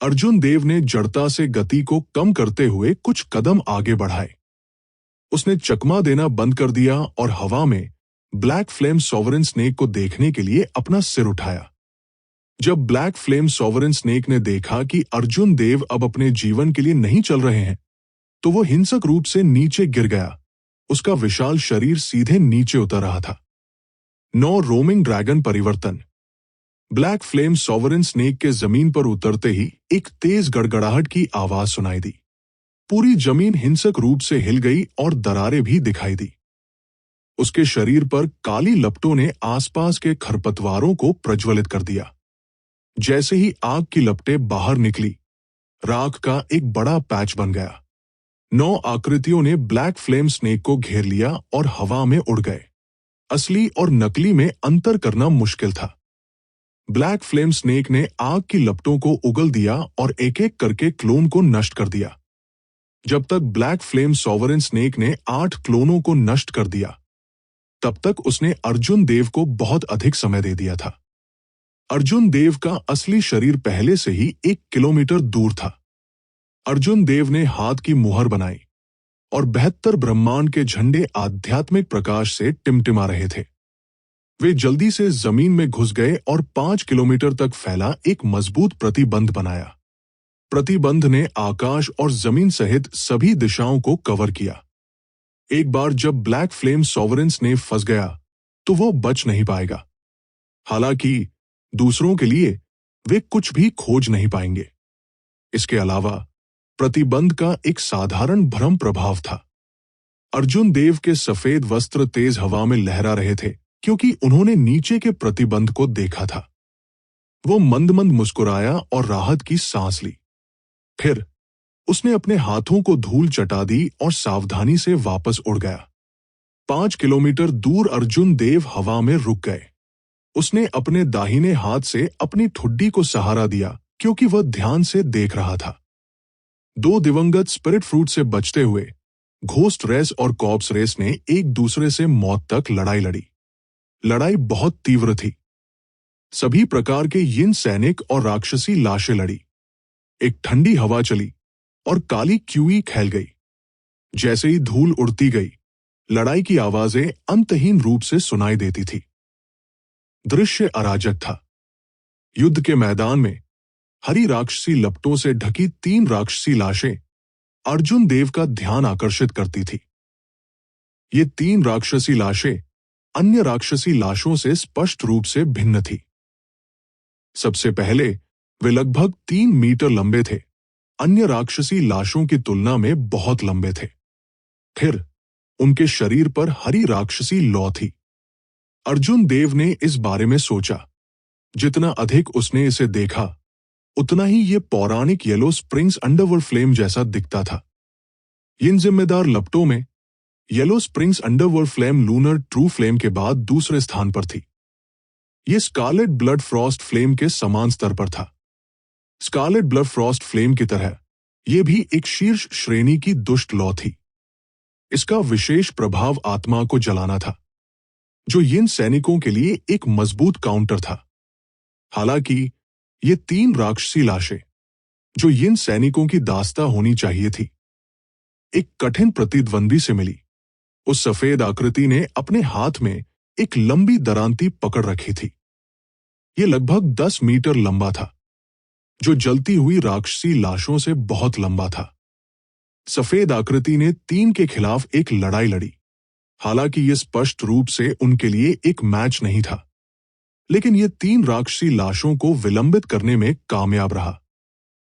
अर्जुन देव ने जड़ता से गति को कम करते हुए कुछ कदम आगे बढ़ाए। उसने चकमा देना बंद कर दिया और हवा में ब्लैक फ्लेम सॉवरेन स्नेक को देखने के लिए अपना सिर उठाया। जब ब्लैक फ्लेम सॉवरेन स्नेक ने देखा कि अर्जुन देव अब अपने जीवन के लिए नहीं चल रहे हैं, तो वो हिंसक रूप से नीचे गिर गया। उसका विशाल शरीर सीधे नीचे उतर रहा था। 9 रोमिंग ड्रैगन परिवर्तन। ब्लैक फ्लेम सॉवरेन स्नेक के जमीन पर उतरते ही एक तेज गड़गड़ाहट की आवाज सुनाई दी। पूरी जमीन हिंसक रूप से हिल गई और दरारें भी दिखाई दी। उसके शरीर पर काली लपटों ने आसपास के खरपतवारों को प्रज्वलित कर दिया। जैसे ही आग की लपटें बाहर निकली, राख का एक बड़ा पैच बन गया। 9 आकृतियों ने ब्लैक फ्लेम स्नेक को घेर लिया और हवा में उड़ गए। असली और नकली में अंतर करना मुश्किल था। ब्लैक फ्लेम स्नेक ने आग की लपटों को उगल दिया और एक एक करके क्लोन को नष्ट कर दिया। जब तक ब्लैक फ्लेम सॉवरेन स्नेक ने 8 क्लोनों को नष्ट कर दिया, तब तक उसने अर्जुन देव को बहुत अधिक समय दे दिया था। अर्जुन देव का असली शरीर पहले से ही 1 किलोमीटर दूर था। अर्जुन देव ने हाथ की मुहर बनाई और 72 ब्रह्मांड के झंडे आध्यात्मिक प्रकाश से टिमटिमा रहे थे। वे जल्दी से जमीन में घुस गए और 5 किलोमीटर तक फैला एक मजबूत प्रतिबंध बनाया। प्रतिबंध ने आकाश और जमीन सहित सभी दिशाओं को कवर किया। एक बार जब ब्लैक फ्लेम सॉवरेन स्नेक फंस गया, तो वो बच नहीं पाएगा। हालांकि दूसरों के लिए वे कुछ भी खोज नहीं पाएंगे। इसके अलावा प्रतिबंध का एक साधारण भ्रम प्रभाव था। अर्जुन देव के सफेद वस्त्र तेज हवा में लहरा रहे थे क्योंकि उन्होंने नीचे के प्रतिबंध को देखा था। वो मंद मंद मुस्कुराया और राहत की सांस ली। फिर उसने अपने हाथों को धूल चटा दी और सावधानी से वापस उड़ गया। 5 किलोमीटर दूर अर्जुन देव हवा में रुक गए। उसने अपने दाहिने हाथ से अपनी ठुड्डी को सहारा दिया क्योंकि वह ध्यान से देख रहा था। 2 दिवंगत स्पिरिट फ्रूट से बचते हुए घोस्ट रेस और कॉर्प्स रेस ने एक दूसरे से मौत तक लड़ाई लड़ी। लड़ाई बहुत तीव्र थी। सभी प्रकार के यिन सैनिक और राक्षसी लाशें लड़ी। एक ठंडी हवा चली और काली क्यूई फैल गई। जैसे ही धूल उड़ती गई, लड़ाई की आवाजें अंतहीन रूप से सुनाई देती थी। दृश्य अराजक था। युद्ध के मैदान में हरी राक्षसी लपटों से ढकी 3 राक्षसी लाशें अर्जुन देव का ध्यान आकर्षित करती थी। ये 3 राक्षसी लाशें अन्य राक्षसी लाशों से स्पष्ट रूप से भिन्न थी। सबसे पहले वे लगभग 3 मीटर लंबे थे, अन्य राक्षसी लाशों की तुलना में बहुत लंबे थे। फिर उनके शरीर पर हरी राक्षसी लौ थी। अर्जुन देव ने इस बारे में सोचा। जितना अधिक उसने इसे देखा, उतना ही ये पौराणिक येलो स्प्रिंग्स अंडरवर्ल्ड फ्लेम जैसा दिखता था। इन जिम्मेदार लपटों में yellow springs underworld flame lunar true flame के बाद दूसरे स्थान पर थी। ये स्कारलेट ब्लड फ्रॉस्ट फ्लेम के समान स्तर पर था। स्कारलेट ब्लड फ्रॉस्ट फ्लेम की तरह यह भी एक शीर्ष श्रेणी की दुष्ट लौ थी। इसका विशेष प्रभाव आत्मा को जलाना था, जो यिन सैनिकों के लिए एक मजबूत काउंटर था। हालांकि ये 3 राक्षसी लाशें, जो यिन सैनिकों की दास्ता होनी चाहिए थी, एक कठिन प्रतिद्वंदी से मिली। उस सफेद आकृति ने अपने हाथ में एक लंबी दरांती पकड़ रखी थी। यह लगभग 10 मीटर लंबा था, जो जलती हुई राक्षसी लाशों से बहुत लंबा था। सफेद आकृति ने 3 के खिलाफ एक लड़ाई लड़ी। हालांकि यह स्पष्ट रूप से उनके लिए एक मैच नहीं था, लेकिन यह 3 राक्षसी लाशों को विलंबित करने में कामयाब रहा,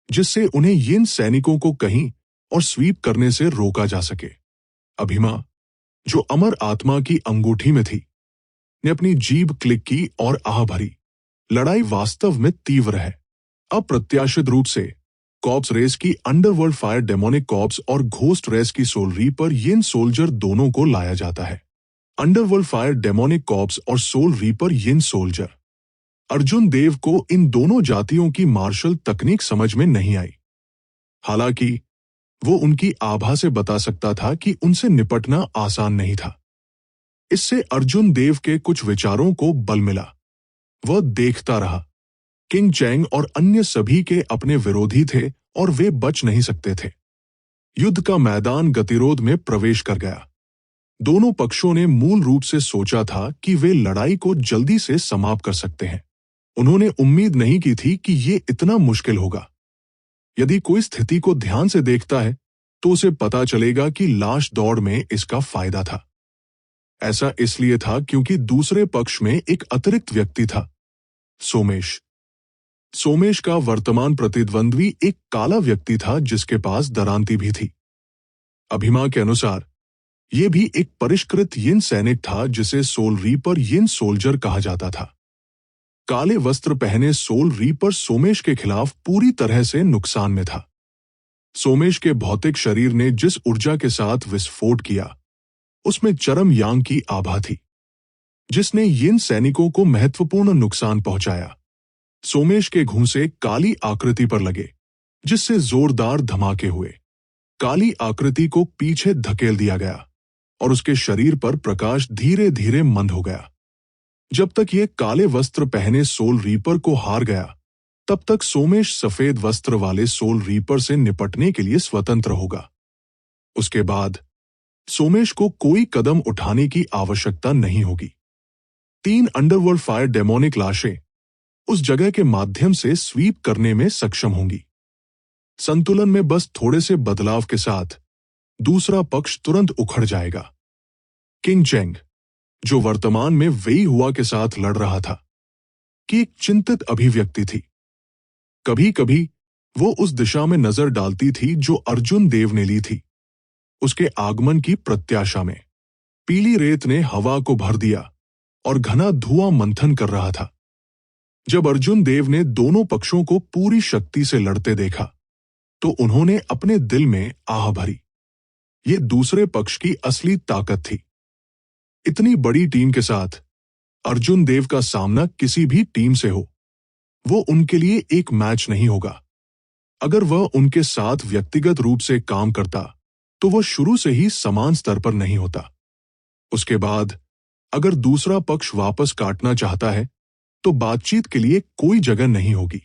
जिससे उन्हें यिन सैनिकों को कहीं और स्वीप करने से रोका जा सके। अभिमा, जो अमर आत्मा की अंगूठी में थी, ने अपनी जीभ क्लिक की और आह भरी। लड़ाई वास्तव में तीव्र है। अप्रत्याशित रूप से कॉर्प्स रेस की अंडरवर्ल्ड फायर डेमोनिक कॉर्प्स और घोस्ट रेस की सोल रीपर यिन सोल्जर दोनों को लाया जाता है। अंडरवर्ल्ड फायर डेमोनिक कॉर्प्स और सोल रीपर यिन सोल्जर। अर्जुन देव को इन दोनों जातियों की मार्शल तकनीक समझ में नहीं आई। हालांकि वो उनकी आभा से बता सकता था कि उनसे निपटना आसान नहीं था। इससे अर्जुन देव के कुछ विचारों को बल मिला। वह देखता रहा। किंग चैंग और अन्य सभी के अपने विरोधी थे और वे बच नहीं सकते थे। युद्ध का मैदान गतिरोध में प्रवेश कर गया। दोनों पक्षों ने मूल रूप से सोचा था कि वे लड़ाई को जल्दी से समाप्त कर सकते हैं। उन्होंने उम्मीद नहीं की थी कि ये इतना मुश्किल होगा। यदि कोई स्थिति को ध्यान से देखता है तो उसे पता चलेगा कि लाश दौड़ में इसका फायदा था। ऐसा इसलिए था क्योंकि दूसरे पक्ष में एक अतिरिक्त व्यक्ति था, सोमेश। सोमेश का वर्तमान प्रतिद्वंद्वी एक काला व्यक्ति था जिसके पास दरांती भी थी। अभिमा के अनुसार यह भी एक परिष्कृत यिन सैनिक था जिसे सोल रीपर यिन सोल्जर कहा जाता था। काले वस्त्र पहने सोल रीपर सोमेश के खिलाफ पूरी तरह से नुकसान में था। सोमेश के भौतिक शरीर ने जिस ऊर्जा के साथ विस्फोट किया उसमें चरम यांग की आभा थी, जिसने यिन सैनिकों को महत्वपूर्ण नुकसान पहुंचाया। सोमेश के घूंसे काली आकृति पर लगे जिससे जोरदार धमाके हुए। काली आकृति को पीछे धकेल दिया गया और उसके शरीर पर प्रकाश धीरे धीरे मंद हो गया। जब तक ये काले वस्त्र पहने सोल रीपर को हार गया तब तक सोमेश सफेद वस्त्र वाले सोल रीपर से निपटने के लिए स्वतंत्र होगा। उसके बाद सोमेश को कोई कदम उठाने की आवश्यकता नहीं होगी। 3 अंडरवर्ल्ड फायर डेमोनिक लाशें उस जगह के माध्यम से स्वीप करने में सक्षम होंगी। संतुलन में बस थोड़े से बदलाव के साथ दूसरा पक्ष तुरंत उखड़ जाएगा। किंग चैंग, जो वर्तमान में वेई हुआ के साथ लड़ रहा था, की एक चिंतित अभिव्यक्ति थी। कभी कभी वो उस दिशा में नजर डालती थी जो अर्जुन देव ने ली थी। उसके आगमन की प्रत्याशा में पीली रेत ने हवा को भर दिया और घना धुआं मंथन कर रहा था। जब अर्जुन देव ने दोनों पक्षों को पूरी शक्ति से लड़ते देखा तो उन्होंने अपने दिल में आह भरी। ये दूसरे पक्ष की असली ताकत थी। इतनी बड़ी टीम के साथ अर्जुन देव का सामना किसी भी टीम से हो, वो उनके लिए एक मैच नहीं होगा। अगर वह उनके साथ व्यक्तिगत रूप से काम करता तो वह शुरू से ही समान स्तर पर नहीं होता। उसके बाद अगर दूसरा पक्ष वापस काटना चाहता है तो बातचीत के लिए कोई जगह नहीं होगी।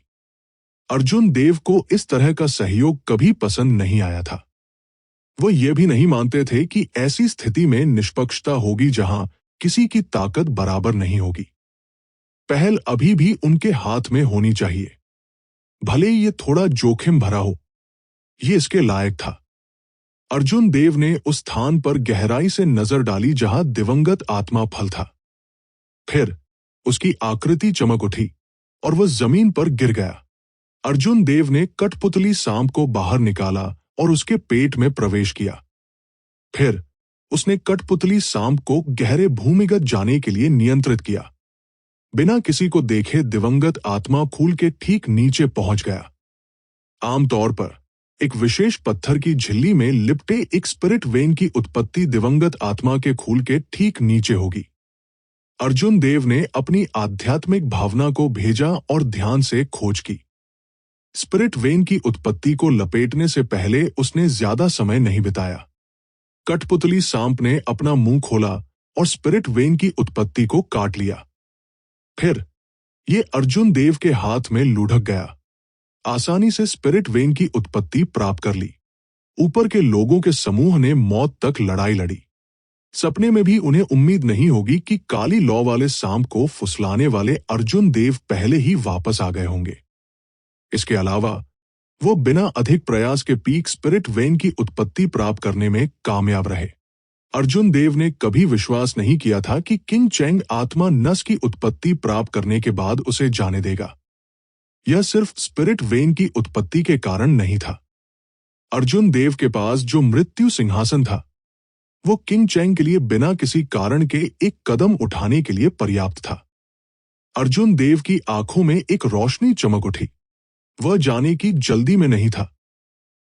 अर्जुन देव को इस तरह का सहयोग कभी पसंद नहीं आया था। वह यह भी नहीं मानते थे कि ऐसी स्थिति में निष्पक्षता होगी जहां किसी की ताकत बराबर नहीं होगी। पहल अभी भी उनके हाथ में होनी चाहिए, भले ही ये थोड़ा जोखिम भरा हो। ये इसके लायक था। अर्जुन देव ने उस स्थान पर गहराई से नजर डाली जहां दिवंगत आत्मा फल था। फिर उसकी आकृति चमक उठी और वह जमीन पर गिर गया। अर्जुन देव ने कठपुतली सांप को बाहर निकाला और उसके पेट में प्रवेश किया। फिर उसने कठपुतली सांप को गहरे भूमिगत जाने के लिए नियंत्रित किया। बिना किसी को देखे दिवंगत आत्मा खूल के ठीक नीचे पहुंच गया। आमतौर पर एक विशेष पत्थर की झिल्ली में लिपटे एक स्पिरिट वेन की उत्पत्ति दिवंगत आत्मा के खूल के ठीक नीचे होगी। अर्जुन देव ने अपनी आध्यात्मिक भावना को भेजा और ध्यान से खोज की। स्पिरिट वेन की उत्पत्ति को लपेटने से पहले उसने ज्यादा समय नहीं बिताया। कठपुतली सांप ने अपना मुंह खोला और स्पिरिट वेन की उत्पत्ति को काट लिया। फिर ये अर्जुन देव के हाथ में लुढ़क गया। आसानी से स्पिरिट वेन की उत्पत्ति प्राप्त कर ली। ऊपर के लोगों के समूह ने मौत तक लड़ाई लड़ी। सपने में भी उन्हें उम्मीद नहीं होगी कि काली लौ वाले सांप को फुसलाने वाले अर्जुन देव पहले ही वापस आ गए होंगे। इसके अलावा वो बिना अधिक प्रयास के पीक स्पिरिट वेन की उत्पत्ति प्राप्त करने में कामयाब रहे। अर्जुन देव ने कभी विश्वास नहीं किया था कि किंग चैंग आत्मा नस की उत्पत्ति प्राप्त करने के बाद उसे जाने देगा। यह सिर्फ स्पिरिट वेन की उत्पत्ति के कारण नहीं था। अर्जुन देव के पास जो मृत्यु सिंहासन था वो किंग चैंग के लिए बिना किसी कारण के एक कदम उठाने के लिए पर्याप्त था। अर्जुन देव की आंखों में एक रोशनी चमक उठी। वह जाने की जल्दी में नहीं था।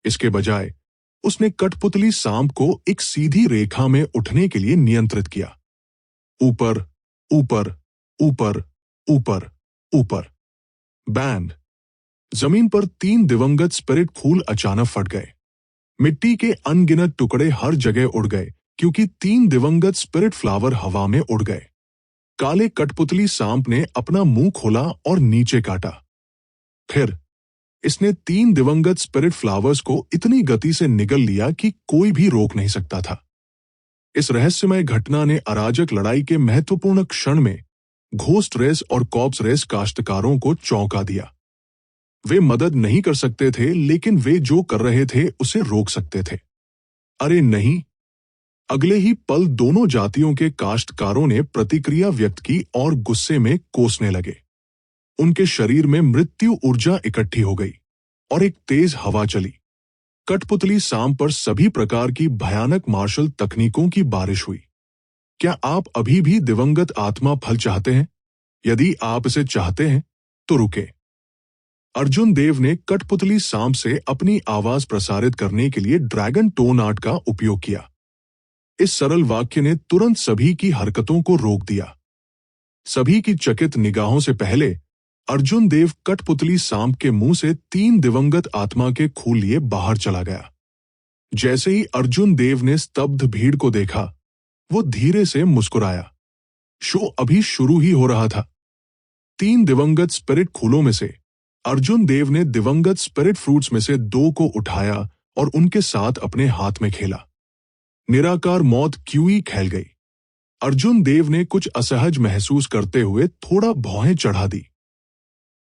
इसके बजाय उसने कठपुतली सांप को एक सीधी रेखा में उठने के लिए नियंत्रित किया। ऊपर, ऊपर, ऊपर, ऊपर, ऊपर। बैंड। जमीन पर 3 दिवंगत स्पिरिट फूल अचानक फट गए। मिट्टी के अनगिनत टुकड़े हर जगह उड़ गए क्योंकि 3 दिवंगत स्पिरिट फ्लावर हवा में उड़ गए। काले कठपुतली सांप ने अपना मुंह खोला और नीचे काटा। फिर इसने 3 दिवंगत स्पिरिट फ्लावर्स को इतनी गति से निगल लिया कि कोई भी रोक नहीं सकता था। इस रहस्यमय घटना ने अराजक लड़ाई के महत्वपूर्ण क्षण में घोस्ट रेस और कॉर्प्स रेस काश्तकारों को चौंका दिया। वे मदद नहीं कर सकते थे, लेकिन वे जो कर रहे थे उसे रोक सकते थे। अरे नहीं! अगले ही पल दोनों जातियों के काश्तकारों ने प्रतिक्रिया व्यक्त की और गुस्से में कोसने लगे। उनके शरीर में मृत्यु ऊर्जा इकट्ठी हो गई और एक तेज हवा चली। कठपुतली सांप पर सभी प्रकार की भयानक मार्शल तकनीकों की बारिश हुई। क्या आप अभी भी दिवंगत आत्मा फल चाहते हैं? यदि आप इसे चाहते हैं तो रुके। अर्जुन देव ने कठपुतली सांप से अपनी आवाज प्रसारित करने के लिए ड्रैगन टोन आर्ट का उपयोग किया। इस सरल वाक्य ने तुरंत सभी की हरकतों को रोक दिया। सभी की चकित निगाहों से पहले अर्जुन देव कठपुतली सांप के मुंह से 3 दिवंगत आत्मा के खून लिए बाहर चला गया। जैसे ही अर्जुन देव ने स्तब्ध भीड़ को देखा, वो धीरे से मुस्कुराया। शो अभी शुरू ही हो रहा था। 3 दिवंगत स्पिरिट खूलों में से अर्जुन देव ने दिवंगत स्पिरिट फ्रूट्स में से 2 को उठाया और उनके साथ अपने हाथ में खेला। निराकार मौत क्यों खेल गई। अर्जुन देव ने कुछ असहज महसूस करते हुए थोड़ा भौहें चढ़ा दी।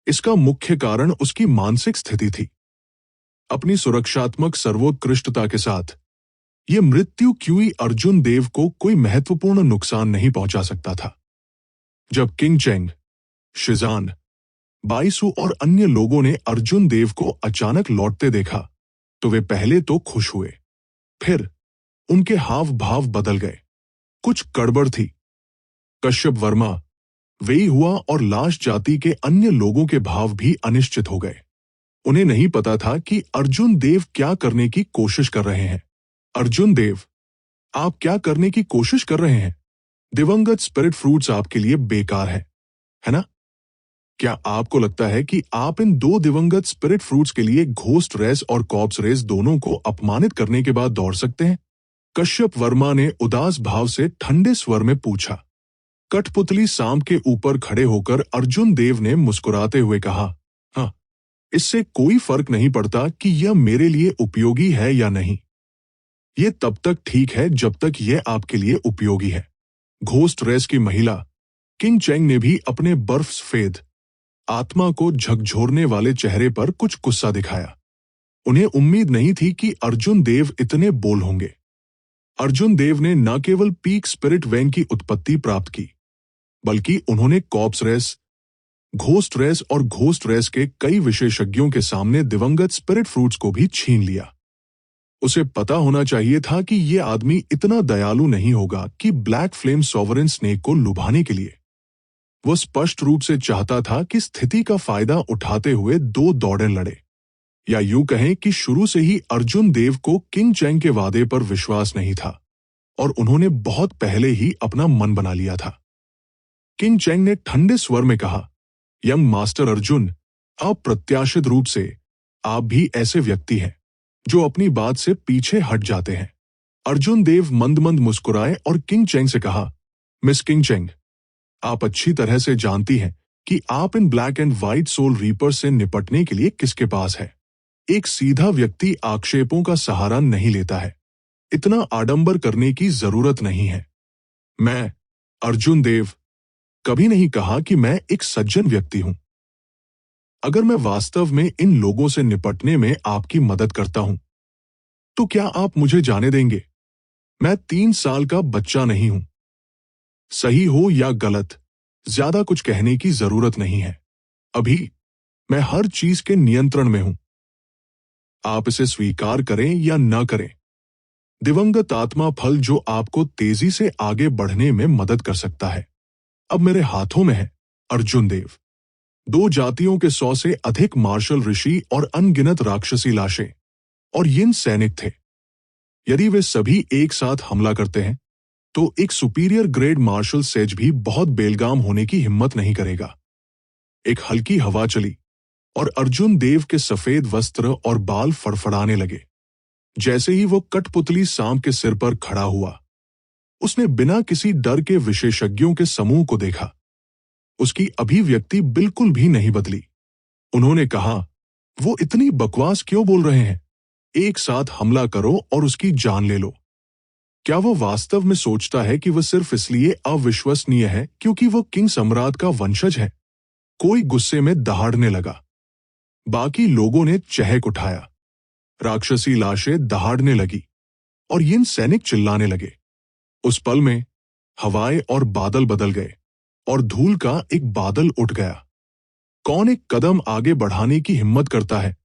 इसका मुख्य कारण उसकी मानसिक स्थिति थी। अपनी सुरक्षात्मक सर्वोत्कृष्टता के साथ यह मृत्यु क्यूई अर्जुन देव को कोई महत्वपूर्ण नुकसान नहीं पहुंचा सकता था। जब किंग चेंग, शिजान, बाइसु और अन्य लोगों ने अर्जुन देव को अचानक लौटते देखा तो वे पहले तो खुश हुए, फिर उनके हाव भाव बदल गए। कुछ गड़बड़ थी। कश्यप वर्मा, वेई हुआ और लाश जाति के अन्य लोगों के भाव भी अनिश्चित हो गए। उन्हें नहीं पता था कि अर्जुन देव क्या करने की कोशिश कर रहे हैं। अर्जुन देव, आप क्या करने की कोशिश कर रहे हैं? दिवंगत स्पिरिट फ्रूट्स आपके लिए बेकार है ना? क्या आपको लगता है कि आप इन 2 दिवंगत स्पिरिट फ्रूट्स के लिए घोस्ट रेस और कॉर्प्स रेस दोनों को अपमानित करने के बाद दौड़ सकते हैं? कश्यप वर्मा ने उदास भाव से ठंडे स्वर में पूछा। कठपुतली सांप के ऊपर खड़े होकर अर्जुन देव ने मुस्कुराते हुए कहा, हाँ, इससे कोई फर्क नहीं पड़ता कि यह मेरे लिए उपयोगी है या नहीं। यह तब तक ठीक है जब तक यह आपके लिए उपयोगी है। घोस्ट रेस की महिला किंग चेंग ने भी अपने बर्फ सफेद आत्मा को झकझोरने वाले चेहरे पर कुछ गुस्सा दिखाया। उन्हें उम्मीद नहीं थी कि अर्जुन देव इतने बोल होंगे। अर्जुन देव ने न केवल पीक स्पिरिट वैंग की उत्पत्ति प्राप्त की, बल्कि उन्होंने कॉर्प्स रेस, घोस्ट रेस और घोस्ट रेस के कई विशेषज्ञों के सामने दिवंगत स्पिरिट फ्रूट्स को भी छीन लिया। उसे पता होना चाहिए था कि यह आदमी इतना दयालु नहीं होगा कि ब्लैक फ्लेम सॉवरेन स्नेक को लुभाने के लिए। वो स्पष्ट रूप से चाहता था कि स्थिति का फायदा उठाते हुए 2 दौड़ें लड़े, या यूं कहें कि शुरू से ही अर्जुन देव को किंग चेंग के वादे पर विश्वास नहीं था और उन्होंने बहुत पहले ही अपना मन बना लिया था। किंग चेंग ने ठंडे स्वर में कहा, यंग मास्टर अर्जुन, अप्रत्याशित रूप से आप भी ऐसे व्यक्ति हैं जो अपनी बात से पीछे हट जाते हैं। अर्जुन देव मंद मंद मुस्कुराए और किंग चेंग से कहा, मिस किंग चेंग, आप अच्छी तरह से जानती हैं कि आप इन black and white soul reaper से निपटने के लिए किसके पास है। एक सीधा व्यक्ति आक्षेपों का सहारा नहीं लेता है। इतना आडंबर करने की जरूरत नहीं है। मैं, अर्जुन देव, कभी नहीं कहा कि मैं एक सज्जन व्यक्ति हूं। अगर मैं वास्तव में इन लोगों से निपटने में आपकी मदद करता हूं, तो क्या आप मुझे जाने देंगे? मैं 3 साल का बच्चा नहीं हूं। सही हो या गलत, ज्यादा कुछ कहने की जरूरत नहीं है। अभी मैं हर चीज के नियंत्रण में हूं। आप इसे स्वीकार करें या न करें, दिवंगत आत्मा फल जो आपको तेजी से आगे बढ़ने में मदद कर सकता है, अब मेरे हाथों में है। अर्जुन देव, 2 जातियों के 100 से अधिक मार्शल ऋषि और अनगिनत राक्षसी लाशें और यिन सैनिक थे। यदि वे सभी एक साथ हमला करते हैं तो एक सुपीरियर ग्रेड मार्शल सेज भी बहुत बेलगाम होने की हिम्मत नहीं करेगा। एक हल्की हवा चली और अर्जुन देव के सफेद वस्त्र और बाल फड़फड़ाने लगे। जैसे ही वो कठपुतली सांप के सिर पर खड़ा हुआ, उसने बिना किसी डर के विशेषज्ञों के समूह को देखा। उसकी अभिव्यक्ति बिल्कुल भी नहीं बदली। उन्होंने कहा, वो इतनी बकवास क्यों बोल रहे हैं? एक साथ हमला करो और उसकी जान ले लो। क्या वो वास्तव में सोचता है कि वह सिर्फ इसलिए अविश्वसनीय है क्योंकि वो किंग सम्राट का वंशज है? कोई गुस्से में दहाड़ने लगा। बाकी लोगों ने चहक उठाया। राक्षसी लाशें दहाड़ने लगी और यिन सैनिक चिल्लाने लगे। उस पल में हवाएं और बादल बदल गए और धूल का एक बादल उठ गया। कौन एक कदम आगे बढ़ाने की हिम्मत करता है?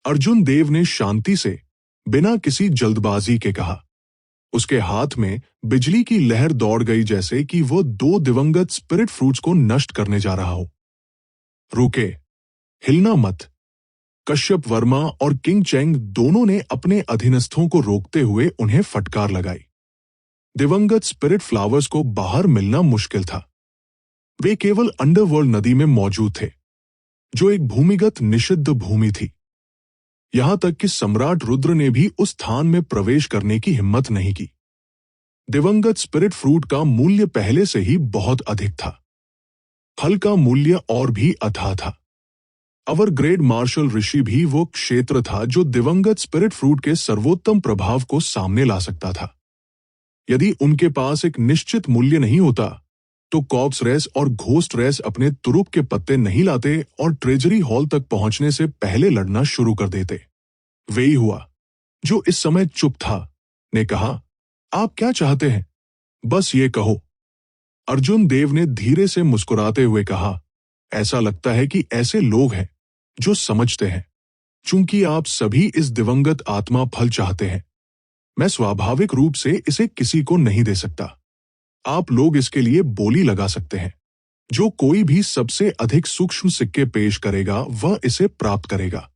अर्जुन देव ने शांति से, बिना किसी जल्दबाजी के कहा। उसके हाथ में बिजली की लहर दौड़ गई, जैसे कि वो 2 दिवंगत स्पिरिट फ्रूट्स को नष्ट करने जा रहा हो। रुके, हिलना मत। कश्यप वर्मा और किंग चेंग दोनों ने अपने अधीनस्थों को रोकते हुए उन्हें फटकार लगाई। दिवंगत स्पिरिट फ्लावर्स को बाहर मिलना मुश्किल था। वे केवल अंडरवर्ल्ड नदी में मौजूद थे, जो एक भूमिगत निषिद्ध भूमि थी। यहां तक कि सम्राट रुद्र ने भी उस स्थान में प्रवेश करने की हिम्मत नहीं की। दिवंगत स्पिरिट फ्रूट का मूल्य पहले से ही बहुत अधिक था। फल का मूल्य और भी अथाह था। अवर ग्रेड मार्शल ऋषि भी वो क्षेत्र था जो दिवंगत स्पिरिट फ्रूट के सर्वोत्तम प्रभाव को सामने ला सकता था। यदि उनके पास एक निश्चित मूल्य नहीं होता, तो कॉर्प्स रेस और घोस्ट रेस अपने तुरुप के पत्ते नहीं लाते और ट्रेजरी हॉल तक पहुंचने से पहले लड़ना शुरू कर देते। वही हुआ। जो इस समय चुप था ने कहा, आप क्या चाहते हैं? बस ये कहो। अर्जुन देव ने धीरे से मुस्कुराते हुए कहा, ऐसा लगता है कि ऐसे लोग हैं जो समझते हैं। चूंकि आप सभी इस दिवंगत आत्मा फल चाहते हैं, मैं स्वाभाविक रूप से इसे किसी को नहीं दे सकता। आप लोग इसके लिए बोली लगा सकते हैं। जो कोई भी सबसे अधिक सूक्ष्म सिक्के पेश करेगा वह इसे प्राप्त करेगा।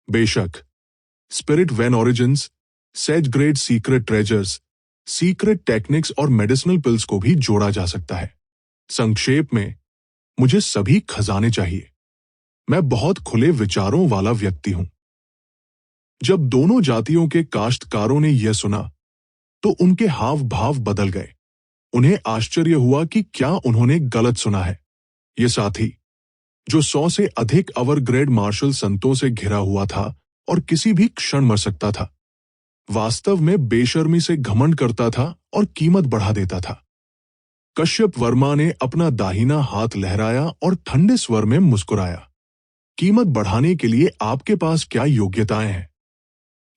बेशक spirit vein origins, sage grade secret treasures, secret techniques और मेडिसिनल पिल्स को भी जोड़ा जा सकता है। संक्षेप में, मुझे सभी खजाने चाहिए। मैं बहुत खुले विचारों वाला व्यक्ति हूं। जब दोनों जातियों के काश्तकारों ने यह सुना, तो उनके हाव भाव बदल गए। उन्हें आश्चर्य हुआ कि क्या उन्होंने गलत सुना है। ये साथी, जो 100 से अधिक अवर ग्रेड मार्शल संतों से घिरा हुआ था और किसी भी क्षण मर सकता था, वास्तव में बेशर्मी से घमंड करता था और कीमत बढ़ा देता था। कश्यप वर्मा ने अपना दाहिना हाथ लहराया और ठंडे स्वर में मुस्कुराया। कीमत बढ़ाने के लिए आपके पास क्या योग्यताएं हैं?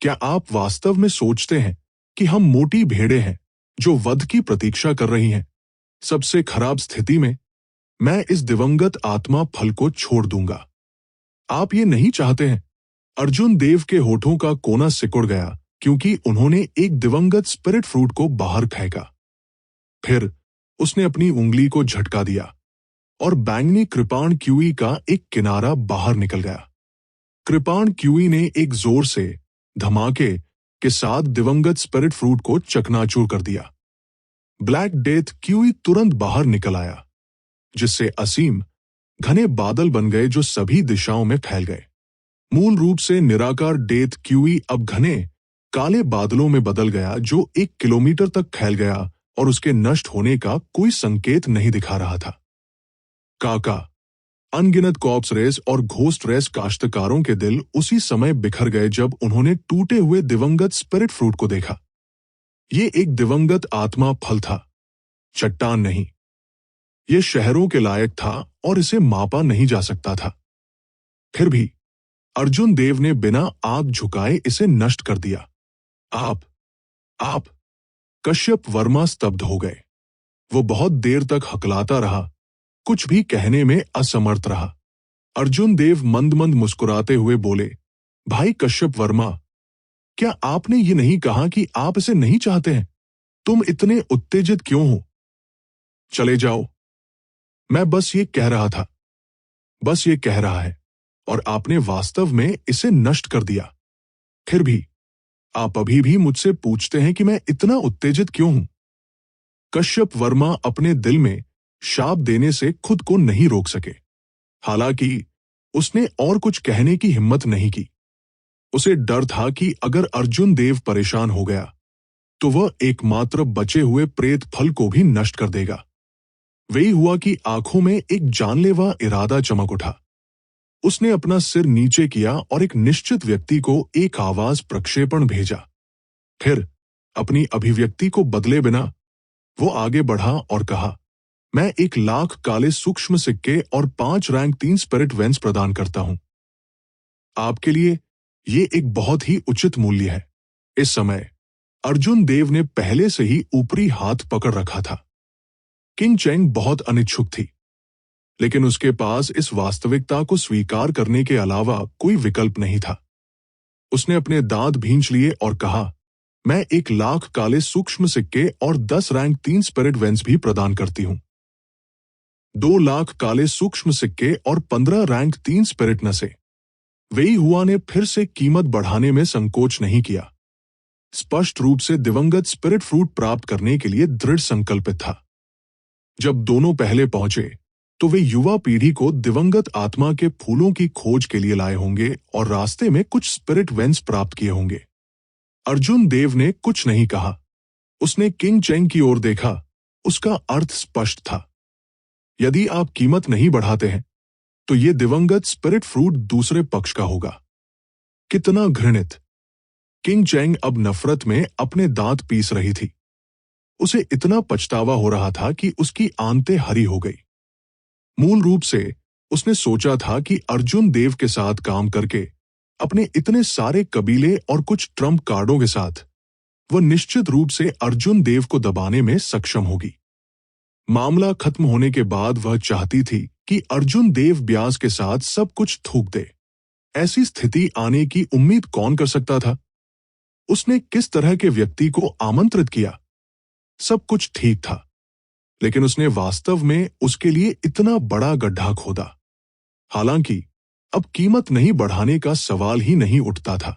क्या आप वास्तव में सोचते हैं कि हम मोटी भेड़ें हैं जो वध की प्रतीक्षा कर रही हैं? सबसे खराब स्थिति में मैं इस दिवंगत आत्मा फल को छोड़ दूंगा। आप ये नहीं चाहते हैं। अर्जुन देव के होठों का कोना सिकुड़ गया क्योंकि उन्होंने एक दिवंगत स्पिरिट फ्रूट को बाहर फेंका। फिर उसने अपनी उंगली को झटका दिया और बैंगनी कृपाण क्यूई का एक किनारा बाहर निकल गया। कृपाण क्यूई ने एक जोर से धमाके के साथ दिवंगत स्पिरिट फ्रूट को चकनाचूर कर दिया। ब्लैक डेथ क्यूई तुरंत बाहर निकल आया, जिससे असीम घने बादल बन गए जो सभी दिशाओं में फैल गए। मूल रूप से निराकार डेथ क्यूई अब घने काले बादलों में बदल गया जो 1 किलोमीटर तक फैल गया और उसके नष्ट होने का कोई संकेत नहीं दिखा रहा था। काका, अनगिनत कॉर्प्स रेस और घोस्ट रेस काश्तकारों के दिल उसी समय बिखर गए जब उन्होंने टूटे हुए दिवंगत स्पिरिट फ्रूट को देखा। ये एक दिवंगत आत्मा फल था, चट्टान नहीं। ये शहरों के लायक था और इसे मापा नहीं जा सकता था। फिर भी अर्जुन देव ने बिना आग झुकाए इसे नष्ट कर दिया। आप कश्यप वर्मा स्तब्ध हो गए। वो बहुत देर तक हकलाता रहा, कुछ भी कहने में असमर्थ रहा। अर्जुन देव मंद मंद मुस्कुराते हुए बोले, भाई कश्यप वर्मा, क्या आपने ये नहीं कहा कि आप इसे नहीं चाहते हैं? तुम इतने उत्तेजित क्यों हो? चले जाओ। मैं बस ये कह रहा था। बस ये कह रहा है और आपने वास्तव में इसे नष्ट कर दिया। फिर भी आप अभी भी मुझसे पूछते हैं कि मैं इतना उत्तेजित क्यों हूं? कश्यप वर्मा अपने दिल में शाप देने से खुद को नहीं रोक सके। हालांकि उसने और कुछ कहने की हिम्मत नहीं की। उसे डर था कि अगर अर्जुन देव परेशान हो गया तो वह एकमात्र बचे हुए प्रेत फल को भी नष्ट कर देगा। वही हुआ कि आंखों में एक जानलेवा इरादा चमक उठा। उसने अपना सिर नीचे किया और एक निश्चित व्यक्ति को एक आवाज प्रक्षेपण भेजा। फिर अपनी अभिव्यक्ति को बदले बिना वो आगे बढ़ा और कहा, मैं 1,00,000 काले सूक्ष्म सिक्के और 5 रैंक 3 स्पिरिट वेंस प्रदान करता हूं। आपके लिए ये एक बहुत ही उचित मूल्य है। इस समय अर्जुन देव ने पहले से ही ऊपरी हाथ पकड़ रखा था। किंग चेंग बहुत अनिच्छुक थी, लेकिन उसके पास इस वास्तविकता को स्वीकार करने के अलावा कोई विकल्प नहीं था। उसने अपने दांत भींच लिए और कहा, मैं 1,00,000 काले सूक्ष्म सिक्के और 10 रैंक 3 स्पिरिट वेंस भी प्रदान करती हूं। 2,00,000 काले सूक्ष्म सिक्के और 15 रैंक 3 स्पिरिट नसें। वेई हुआ ने फिर से कीमत बढ़ाने में संकोच नहीं किया। स्पष्ट रूप से दिवंगत स्पिरिट फ्रूट प्राप्त करने के लिए दृढ़ संकल्पित था। जब दोनों पहले पहुंचे तो वे युवा पीढ़ी को दिवंगत आत्मा के फूलों की खोज के लिए लाए होंगे और रास्ते में कुछ स्पिरिट वेंस प्राप्त किए होंगे। अर्जुन देव ने कुछ नहीं कहा। उसने किंग चेंग की ओर देखा। उसका अर्थ स्पष्ट था। यदि आप कीमत नहीं बढ़ाते हैं तो ये दिवंगत स्पिरिट फ्रूट दूसरे पक्ष का होगा। कितना घृणित! किंग चेंग अब नफरत में अपने दांत पीस रही थी। उसे इतना पछतावा हो रहा था कि उसकी आंतें हरी हो गई। मूल रूप से उसने सोचा था कि अर्जुन देव के साथ काम करके अपने इतने सारे कबीले और कुछ ट्रम्प कार्डों के साथ वह निश्चित रूप से अर्जुन देव को दबाने में सक्षम होगी। मामला खत्म होने के बाद वह चाहती थी कि अर्जुन देव ब्याज के साथ सब कुछ थूक दे। ऐसी स्थिति आने की उम्मीद कौन कर सकता था? उसने किस तरह के व्यक्ति को आमंत्रित किया? सब कुछ ठीक था, लेकिन उसने वास्तव में उसके लिए इतना बड़ा गड्ढा खोदा। हालांकि अब कीमत नहीं बढ़ाने का सवाल ही नहीं उठता था।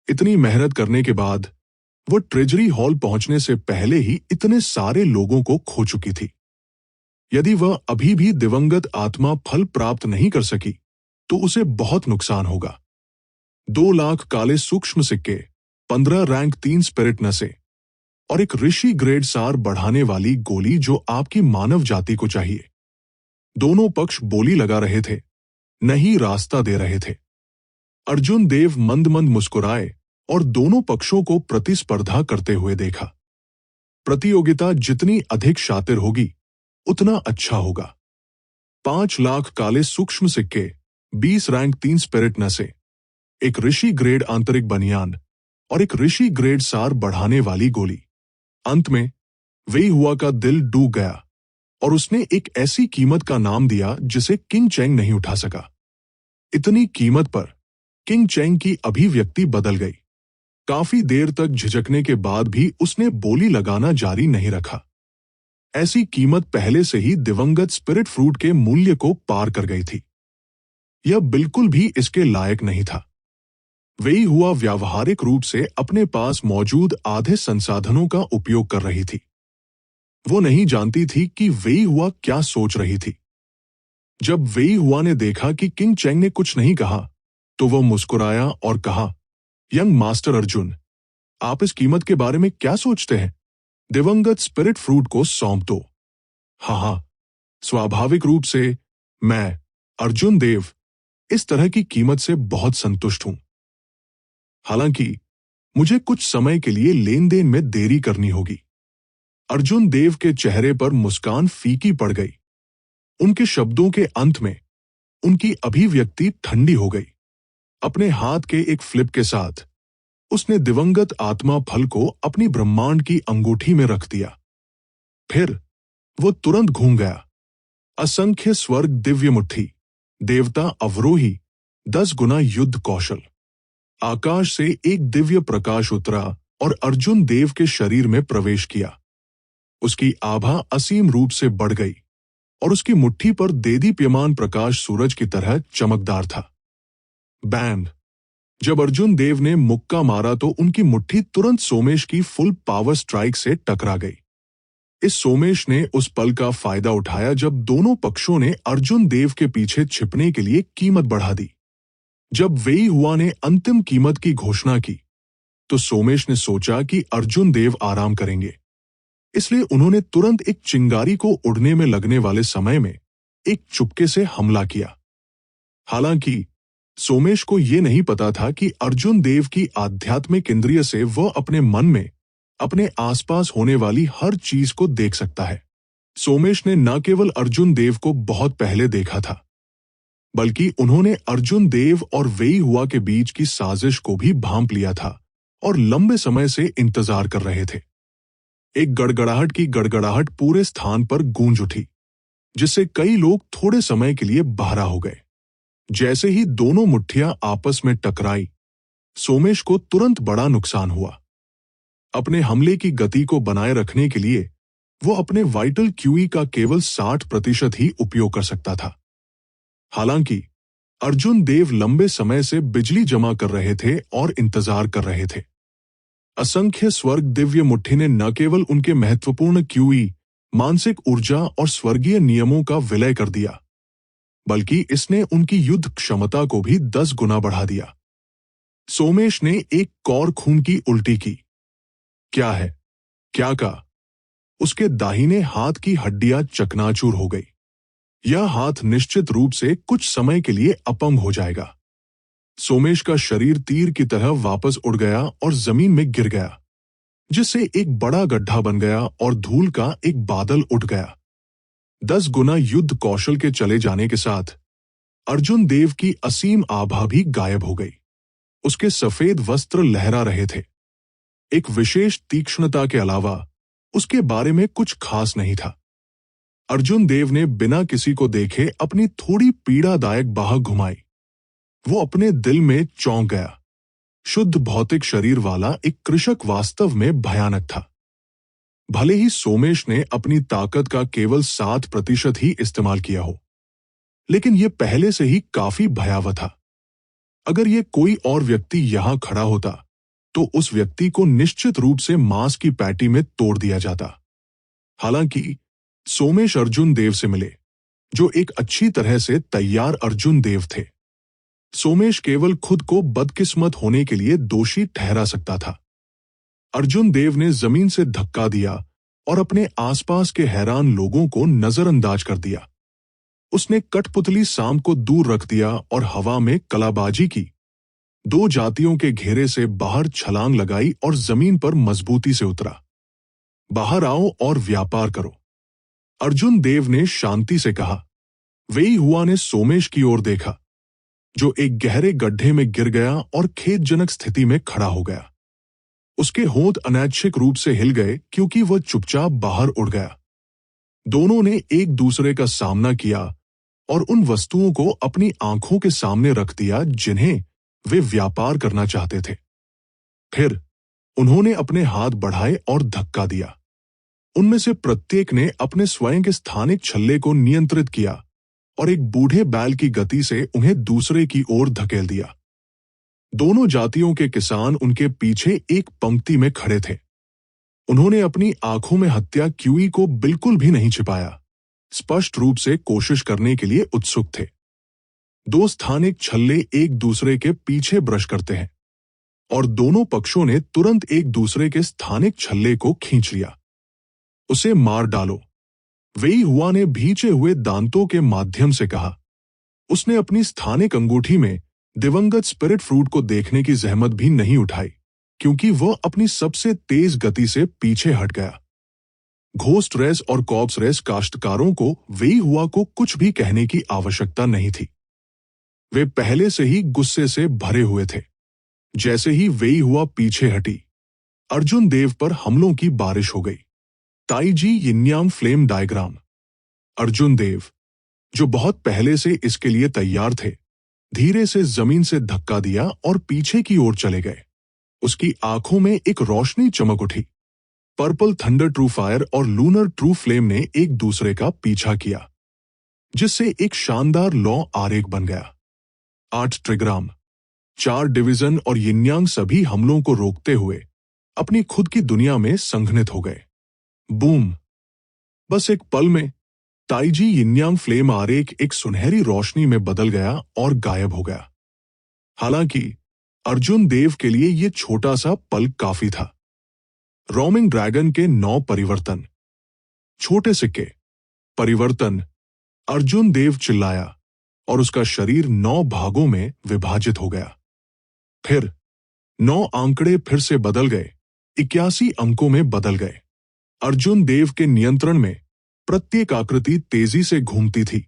इतनी मेहनत करने के बाद वो ट्रेजरी हॉल पहुंचने से पहले ही इतने सारे लोगों को खो चुकी थी। यदि वह अभी भी दिवंगत आत्मा फल प्राप्त नहीं कर सकी तो उसे बहुत नुकसान होगा। 2,00,000 काले सूक्ष्म सिक्के, 15 रैंक 3 स्पिरिट नसें और एक ऋषि ग्रेड सार बढ़ाने वाली गोली जो आपकी मानव जाति को चाहिए। दोनों पक्ष बोली लगा रहे थे, नहीं रास्ता दे रहे थे। अर्जुन देव मंद मंद मुस्कुराए और दोनों पक्षों को प्रतिस्पर्धा करते हुए देखा। प्रतियोगिता जितनी अधिक शातिर होगी उतना अच्छा होगा। 5,00,000 काले सूक्ष्म सिक्के, 20 रैंक 3 स्पिरिट नसें, एक ऋषि ग्रेड आंतरिक बनियान और एक ऋषि ग्रेड सार बढ़ाने वाली गोली। अंत में वेई हुआ का दिल डूब गया और उसने एक ऐसी कीमत का नाम दिया जिसे किंग चेंग नहीं उठा सका। इतनी कीमत पर किंग चेंग की अभिव्यक्ति बदल गई। काफी देर तक झिझकने के बाद भी उसने बोली लगाना जारी नहीं रखा। ऐसी कीमत पहले से ही दिवंगत स्पिरिट फ्रूट के मूल्य को पार कर गई थी। यह बिल्कुल भी इसके लायक नहीं था। वेई हुआ व्यावहारिक रूप से अपने पास मौजूद आधे संसाधनों का उपयोग कर रही थी। वो नहीं जानती थी कि वेई हुआ क्या सोच रही थी। जब वेई हुआ ने देखा कि किंग चेंग ने कुछ नहीं कहा तो वो मुस्कुराया और कहा, यंग मास्टर अर्जुन, आप इस कीमत के बारे में क्या सोचते हैं? दिवंगत स्पिरिट फ्रूट को सौंप दो। हाँ, स्वाभाविक रूप से मैं अर्जुन देव इस तरह की कीमत से बहुत संतुष्ट हूं। हालांकि मुझे कुछ समय के लिए लेन देन में देरी करनी होगी। अर्जुन देव के चेहरे पर मुस्कान फीकी पड़ गई। उनके शब्दों के अंत में उनकी अभिव्यक्ति ठंडी हो गई। अपने हाथ के एक फ्लिप के साथ उसने दिवंगत आत्मा फल को अपनी ब्रह्मांड की अंगूठी में रख दिया। फिर वो तुरंत घूम गया। असंख्य स्वर्ग दिव्य मुट्ठी, देवता अवरोही, 10 गुना युद्ध कौशल। आकाश से एक दिव्य प्रकाश उतरा और अर्जुन देव के शरीर में प्रवेश किया। उसकी आभा असीम रूप से बढ़ गई और उसकी मुट्ठी पर देदीप्यमान प्रकाश सूरज की तरह चमकदार था। बैंड! जब अर्जुन देव ने मुक्का मारा तो उनकी मुट्ठी तुरंत सोमेश की फुल पावर स्ट्राइक से टकरा गई। इस सोमेश ने उस पल का फायदा उठाया जब दोनों पक्षों ने अर्जुन देव के पीछे छिपने के लिए कीमत बढ़ा दी। जब वेई हुआ ने अंतिम कीमत की घोषणा की तो सोमेश ने सोचा कि अर्जुन देव आराम करेंगे, इसलिए उन्होंने तुरंत एक चिंगारी को उड़ने में लगने वाले समय में एक चुपके से हमला किया। हालांकि सोमेश को ये नहीं पता था कि अर्जुन देव की आध्यात्मिक इंद्रिय से वह अपने मन में अपने आसपास होने वाली हर चीज को देख सकता है। सोमेश ने न केवल अर्जुन देव को बहुत पहले देखा था, बल्कि उन्होंने अर्जुन देव और वेई हुआ के बीच की साजिश को भी भांप लिया था और लंबे समय से इंतजार कर रहे थे। एक गड़गड़ाहट की गड़गड़ाहट पूरे स्थान पर गूंज उठी, जिससे कई लोग थोड़े समय के लिए बहरा हो गए। जैसे ही दोनों मुट्ठियां आपस में टकराई, सोमेश को तुरंत बड़ा नुकसान हुआ। अपने हमले की गति को बनाए रखने के लिए वो अपने वाइटल क्यूई का केवल 60% ही उपयोग कर सकता था। हालांकि अर्जुन देव लंबे समय से बिजली जमा कर रहे थे और इंतजार कर रहे थे। असंख्य स्वर्ग दिव्य मुट्ठी ने न केवल उनके महत्वपूर्ण क्यूई, मानसिक ऊर्जा और स्वर्गीय नियमों का विलय कर दिया, बल्कि इसने उनकी युद्ध क्षमता को भी 10 गुना बढ़ा दिया। सोमेश ने एक कौर खून की उल्टी की। क्या है? क्या का? उसके दाहिने हाथ की हड्डियां चकनाचूर हो गई। यह हाथ निश्चित रूप से कुछ समय के लिए अपंग हो जाएगा। सोमेश का शरीर तीर की तरह वापस उड़ गया और जमीन में गिर गया, जिससे एक बड़ा गड्ढा बन गया और धूल का एक बादल उठ गया। 10 गुना युद्ध कौशल के चले जाने के साथ अर्जुन देव की असीम आभा भी गायब हो गई। उसके सफेद वस्त्र लहरा रहे थे। एक विशेष तीक्ष्णता के अलावा उसके बारे में कुछ खास नहीं था। अर्जुन देव ने बिना किसी को देखे अपनी थोड़ी पीड़ादायक बाह घुमाई। वो अपने दिल में चौंक गया। शुद्ध भौतिक शरीर वाला एक कृषक वास्तव में भयानक था। भले ही सोमेश ने अपनी ताकत का केवल 7% ही इस्तेमाल किया हो, लेकिन यह पहले से ही काफी भयावह था। अगर यह कोई और व्यक्ति यहां खड़ा होता तो उस व्यक्ति को निश्चित रूप से मांस की पैटी में तोड़ दिया जाता। हालांकि सोमेश अर्जुन देव से मिले, जो एक अच्छी तरह से तैयार अर्जुन देव थे। सोमेश केवल खुद को बदकिस्मत होने के लिए दोषी ठहरा सकता था। अर्जुन देव ने जमीन से धक्का दिया और अपने आसपास के हैरान लोगों को नजरअंदाज कर दिया। उसने कठपुतली सांप को दूर रख दिया और हवा में कलाबाजी की। 2 जातियों के घेरे से बाहर छलांग लगाई और जमीन पर मजबूती से उतरा। बाहर आओ और व्यापार करो, अर्जुन देव ने शांति से कहा। वेई हुआ ने सोमेश की ओर देखा, जो एक गहरे गड्ढे में गिर गया और खेदजनक स्थिति में खड़ा हो गया। उसके होंठ अनैच्छिक रूप से हिल गए क्योंकि वह चुपचाप बाहर उड़ गया। दोनों ने एक दूसरे का सामना किया और उन वस्तुओं को अपनी आंखों के सामने रख दिया जिन्हें वे व्यापार करना चाहते थे। फिर उन्होंने अपने हाथ बढ़ाए और धक्का दिया। उनमें से प्रत्येक ने अपने स्वयं के स्थानिक छल्ले को नियंत्रित किया और एक बूढ़े बैल की गति से उन्हें दूसरे की ओर धकेल दिया। दोनों जातियों के किसान उनके पीछे एक पंक्ति में खड़े थे। उन्होंने अपनी आंखों में हत्या क्यूई को बिल्कुल भी नहीं छिपाया, स्पष्ट रूप से कोशिश करने के लिए उत्सुक थे। 2 स्थानिक छल्ले एक दूसरे के पीछे ब्रश करते हैं और दोनों पक्षों ने तुरंत एक दूसरे के स्थानिक छल्ले को खींच लिया। उसे मार डालो, वेई हुआ ने भींचे हुए दांतों के माध्यम से कहा। उसने अपनी स्थानिक अंगूठी में दिवंगत स्पिरिट फ्रूट को देखने की जहमत भी नहीं उठाई, क्योंकि वह अपनी सबसे तेज गति से पीछे हट गया। घोस्ट रेस और कॉप्स रेस काश्तकारों को वेई हुआ को कुछ भी कहने की आवश्यकता नहीं थी। वे पहले से ही गुस्से से भरे हुए थे। जैसे ही वेई हुआ पीछे हटी, अर्जुन देव पर हमलों की बारिश हो गई। ताईजी यिन्यांग फ्लेम डायग्राम। अर्जुन देव, जो बहुत पहले से इसके लिए तैयार थे, धीरे से जमीन से धक्का दिया और पीछे की ओर चले गए। उसकी आंखों में एक रोशनी चमक उठी। पर्पल थंडर ट्रू फायर और लूनर ट्रू फ्लेम ने एक दूसरे का पीछा किया, जिससे एक शानदार लौ आरेख बन गया। 8 ट्रिग्राम, 4 डिवीजन और यिन्यांग सभी हमलों को रोकते हुए अपनी खुद की दुनिया में संघनित हो गए। बूम! बस एक पल में ताईजी यिन्यांग फ्लेम आरेख एक सुनहरी रोशनी में बदल गया और गायब हो गया। हालांकि अर्जुन देव के लिए यह छोटा सा पल काफी था। रोमिंग ड्रैगन के 9 परिवर्तन। छोटे सिक्के परिवर्तन, अर्जुन देव चिल्लाया और उसका शरीर 9 भागों में विभाजित हो गया। फिर 9 आंकड़े फिर से बदल गए, 81 अंकों में बदल गए। अर्जुन देव के नियंत्रण में प्रत्येक आकृति तेजी से घूमती थी,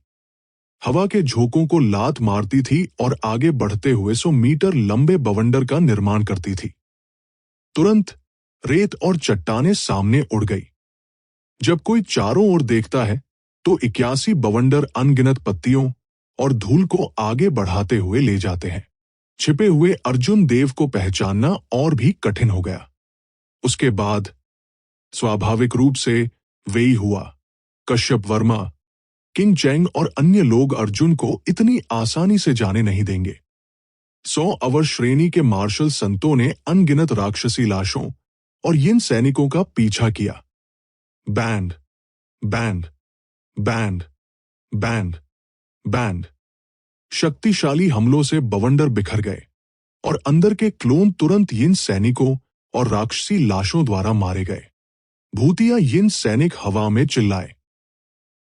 हवा के झोंकों को लात मारती थी और आगे बढ़ते हुए 100 मीटर लंबे बवंडर का निर्माण करती थी। तुरंत रेत और चट्टानें सामने उड़ गई। जब कोई चारों ओर देखता है तो 81 बवंडर अनगिनत पत्तियों और धूल को आगे बढ़ाते हुए ले जाते हैं। छिपे हुए अर्जुन देव को पहचानना और भी कठिन हो गया। उसके बाद स्वाभाविक रूप से वेई हुआ, कश्यप वर्मा, किंग चैंग और अन्य लोग अर्जुन को इतनी आसानी से जाने नहीं देंगे। 100 अवर श्रेणी के मार्शल संतों ने अनगिनत राक्षसी लाशों और यिन सैनिकों का पीछा किया। Band, band, band, band, band. शक्तिशाली हमलों से बवंडर बिखर गए और अंदर के क्लोन तुरंत यिन सैनिकों और राक्षसी लाशों द्वारा मारे गए। भूतिया यिन सैनिक हवा में चिल्लाए।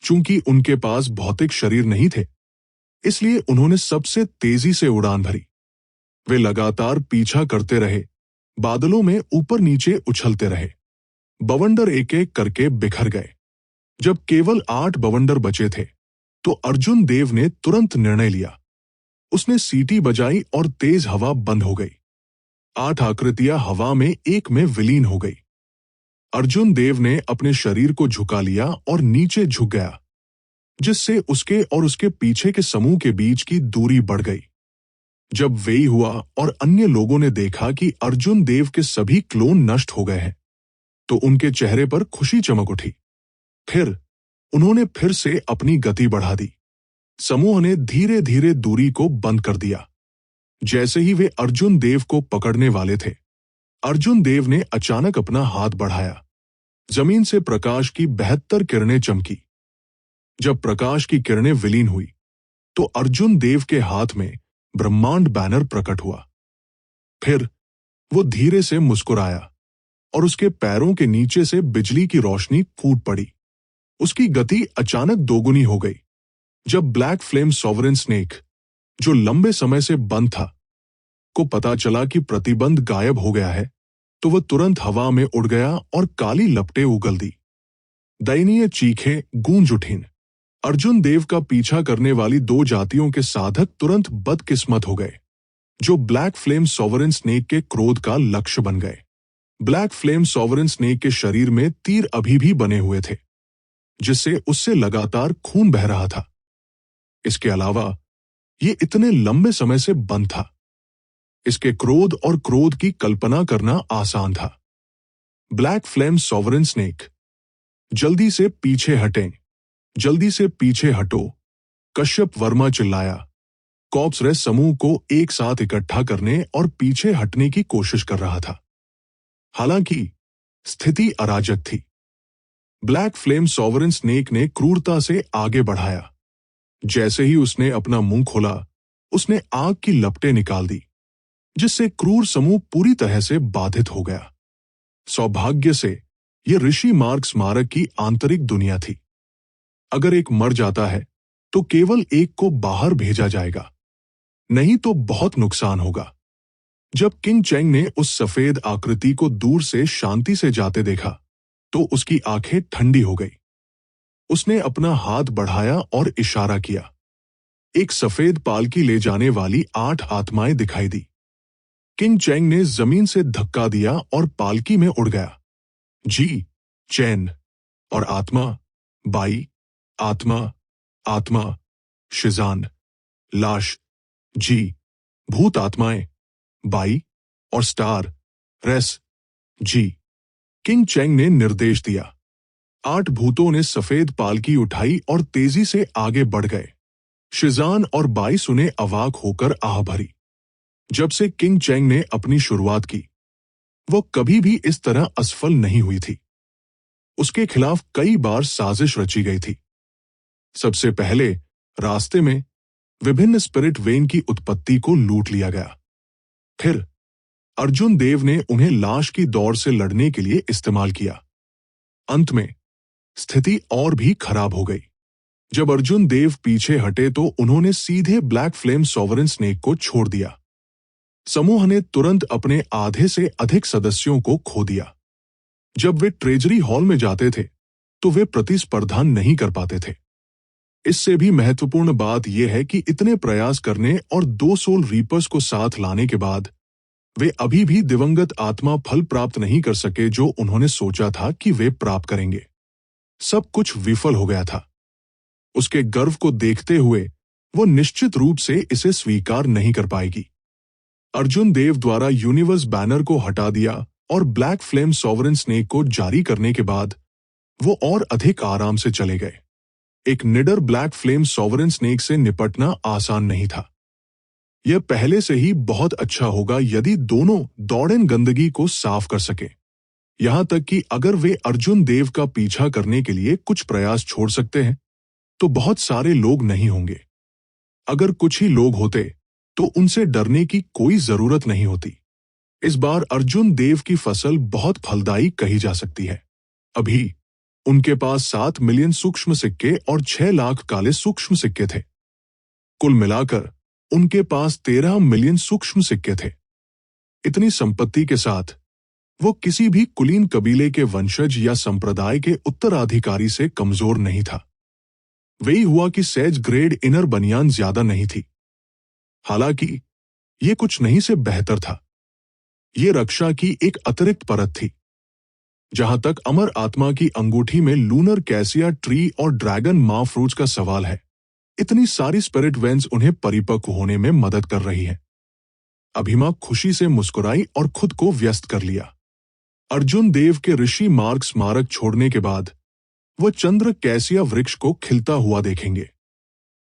चूंकि उनके पास भौतिक शरीर नहीं थे, इसलिए उन्होंने सबसे तेजी से उड़ान भरी। वे लगातार पीछा करते रहे, बादलों में ऊपर नीचे उछलते रहे। बवंडर एक एक करके बिखर गए। जब केवल 8 बवंडर बचे थे तो अर्जुन देव ने तुरंत निर्णय लिया। उसने सीटी बजाई और तेज हवा बंद हो गई। 8 आकृतियां हवा में एक में विलीन हो गई। अर्जुन देव ने अपने शरीर को झुका लिया और नीचे झुक गया, जिससे उसके और उसके पीछे के समूह के बीच की दूरी बढ़ गई। जब वेई हुआ और अन्य लोगों ने देखा कि अर्जुन देव के सभी क्लोन नष्ट हो गए हैं, तो उनके चेहरे पर खुशी चमक उठी। फिर उन्होंने फिर से अपनी गति बढ़ा दी। समूह ने धीरे धीरे दूरी को बंद कर दिया। जैसे ही वे अर्जुन देव को पकड़ने वाले थे, अर्जुन देव ने अचानक अपना हाथ बढ़ाया। जमीन से प्रकाश की 72 किरणें चमकी। जब प्रकाश की किरणें विलीन हुई तो अर्जुन देव के हाथ में ब्रह्मांड बैनर प्रकट हुआ। फिर वो धीरे से मुस्कुराया और उसके पैरों के नीचे से बिजली की रोशनी फूट पड़ी। उसकी गति अचानक दोगुनी हो गई। जब ब्लैक फ्लेम सॉवरेन स्नेक, जो लंबे समय से बंद था, को पता चला कि प्रतिबंध गायब हो गया है, तो वह तुरंत हवा में उड़ गया और काली लपटें उगल दी। दयनीय चीखें गूंज उठीं। अर्जुन देव का पीछा करने वाली 2 जातियों के साधक तुरंत बदकिस्मत हो गए, जो ब्लैक फ्लेम सॉवरेन स्नेक के क्रोध का लक्ष्य बन गए। ब्लैक फ्लेम सॉवरेन स्नेक के शरीर में तीर अभी भी बने हुए थे, जिससे उससे लगातार खून बह रहा था। इसके अलावा ये इतने लंबे समय से बंद था। इसके क्रोध और क्रोध की कल्पना करना आसान था। ब्लैक फ्लेम सॉवरेन स्नेक, जल्दी से पीछे हटें, जल्दी से पीछे हटो, कश्यप वर्मा चिल्लाया। कॉर्प्स रेस समूह को एक साथ इकट्ठा करने और पीछे हटने की कोशिश कर रहा था। हालांकि स्थिति अराजक थी। ब्लैक फ्लेम सॉवरेन स्नेक ने क्रूरता से आगे बढ़ाया। जैसे ही उसने अपना मुंह खोला, उसने आग की लपटें निकाल दी, जिससे क्रूर समूह पूरी तरह से बाधित हो गया। सौभाग्य से यह ऋषि मार्ग स्मारक की आंतरिक दुनिया थी। अगर एक मर जाता है तो केवल एक को बाहर भेजा जाएगा, नहीं तो बहुत नुकसान होगा। जब किंग चैंग ने उस सफेद आकृति को दूर से शांति से जाते देखा तो उसकी आंखें ठंडी हो गई। उसने अपना हाथ बढ़ाया और इशारा किया। एक सफेद पालकी ले जाने वाली 8 आत्माएं दिखाई दी। किंग चैंग ने जमीन से धक्का दिया और पालकी में उड़ गया। जी, चैन और आत्मा, बाई, आत्मा, आत्मा, शिजान, लाश, जी, भूत आत्माएं, बाई और स्टार, रेस, जी। किंग चैंग ने निर्देश दिया। 8 भूतों ने सफेद पालकी उठाई और तेजी से आगे बढ़ गए। शिजान और बाई सुने अवाक होकर आह भरी। जब से किंग चैंग ने अपनी शुरुआत की, वो कभी भी इस तरह असफल नहीं हुई थी। उसके खिलाफ कई बार साजिश रची गई थी। सबसे पहले रास्ते में विभिन्न स्पिरिट वेन की उत्पत्ति को लूट लिया गया। फिर अर्जुन देव ने उन्हें लाश की दौड़ से लड़ने के लिए इस्तेमाल किया। अंत में स्थिति और भी खराब हो गई। जब अर्जुन देव पीछे हटे तो उन्होंने सीधे ब्लैक फ्लेम सॉवरेन स्नेक को छोड़ दिया। समूह ने तुरंत अपने आधे से अधिक सदस्यों को खो दिया। जब वे ट्रेजरी हॉल में जाते थे तो वे प्रतिस्पर्धा नहीं कर पाते थे। इससे भी महत्वपूर्ण बात यह है कि इतने प्रयास करने और 2 सोल रीपर्स को साथ लाने के बाद वे अभी भी दिवंगत आत्मा फल प्राप्त नहीं कर सके जो उन्होंने सोचा था कि वे प्राप्त करेंगे। सब कुछ विफल हो गया था। उसके गर्व को देखते हुए वो निश्चित रूप से इसे स्वीकार नहीं कर पाएगी। अर्जुन देव द्वारा यूनिवर्स बैनर को हटा दिया और ब्लैक फ्लेम सॉवरेन स्नेक को जारी करने के बाद वो और अधिक आराम से चले गए। एक निडर ब्लैक फ्लेम सॉवरेन स्नेक से निपटना आसान नहीं था। यह पहले से ही बहुत अच्छा होगा यदि दोनों दौड़न गंदगी को साफ कर सके। यहां तक कि अगर वे अर्जुन देव का पीछा करने के लिए कुछ प्रयास छोड़ सकते हैं तो बहुत सारे लोग नहीं होंगे। अगर कुछ ही लोग होते तो उनसे डरने की कोई जरूरत नहीं होती। इस बार अर्जुन देव की फसल बहुत फलदायी कही जा सकती है। अभी उनके पास 7 मिलियन सूक्ष्म सिक्के और 6 लाख काले सूक्ष्म सिक्के थे। कुल मिलाकर उनके पास 13 मिलियन सूक्ष्म सिक्के थे। इतनी संपत्ति के साथ वो किसी भी कुलीन कबीले के वंशज या संप्रदाय के उत्तराधिकारी से कमजोर नहीं था। वही हुआ कि सेज ग्रेड इनर बनियान ज्यादा नहीं थी। हालांकि ये कुछ नहीं से बेहतर था। ये रक्षा की एक अतिरिक्त परत थी। जहां तक अमर आत्मा की अंगूठी में लूनर कैसिया ट्री और ड्रैगन मा फ्रूट्स का सवाल है, इतनी सारी स्पिरिट वेंस उन्हें परिपक्व होने में मदद कर रही है। अभिमा खुशी से मुस्कुराई और खुद को व्यस्त कर लिया। अर्जुन देव के ऋषि मार्ग स्मारक छोड़ने के बाद वह चंद्र कैसिया वृक्ष को खिलता हुआ देखेंगे।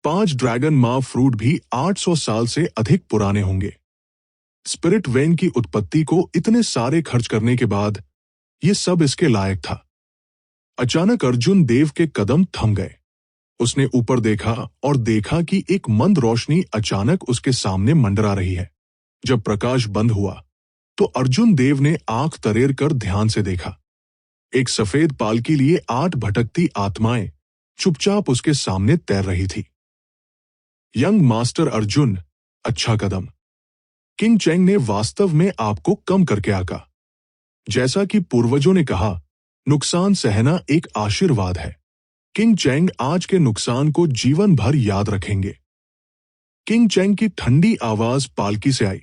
5 ड्रैगन मा फ्रूट भी 800 साल से अधिक पुराने होंगे। स्पिरिट वेन की उत्पत्ति को इतने सारे खर्च करने के बाद ये सब इसके लायक था। अचानक अर्जुन देव के कदम थम गए। उसने ऊपर देखा और देखा कि एक मंद रोशनी अचानक उसके सामने मंडरा रही है। जब प्रकाश बंद हुआ तो अर्जुन देव ने आंख तरेर कर ध्यान से देखा। एक सफेद पालकी लिए 8 भटकती आत्माएं चुपचाप उसके सामने तैर रही थी। यंग मास्टर अर्जुन, अच्छा कदम। किंग चेंग ने वास्तव में आपको कम करके आका। जैसा कि पूर्वजों ने कहा, नुकसान सहना एक आशीर्वाद है। किंग चेंग आज के नुकसान को जीवन भर याद रखेंगे। किंग चेंग की ठंडी आवाज पालकी से आई।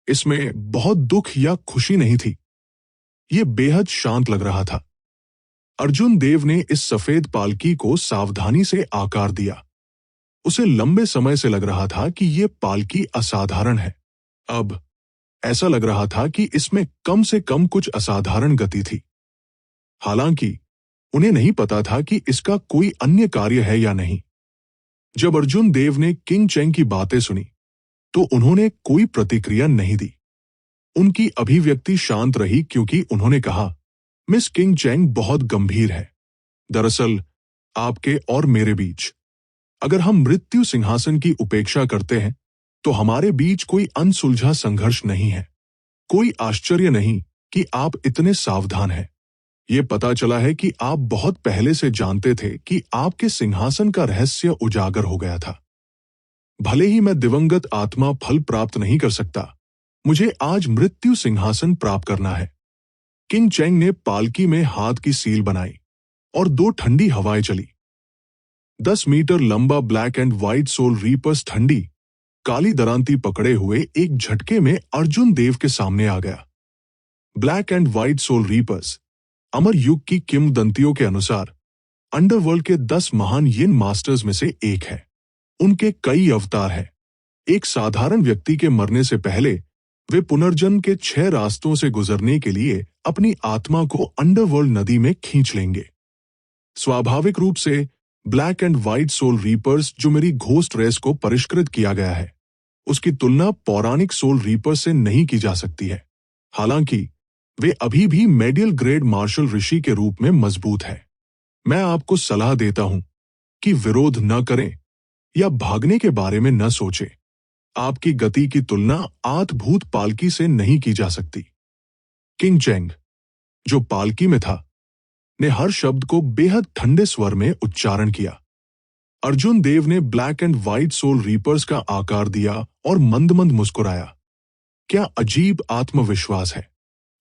इसमें बहुत दुख या खुशी नहीं थी। ये बेहद शांत लग रहा था। अर्जुन देव ने इस सफेद पालकी को सावधानी से आकार दिया। उसे लंबे समय से लग रहा था कि ये पालकी असाधारण है। अब ऐसा लग रहा था कि इसमें कम से कम कुछ असाधारण गति थी। हालांकि उन्हें नहीं पता था कि इसका कोई अन्य कार्य है या नहीं। जब अर्जुन देव ने किंग चेंग की बातें सुनी तो उन्होंने कोई प्रतिक्रिया नहीं दी। उनकी अभिव्यक्ति शांत रही क्योंकि उन्होंने कहा, मिस किंग चेंग बहुत गंभीर है। दरअसल आपके और मेरे बीच अगर हम मृत्यु सिंहासन की उपेक्षा करते हैं तो हमारे बीच कोई अनसुलझा संघर्ष नहीं है। कोई आश्चर्य नहीं कि आप इतने सावधान हैं। ये पता चला है कि आप बहुत पहले से जानते थे कि आपके सिंहासन का रहस्य उजागर हो गया था। भले ही मैं दिवंगत आत्मा फल प्राप्त नहीं कर सकता, मुझे आज मृत्यु सिंहासन प्राप्त करना है। किंग चेंग ने पालकी में हाथ की सील बनाई और 2 ठंडी हवाएं चली। 10 मीटर लंबा black and white soul reapers ठंडी काली दरांती पकड़े हुए एक झटके में अर्जुन देव के सामने आ गया। Black and white soul reapers अमर युग की किंवदंतियों के अनुसार अंडरवर्ल्ड के 10 महान यिन मास्टर्स में से एक है। उनके कई अवतार हैं। एक साधारण व्यक्ति के मरने से पहले वे पुनर्जन्म के 6 रास्तों से गुजरने के लिए अपनी आत्मा को अंडरवर्ल्ड नदी में खींच लेंगे। स्वाभाविक रूप से black and white soul reapers जो मेरी घोस्ट रेस को परिष्कृत किया गया है, उसकी तुलना पौराणिक सोल रीपर से नहीं की जा सकती है। हालांकि वे अभी भी मेडियल ग्रेड मार्शल ऋषि के रूप में मजबूत है। मैं आपको सलाह देता हूं कि विरोध न करें या भागने के बारे में न सोचें। आपकी गति की तुलना आठ-भूत पालकी से नहीं की जा सकती। किंग चेंग, जो पालकी में था, ने हर शब्द को बेहद ठंडे स्वर में उच्चारण किया। अर्जुन देव ने black and white soul reapers का आकार दिया और मंद मंद मुस्कुराया। क्या अजीब आत्मविश्वास है।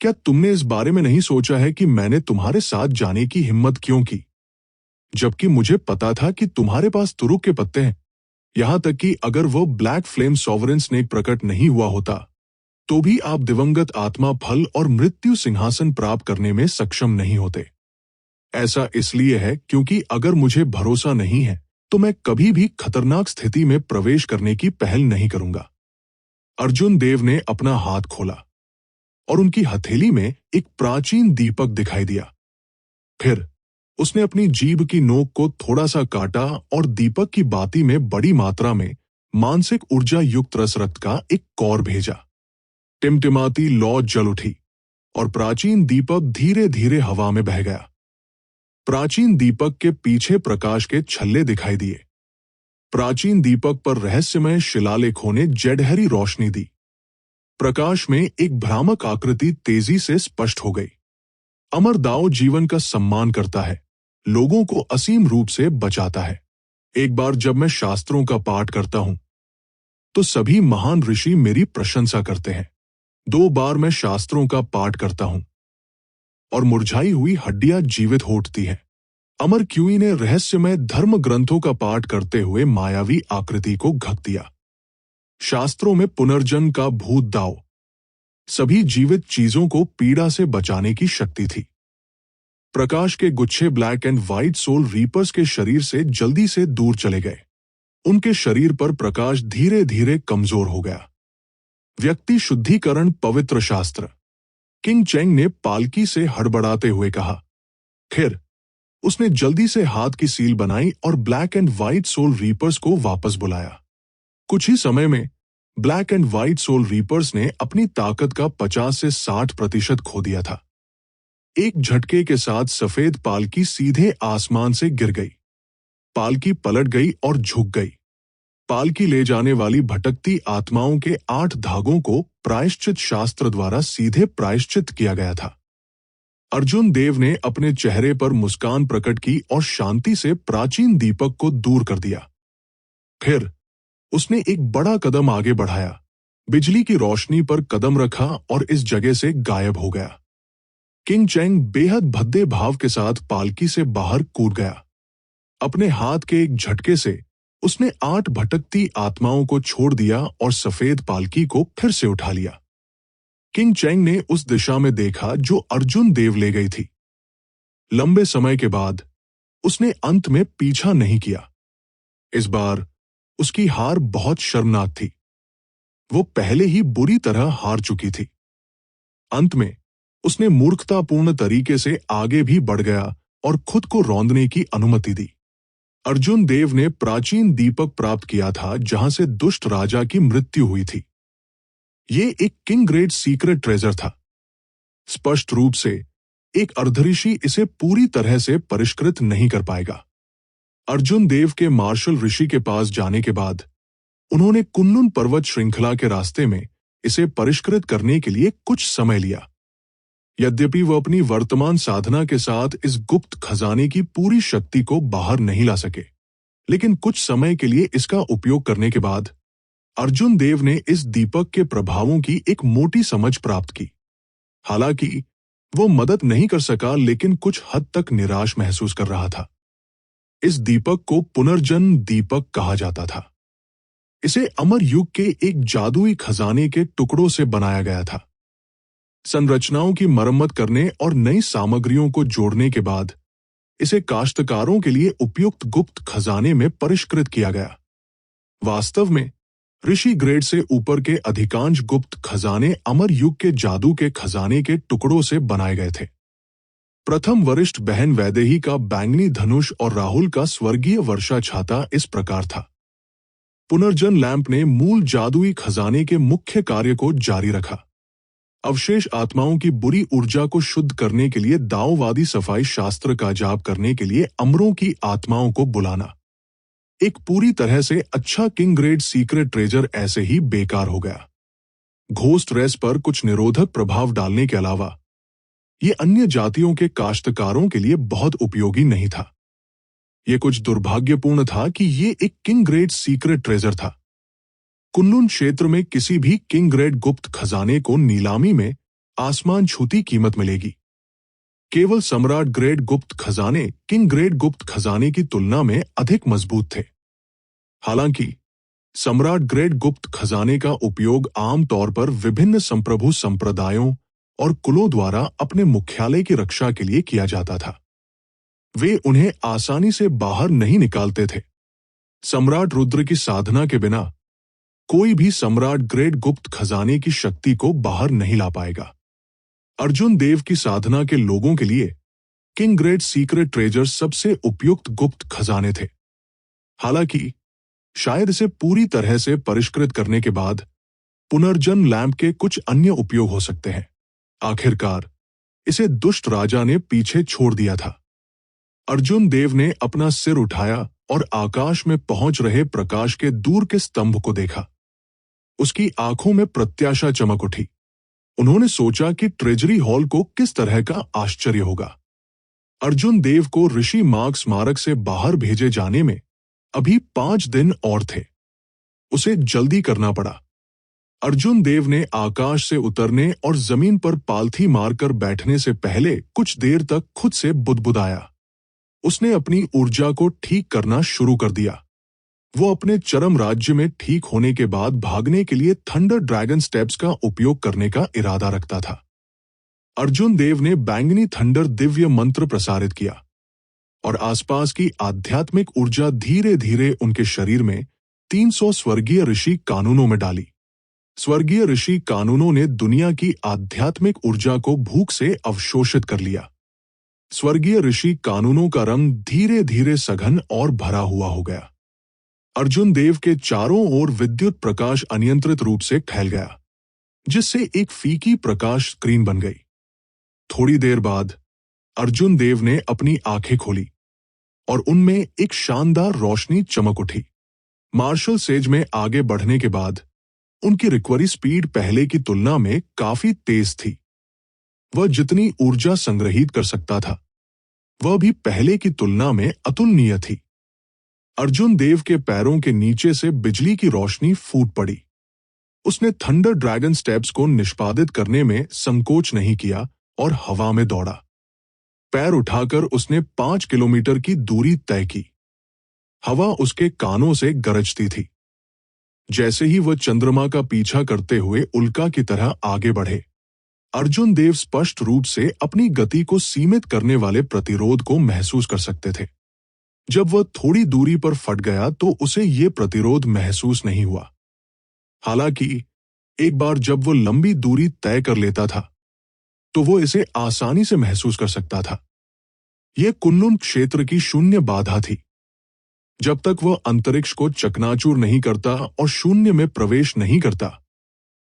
क्या तुमने इस बारे में नहीं सोचा है कि मैंने तुम्हारे साथ जाने की हिम्मत क्यों की, जबकि मुझे पता था कि तुम्हारे पास तुरुक के पत्ते हैं। यहां तक कि अगर वो ब्लैक फ्लेम सॉवरेन स्नेक प्रकट नहीं हुआ होता तो भी आप दिवंगत आत्मा फल और मृत्यु सिंहासन प्राप्त करने में सक्षम नहीं होते। ऐसा इसलिए है क्योंकि अगर मुझे भरोसा नहीं है तो मैं कभी भी खतरनाक स्थिति में प्रवेश करने की पहल नहीं करूंगा। अर्जुन देव ने अपना हाथ खोला और उनकी हथेली में एक प्राचीन दीपक दिखाई दिया। फिर उसने अपनी जीभ की नोक को थोड़ा सा काटा और दीपक की बाती में बड़ी मात्रा में मानसिक ऊर्जा युक्त रस रक्त का एक कौर भेजा। टिमटिमाती लौ जल उठी और प्राचीन दीपक धीरे धीरे हवा में बह गया। प्राचीन दीपक के पीछे प्रकाश के छल्ले दिखाई दिए। प्राचीन दीपक पर रहस्यमय शिलालेखों ने जड़हरी रोशनी दी। प्रकाश में एक भ्रामक आकृति तेजी से स्पष्ट हो गई। अमर दाओ जीवन का सम्मान करता है, लोगों को असीम रूप से बचाता है। एक बार जब मैं शास्त्रों का पाठ करता हूं तो सभी महान ऋषि मेरी प्रशंसा करते हैं। 2 बार मैं शास्त्रों का पाठ करता हूं और मुरझाई हुई हड्डियां जीवित हो उठती हैं। अमर क्यूई ने रहस्यमय धर्म ग्रंथों का पाठ करते हुए मायावी आकृति को ढक दिया। शास्त्रों में पुनर्जन्म का भूत दाव, सभी जीवित चीजों को पीड़ा से बचाने की शक्ति थी। प्रकाश के गुच्छे black and white soul reapers के शरीर से जल्दी से दूर चले गए। उनके शरीर पर प्रकाश धीरे धीरे कमजोर हो गया। व्यक्ति शुद्धिकरण पवित्र शास्त्र, किंग चेंग ने पालकी से हड़बड़ाते हुए कहा। फिर उसने जल्दी से हाथ की सील बनाई और black and white soul reapers को वापस बुलाया। कुछ ही समय में black and white soul reapers ने अपनी ताकत का 50 से 60% खो दिया था। एक झटके के साथ सफेद पालकी सीधे आसमान से गिर गई। पालकी पलट गई और झुक गई। पालकी ले जाने वाली भटकती आत्माओं के 8 धागों को प्रायश्चित शास्त्र द्वारा सीधे प्रायश्चित किया गया था। अर्जुन देव ने अपने चेहरे पर मुस्कान प्रकट की और शांति से प्राचीन दीपक को दूर कर दिया। फिर उसने एक बड़ा कदम आगे बढ़ाया, बिजली की रोशनी पर कदम रखा और इस जगह से गायब हो गया। किंग चेंग बेहद भद्दे भाव के साथ पालकी से बाहर कूद गया। अपने हाथ के एक झटके से उसने 8 भटकती आत्माओं को छोड़ दिया और सफेद पालकी को फिर से उठा लिया। किंग चेंग ने उस दिशा में देखा जो अर्जुन देव ले गई थी। लंबे समय के बाद उसने अंत में पीछा नहीं किया। इस बार उसकी हार बहुत शर्मनाक थी। वो पहले ही बुरी तरह हार चुकी थी। अंत में उसने मूर्खतापूर्ण तरीके से आगे भी बढ़ गया और खुद को रौंदने की अनुमति दी। अर्जुन देव ने प्राचीन दीपक प्राप्त किया था जहां से दुष्ट राजा की मृत्यु हुई थी। ये एक किंग ग्रेड सीक्रेट ट्रेजर था। स्पष्ट रूप से एक अर्धऋषि इसे पूरी तरह से परिष्कृत नहीं कर पाएगा। अर्जुन देव के मार्शल ऋषि के पास जाने के बाद उन्होंने कुन्नुन पर्वत श्रृंखला के रास्ते में इसे परिष्कृत करने के लिए कुछ समय लिया। यद्यपि वो अपनी वर्तमान साधना के साथ इस गुप्त खजाने की पूरी शक्ति को बाहर नहीं ला सके, लेकिन कुछ समय के लिए इसका उपयोग करने के बाद अर्जुन देव ने इस दीपक के प्रभावों की एक मोटी समझ प्राप्त की। हालांकि वो मदद नहीं कर सका, लेकिन कुछ हद तक निराश महसूस कर रहा था। इस दीपक को पुनर्जन्म दीपक कहा जाता था। इसे अमर युग के एक जादुई खजाने के टुकड़ों से बनाया गया था। संरचनाओं की मरम्मत करने और नई सामग्रियों को जोड़ने के बाद इसे काश्तकारों के लिए उपयुक्त गुप्त खजाने में परिष्कृत किया गया। वास्तव में ऋषि ग्रेड से ऊपर के अधिकांश गुप्त खजाने अमर युग के जादू के खजाने के टुकड़ों से बनाए गए थे। प्रथम वरिष्ठ बहन वैदेही का बैंगनी धनुष और राहुल का स्वर्गीय वर्षा छाता इस प्रकार था। पुनर्जन लैंप ने मूल जादुई खजाने के मुख्य कार्य को जारी रखा। अवशेष आत्माओं की बुरी ऊर्जा को शुद्ध करने के लिए दाओवादी सफाई शास्त्र का जाप करने के लिए अमरों की आत्माओं को बुलाना। एक पूरी तरह से अच्छा किंग ग्रेड सीक्रेट ट्रेजर ऐसे ही बेकार हो गया। घोस्ट रेस पर कुछ निरोधक प्रभाव डालने के अलावा ये अन्य जातियों के काश्तकारों के लिए बहुत उपयोगी नहीं था। ये कुछ दुर्भाग्यपूर्ण था कि ये एक किंग ग्रेड सीक्रेट ट्रेजर था। कुनलुन क्षेत्र में किसी भी किंग ग्रेड गुप्त खजाने को नीलामी में आसमान छूती कीमत मिलेगी। केवल सम्राट ग्रेड गुप्त खजाने किंग ग्रेड गुप्त खजाने की तुलना में अधिक मजबूत थे। हालांकि सम्राट ग्रेड गुप्त खजाने का उपयोग आमतौर पर विभिन्न संप्रभु संप्रदायों और कुलों द्वारा अपने मुख्यालय की रक्षा के लिए किया जाता था। वे उन्हें आसानी से बाहर नहीं निकालते थे। सम्राट रुद्र की साधना के बिना कोई भी सम्राट ग्रेड गुप्त खजाने की शक्ति को बाहर नहीं ला पाएगा। अर्जुन देव की साधना के लोगों के लिए किंग ग्रेड सीक्रेट ट्रेजर सबसे उपयुक्त गुप्त खजाने थे। हालांकि शायद इसे पूरी तरह से परिष्कृत करने के बाद पुनर्जन्म लैंप के कुछ अन्य उपयोग हो सकते हैं। आखिरकार इसे दुष्ट राजा ने पीछे छोड़ दिया था। अर्जुन देव ने अपना सिर उठाया और आकाश में पहुंच रहे प्रकाश के दूर के स्तंभ को देखा। उसकी आंखों में प्रत्याशा चमक उठी। उन्होंने सोचा कि ट्रेजरी हॉल को किस तरह का आश्चर्य होगा। अर्जुन देव को ऋषि मार्ग स्मारक से बाहर भेजे जाने में अभी 5 दिन और थे। उसे जल्दी करना पड़ा। अर्जुन देव ने आकाश से उतरने और जमीन पर पालथी मारकर बैठने से पहले कुछ देर तक खुद से बुदबुदाया। उसने अपनी ऊर्जा को ठीक करना शुरू कर दिया। वो अपने चरम राज्य में ठीक होने के बाद भागने के लिए थंडर ड्रैगन स्टेप्स का उपयोग करने का इरादा रखता था। अर्जुन देव ने बैंगनी थंडर दिव्य मंत्र प्रसारित किया और आसपास की आध्यात्मिक ऊर्जा धीरे धीरे उनके शरीर में 300 स्वर्गीय ऋषि कानूनों में डाली। स्वर्गीय ऋषि कानूनों ने दुनिया की आध्यात्मिक ऊर्जा को भूख से अवशोषित कर लिया। स्वर्गीय ऋषि कानूनों का रंग धीरे धीरे सघन और भरा हुआ हो गया। अर्जुन देव के चारों ओर विद्युत प्रकाश अनियंत्रित रूप से फैल गया, जिससे एक फीकी प्रकाश स्क्रीन बन गई। थोड़ी देर बाद अर्जुन देव ने अपनी आंखें खोली और उनमें एक शानदार रोशनी चमक उठी। मार्शल सेज में आगे बढ़ने के बाद उनकी रिकवरी स्पीड पहले की तुलना में काफी तेज थी। वह जितनी ऊर्जा संग्रहित कर सकता था, वह भी पहले की तुलना में अतुलनीय थी। अर्जुन देव के पैरों के नीचे से बिजली की रोशनी फूट पड़ी। उसने थंडर ड्रैगन स्टेप्स को निष्पादित करने में संकोच नहीं किया और हवा में दौड़ा। पैर उठाकर उसने 5 किलोमीटर की दूरी तय की। हवा उसके कानों से गरजती थी। जैसे ही वह चंद्रमा का पीछा करते हुए उल्का की तरह आगे बढ़े, अर्जुन देव स्पष्ट रूप से अपनी गति को सीमित करने वाले प्रतिरोध को महसूस कर सकते थे। जब वह थोड़ी दूरी पर फट गया तो उसे ये प्रतिरोध महसूस नहीं हुआ। हालांकि एक बार जब वो लंबी दूरी तय कर लेता था, तो वो इसे आसानी से महसूस कर सकता था। यह कुनलुन क्षेत्र की शून्य बाधा थी। जब तक वह अंतरिक्ष को चकनाचूर नहीं करता और शून्य में प्रवेश नहीं करता,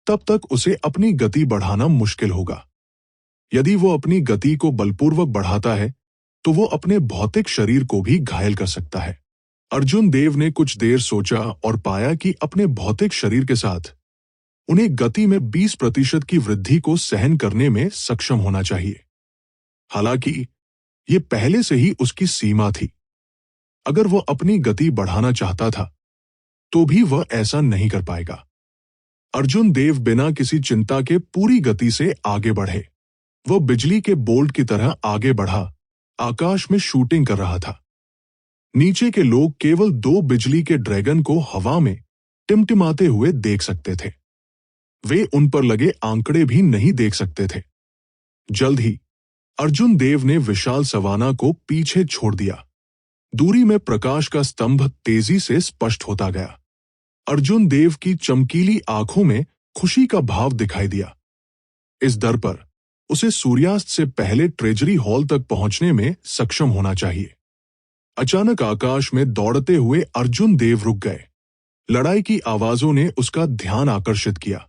तब तक उसे अपनी गति बढ़ाना मुश्किल होगा। यदि वो अपनी गति को बलपूर्वक बढ़ाता है, तो वो अपने भौतिक शरीर को भी घायल कर सकता है। अर्जुन देव ने कुछ देर सोचा और पाया कि अपने भौतिक शरीर के साथ उन्हें गति में 20% की वृद्धि को सहन करने में सक्षम होना चाहिए। हालांकि ये पहले से ही उसकी सीमा थी। अगर वह अपनी गति बढ़ाना चाहता था, तो भी वह ऐसा नहीं कर पाएगा। अर्जुन देव बिना किसी चिंता के पूरी गति से आगे बढ़े। वह बिजली के बोल्ट की तरह आगे बढ़ा, आकाश में शूटिंग कर रहा था। नीचे के लोग केवल 2 बिजली के ड्रैगन को हवा में टिमटिमाते हुए देख सकते थे। वे उन पर लगे आंकड़े भी नहीं देख सकते थे। जल्द ही अर्जुन देव ने विशाल सवाना को पीछे छोड़ दिया। दूरी में प्रकाश का स्तंभ तेजी से स्पष्ट होता गया। अर्जुन देव की चमकीली आंखों में खुशी का भाव दिखाई दिया। इस दर पर उसे सूर्यास्त से पहले ट्रेजरी हॉल तक पहुंचने में सक्षम होना चाहिए। अचानक आकाश में दौड़ते हुए अर्जुन देव रुक गए। लड़ाई की आवाजों ने उसका ध्यान आकर्षित किया।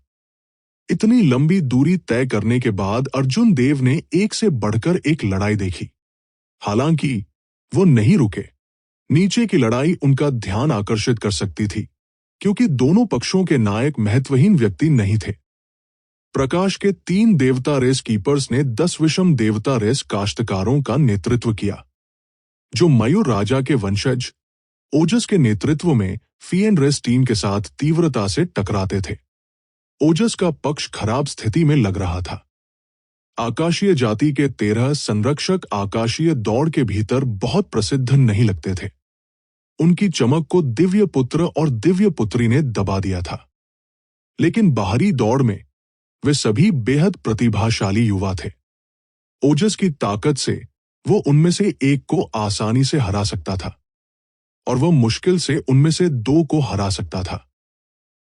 इतनी लंबी दूरी तय करने के बाद अर्जुन देव ने एक से बढ़कर एक लड़ाई देखी। हालांकि वो नहीं रुके। नीचे की लड़ाई उनका ध्यान आकर्षित कर सकती थी, क्योंकि दोनों पक्षों के नायक महत्वहीन व्यक्ति नहीं थे। प्रकाश के 3 देवता रेस कीपर्स ने 10 विषम देवता रेस काश्तकारों का नेतृत्व किया। जो मयूर राजा के वंशज ओजस के नेतृत्व में फीएनरेस टीम के साथ तीव्रता से टकराते थे। ओजस का पक्ष खराब स्थिति में लग रहा था। आकाशीय जाति के 13 संरक्षक आकाशीय दौड़ के भीतर बहुत प्रसिद्ध नहीं लगते थे। उनकी चमक को दिव्य पुत्र और दिव्य पुत्री ने दबा दिया था, लेकिन बाहरी दौड़ में वे सभी बेहद प्रतिभाशाली युवा थे। ओजस की ताकत से वो उनमें से एक को आसानी से हरा सकता था और वह मुश्किल से उनमें से 2 को हरा सकता था।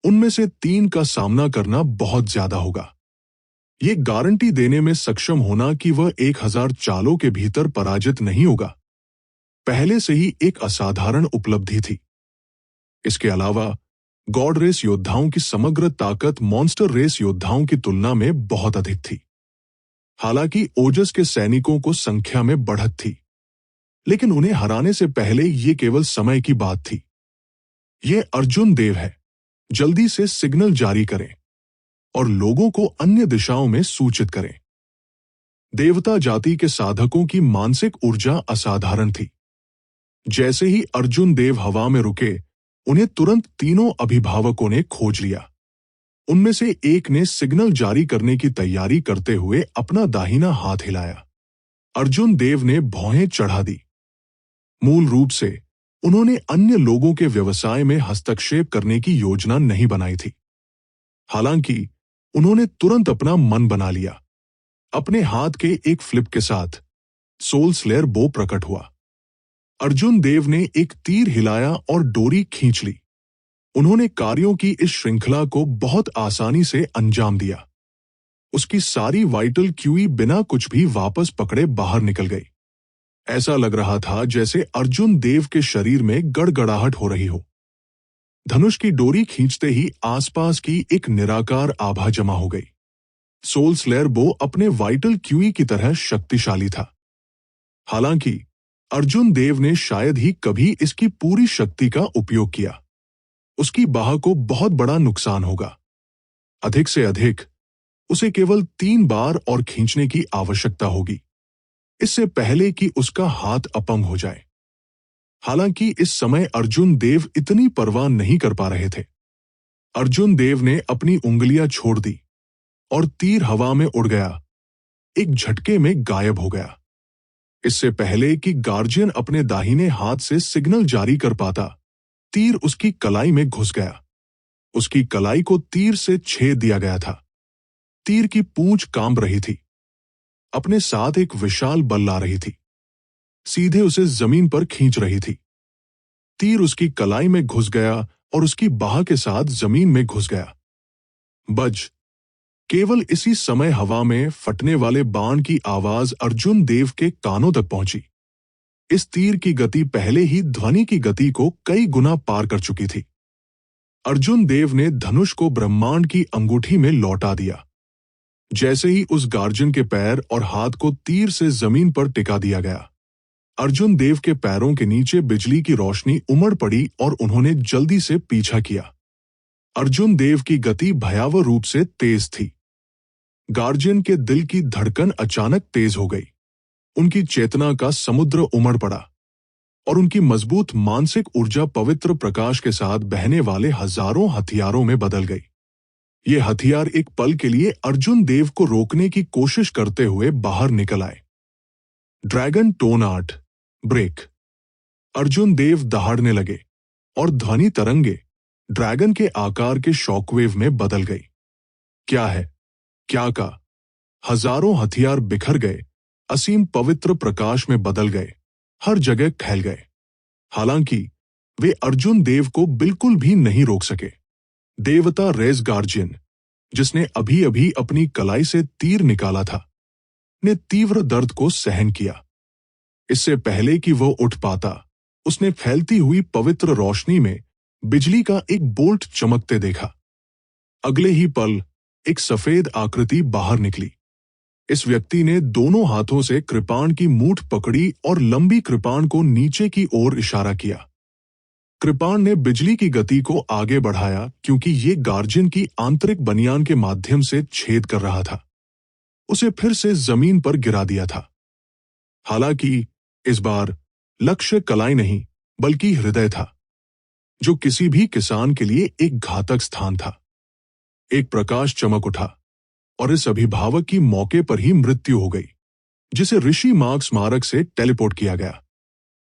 उनमें से 3 का सामना करना बहुत ज्यादा होगा। ये गारंटी देने में सक्षम होना कि वह 1000 चालों के भीतर पराजित नहीं होगा, पहले से ही एक असाधारण उपलब्धि थी। इसके अलावा गॉड रेस योद्धाओं की समग्र ताकत मॉन्स्टर रेस योद्धाओं की तुलना में बहुत अधिक थी। हालांकि ओजस के सैनिकों को संख्या में बढ़त थी, लेकिन उन्हें हराने से पहले ये केवल समय की बात थी। ये अर्जुन देव है, जल्दी से सिग्नल जारी करें और लोगों को अन्य दिशाओं में सूचित करें। देवता जाति के साधकों की मानसिक ऊर्जा असाधारण थी। जैसे ही अर्जुन देव हवा में रुके, उन्हें तुरंत तीनों अभिभावकों ने खोज लिया। उनमें से एक ने सिग्नल जारी करने की तैयारी करते हुए अपना दाहिना हाथ हिलाया। अर्जुन देव ने भौहें चढ़ा दी। मूल रूप से उन्होंने अन्य लोगों के व्यवसाय में हस्तक्षेप करने की योजना नहीं बनाई थी। हालांकि उन्होंने तुरंत अपना मन बना लिया। अपने हाथ के एक फ्लिप के साथ सोल स्लेयर बो प्रकट हुआ। अर्जुन देव ने एक तीर हिलाया और डोरी खींच ली। उन्होंने कार्यों की इस श्रृंखला को बहुत आसानी से अंजाम दिया। उसकी सारी वाइटल क्यूई बिना कुछ भी वापस पकड़े बाहर निकल गई। ऐसा लग रहा था जैसे अर्जुन देव के शरीर में गड़गड़ाहट हो रही हो। धनुष की डोरी खींचते ही आसपास की एक निराकार आभा जमा हो गई। सोल स्लेयर बो अपने वाइटल क्यूई की तरह शक्तिशाली था। हालांकि अर्जुन देव ने शायद ही कभी इसकी पूरी शक्ति का उपयोग किया। उसकी बाह को बहुत बड़ा नुकसान होगा। अधिक से अधिक उसे केवल 3 बार और खींचने की आवश्यकता होगी, इससे पहले कि उसका हाथ अपंग हो जाए। हालांकि इस समय अर्जुन देव इतनी परवाह नहीं कर पा रहे थे। अर्जुन देव ने अपनी उंगलियां छोड़ दी और तीर हवा में उड़ गया, एक झटके में गायब हो गया। इससे पहले कि गार्जियन अपने दाहिने हाथ से सिग्नल जारी कर पाता, तीर उसकी कलाई में घुस गया। उसकी कलाई को तीर से छेद दिया गया था। तीर की पूंछ कांप रही थी, अपने साथ एक विशाल बल ला रही थी, सीधे उसे जमीन पर खींच रही थी। तीर उसकी कलाई में घुस गया और उसकी बाह के साथ जमीन में घुस गया। बज। केवल इसी समय हवा में फटने वाले बाण की आवाज अर्जुन देव के कानों तक पहुंची। इस तीर की गति पहले ही ध्वनि की गति को कई गुना पार कर चुकी थी। अर्जुन देव ने धनुष को ब्रह्मांड की अंगूठी में लौटा दिया। जैसे ही उस गार्जियन के पैर और हाथ को तीर से जमीन पर टिका दिया गया, अर्जुन देव के पैरों के नीचे बिजली की रोशनी उमड़ पड़ी और उन्होंने जल्दी से पीछा किया। अर्जुन देव की गति भयावह रूप से तेज थी। गार्जियन के दिल की धड़कन अचानक तेज हो गई। उनकी चेतना का समुद्र उमड़ पड़ा और उनकी मजबूत मानसिक ऊर्जा पवित्र प्रकाश के साथ बहने वाले हजारों हथियारों में बदल गई। ये हथियार एक पल के लिए अर्जुन देव को रोकने की कोशिश करते हुए बाहर निकल आए। Dragon tone art break. Arjun Dev दहाड़ने लगे और ध्वनि तरंगे ड्रैगन के आकार के शॉकवेव में बदल गई। क्या है, क्या का? हजारों हथियार बिखर गए, असीम पवित्र प्रकाश में बदल गए, हर जगह फैल गए। हालांकि वे अर्जुन देव को बिल्कुल भी नहीं रोक सके। देवता रेस गार्जियन, जिसने अभी अभी अपनी कलाई से तीर निकाला था, ने तीव्र दर्द को सहन किया। इससे पहले कि वो उठ पाता, उसने फैलती हुई पवित्र रोशनी में बिजली का एक बोल्ट चमकते देखा। अगले ही पल एक सफेद आकृति बाहर निकली। इस व्यक्ति ने दोनों हाथों से कृपाण की मूठ पकड़ी और लंबी कृपाण को नीचे की ओर इशारा किया। कृपाण ने बिजली की गति को आगे बढ़ाया क्योंकि ये गार्जियन की आंतरिक बनियान के माध्यम से छेद कर रहा था। उसे फिर से जमीन पर गिरा दिया था। हालांकि इस बार लक्ष्य कलाई नहीं बल्कि हृदय था, जो किसी भी किसान के लिए एक घातक स्थान था। एक प्रकाश चमक उठा और इस अभिभावक की मौके पर ही मृत्यु हो गई, जिसे ऋषि मार्ग स्मारक से टेलीपोर्ट किया गया।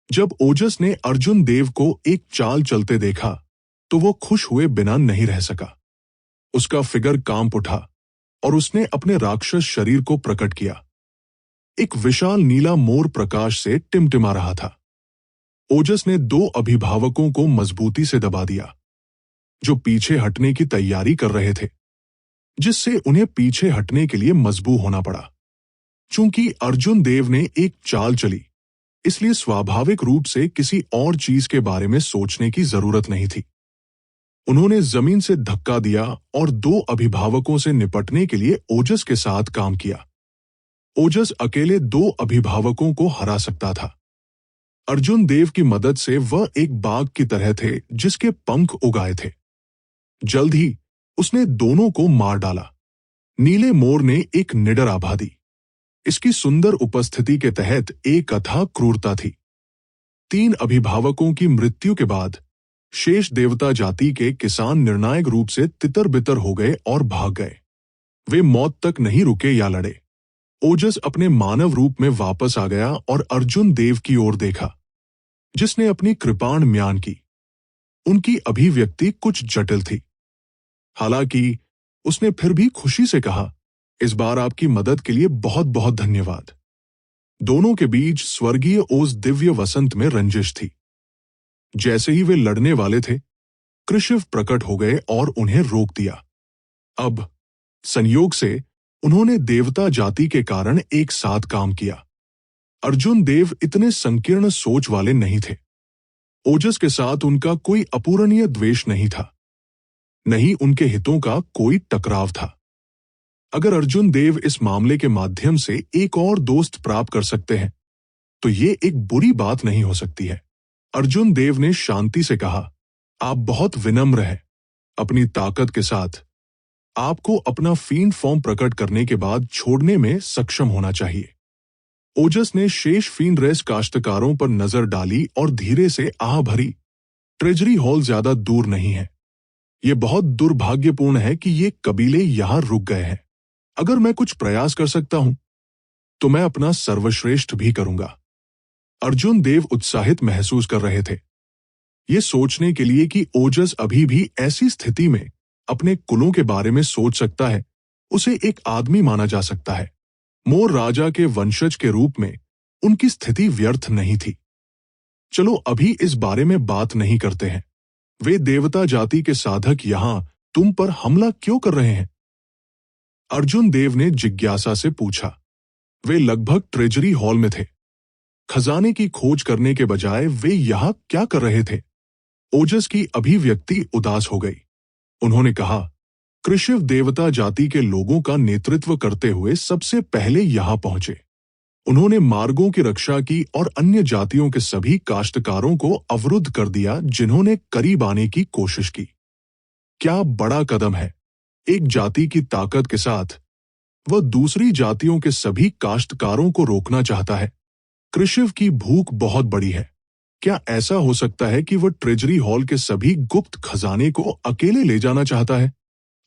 जब ओजस ने अर्जुन देव को एक चाल चलते देखा तो वो खुश हुए बिना नहीं रह सका। उसका फिगर कांप उठा और उसने अपने राक्षस शरीर को प्रकट किया। एक विशाल नीला मोर प्रकाश से टिमटिमा रहा था। ओजस ने दो अभिभावकों को मजबूती से दबा दिया, जो पीछे हटने की तैयारी कर रहे थे, जिससे उन्हें पीछे हटने के लिए मजबूर होना पड़ा। चूंकि अर्जुन देव ने एक चाल चली, इसलिए स्वाभाविक रूप से किसी और चीज के बारे में सोचने की जरूरत नहीं थी। उन्होंने जमीन से धक्का दिया और दो अभिभावकों से निपटने के लिए ओजस के साथ काम किया। ओजस अकेले दो अभिभावकों को हरा सकता था। अर्जुन देव की मदद से वह एक बाघ की तरह थे जिसके पंख उगाए थे। जल्द ही उसने दोनों को मार डाला। नीले मोर ने एक निडर आभा दी। इसकी सुंदर उपस्थिति के तहत एक अथाह क्रूरता थी। तीन अभिभावकों की मृत्यु के बाद शेष देवता जाति के किसान निर्णायक रूप से तितर बितर हो गए और भाग गए। वे मौत तक नहीं रुके या लड़े। ओजस अपने मानव रूप में वापस आ गया और अर्जुन देव की ओर देखा, जिसने अपनी कृपाण म्यान की। उनकी अभिव्यक्ति कुछ जटिल थी। हालांकि उसने फिर भी खुशी से कहा, इस बार आपकी मदद के लिए बहुत बहुत धन्यवाद। दोनों के बीच स्वर्गीय ओज दिव्य वसंत में रंजिश थी। जैसे ही वे लड़ने वाले थे, कृशिव प्रकट हो गए और उन्हें रोक दिया। अब संयोग से उन्होंने देवता जाति के कारण एक साथ काम किया। अर्जुन देव इतने संकीर्ण सोच वाले नहीं थे। ओजस के साथ उनका कोई अपूरणीय द्वेष नहीं था, नहीं उनके हितों का कोई टकराव था। अगर अर्जुन देव इस मामले के माध्यम से एक और दोस्त प्राप्त कर सकते हैं, तो ये एक बुरी बात नहीं हो सकती है। अर्जुन देव ने शांति से कहा, आप बहुत विनम्र हैं। अपनी ताकत के साथ आपको अपना फील्ड फॉर्म प्रकट करने के बाद छोड़ने में सक्षम होना चाहिए। ओजस ने शेष फील्ड रेस काश्तकारों पर नजर डाली और धीरे से आह भरी, ट्रेजरी हॉल ज्यादा दूर नहीं है। यह बहुत दुर्भाग्यपूर्ण है कि ये कबीले यहां रुक गए हैं। अगर मैं कुछ प्रयास कर सकता हूं, तो मैं अपना सर्वश्रेष्ठ भी करूंगा। अर्जुन देव उत्साहित महसूस कर रहे थे, ये सोचने के लिए कि ओजस अभी भी ऐसी स्थिति में अपने कुलों के बारे में सोच सकता है, उसे एक आदमी माना जा सकता है। मोर राजा के वंशज के रूप में उनकी स्थिति व्यर्थ नहीं थी। चलो अभी इस बारे में बात नहीं करते हैं। वे देवता जाति के साधक यहां तुम पर हमला क्यों कर रहे हैं? अर्जुन देव ने जिज्ञासा से पूछा। वे लगभग ट्रेजरी हॉल में थे। खजाने की खोज करने के बजाय वे यहां क्या कर रहे थे? ओजस की अभिव्यक्ति उदास हो गई। उन्होंने कहा, कृशिव देवता जाति के लोगों का नेतृत्व करते हुए सबसे पहले यहां पहुंचे। उन्होंने मार्गों की रक्षा की और अन्य जातियों के सभी काश्तकारों को अवरुद्ध कर दिया जिन्होंने करीब आने की कोशिश की। क्या बड़ा कदम है। एक जाति की ताकत के साथ वह दूसरी जातियों के सभी काश्तकारों को रोकना चाहता है। कृशिव की भूख बहुत बड़ी है। क्या ऐसा हो सकता है कि वह ट्रेजरी हॉल के सभी गुप्त खजाने को अकेले ले जाना चाहता है?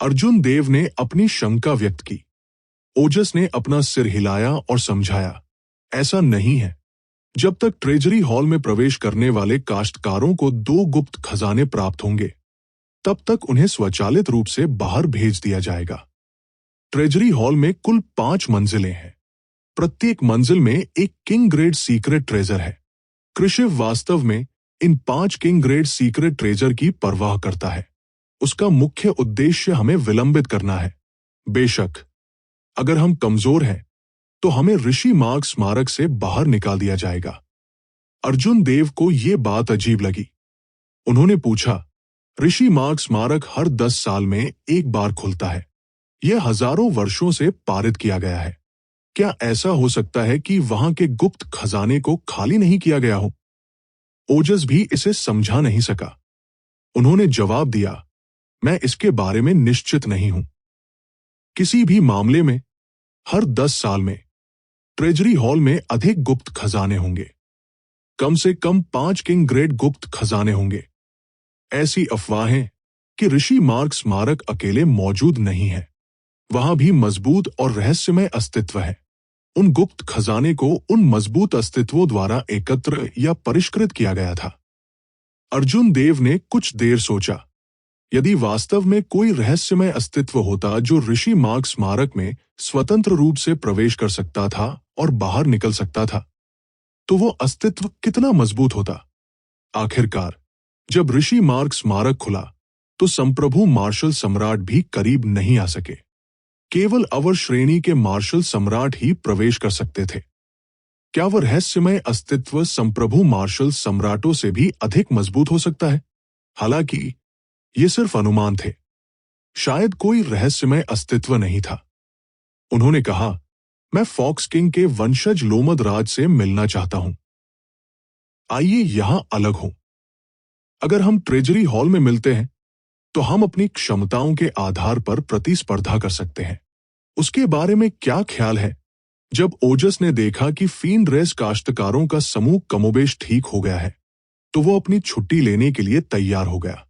अर्जुन देव ने अपनी शंका व्यक्त की। ओजस ने अपना सिर हिलाया और समझाया, ऐसा नहीं है। जब तक ट्रेजरी हॉल में प्रवेश करने वाले काश्तकारों को 2 गुप्त खजाने प्राप्त होंगे, तब तक उन्हें स्वचालित रूप से बाहर भेज दिया जाएगा। ट्रेजरी हॉल में कुल 5 मंजिलें हैं। प्रत्येक मंजिल में एक किंग ग्रेड सीक्रेट ट्रेजर है। कृशिव वास्तव में इन 5 किंग ग्रेड सीक्रेट ट्रेजर की परवाह करता है। उसका मुख्य उद्देश्य हमें विलंबित करना है। बेशक अगर हम कमजोर हैं, तो हमें ऋषि मार्ग स्मारक से बाहर निकाल दिया जाएगा। अर्जुन देव को ये बात अजीब लगी। उन्होंने पूछा, ऋषि मार्ग स्मारक हर 10 साल में एक बार खुलता है। यह हजारों वर्षों से पारित किया गया है। क्या ऐसा हो सकता है कि वहां के गुप्त खजाने को खाली नहीं किया गया हो? ओजस भी इसे समझा नहीं सका। उन्होंने जवाब दिया, मैं इसके बारे में निश्चित नहीं हूं। किसी भी मामले में हर 10 साल में ट्रेजरी हॉल में अधिक गुप्त खजाने होंगे। कम से कम 5 किंग ग्रेड गुप्त खजाने होंगे। ऐसी अफवाहें कि ऋषि मार्ग स्मारक अकेले मौजूद नहीं है, वहां भी मजबूत और रहस्यमय अस्तित्व है। उन गुप्त खजाने को उन मजबूत अस्तित्वों द्वारा एकत्र या परिष्कृत किया गया था। अर्जुन देव ने कुछ देर सोचा, यदि वास्तव में कोई रहस्यमय अस्तित्व होता जो ऋषि मार्ग स्मारक में स्वतंत्र रूप से प्रवेश कर सकता था और बाहर निकल सकता था, तो वो अस्तित्व कितना मजबूत होता। आखिरकार जब ऋषि मार्ग स्मारक खुला तो संप्रभु मार्शल सम्राट भी करीब नहीं आ सके। केवल अवर श्रेणी के मार्शल सम्राट ही प्रवेश कर सकते थे। क्या वह रहस्यमय अस्तित्व संप्रभु मार्शल सम्राटों से भी अधिक मजबूत हो सकता है? हालांकि ये सिर्फ अनुमान थे, शायद कोई रहस्यमय अस्तित्व नहीं था। उन्होंने कहा, मैं फॉक्स किंग के वंशज लोमद राज से मिलना चाहता हूं। आइए यहां अलग हों। अगर हम ट्रेजरी हॉल में मिलते हैं तो हम अपनी क्षमताओं के आधार पर प्रतिस्पर्धा कर सकते हैं। उसके बारे में क्या ख्याल है? जब ओजस ने देखा कि फील्ड रेस काश्तकारों का समूह कमोबेश ठीक हो गया है, तो वो अपनी छुट्टी लेने के लिए तैयार हो गया।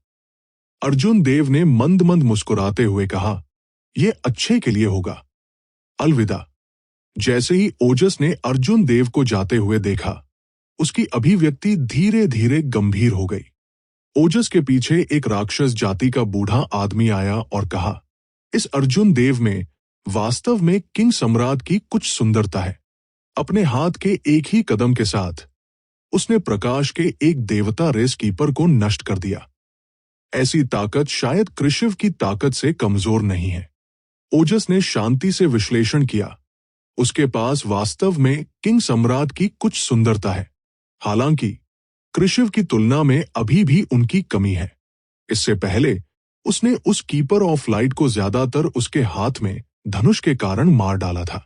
अर्जुन देव ने मंद मंद मुस्कुराते हुए कहा, यह अच्छे के लिए होगा। अलविदा। जैसे ही ओजस ने अर्जुन देव को जाते हुए देखा, उसकी अभिव्यक्ति धीरे धीरे गंभीर हो गई। ओजस के पीछे एक राक्षस जाति का बूढ़ा आदमी आया और कहा, इस अर्जुन देव में वास्तव में किंग सम्राट की कुछ सुंदरता है। अपने हाथ के एक ही कदम के साथ उसने प्रकाश के एक देवता रेस कीपर को नष्ट कर दिया। ऐसी ताकत शायद कृशिव की ताकत से कमजोर नहीं है। ओजस ने शांति से विश्लेषण किया, उसके पास वास्तव में किंग सम्राट की कुछ सुंदरता है, हालांकि कृशिव की तुलना में अभी भी उनकी कमी है। इससे पहले उसने उस कीपर ऑफ लाइट को ज्यादातर उसके हाथ में धनुष के कारण मार डाला था।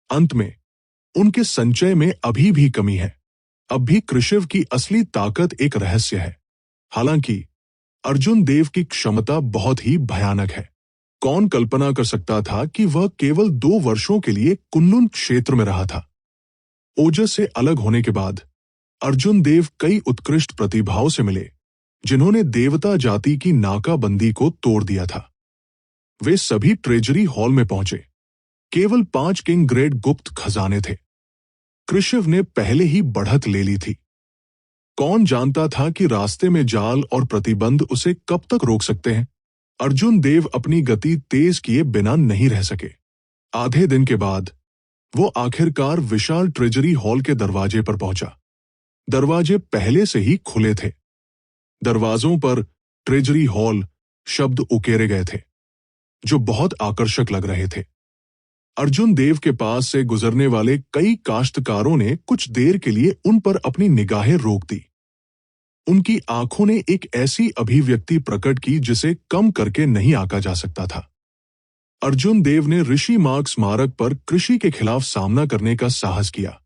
अंत में उनके संचय में अभी भी कमी है। अब भी कृशिव की असली ताकत एक रहस्य है। हालांकि अर्जुन देव की क्षमता बहुत ही भयानक है। कौन कल्पना कर सकता था कि वह केवल 2 वर्षों के लिए कुन्लुन क्षेत्र में रहा था। ओजस से अलग होने के बाद अर्जुन देव कई उत्कृष्ट प्रतिभाओं से मिले, जिन्होंने देवता जाति की नाकाबंदी को तोड़ दिया था। वे सभी ट्रेजरी हॉल में पहुंचे। केवल 5 किंग ग्रेड गुप्त खजाने थे। कृशिव ने पहले ही बढ़त ले ली थी। कौन जानता था कि रास्ते में जाल और प्रतिबंध उसे कब तक रोक सकते हैं। अर्जुन देव अपनी गति तेज किए बिना नहीं रह सके। आधे दिन के बाद वो आखिरकार विशाल ट्रेजरी हॉल के दरवाजे पर पहुंचा। दरवाजे पहले से ही खुले थे। दरवाजों पर ट्रेजरी हॉल शब्द उकेरे गए थे, जो बहुत आकर्षक लग रहे थे। अर्जुन देव के पास से गुजरने वाले कई काश्तकारों ने कुछ देर के लिए उन पर अपनी निगाहें रोक दी। उनकी आंखों ने एक ऐसी अभिव्यक्ति प्रकट की जिसे कम करके नहीं आंका जा सकता था। अर्जुन देव ने ऋषि मार्ग स्मारक पर कृषि के खिलाफ सामना करने का साहस किया।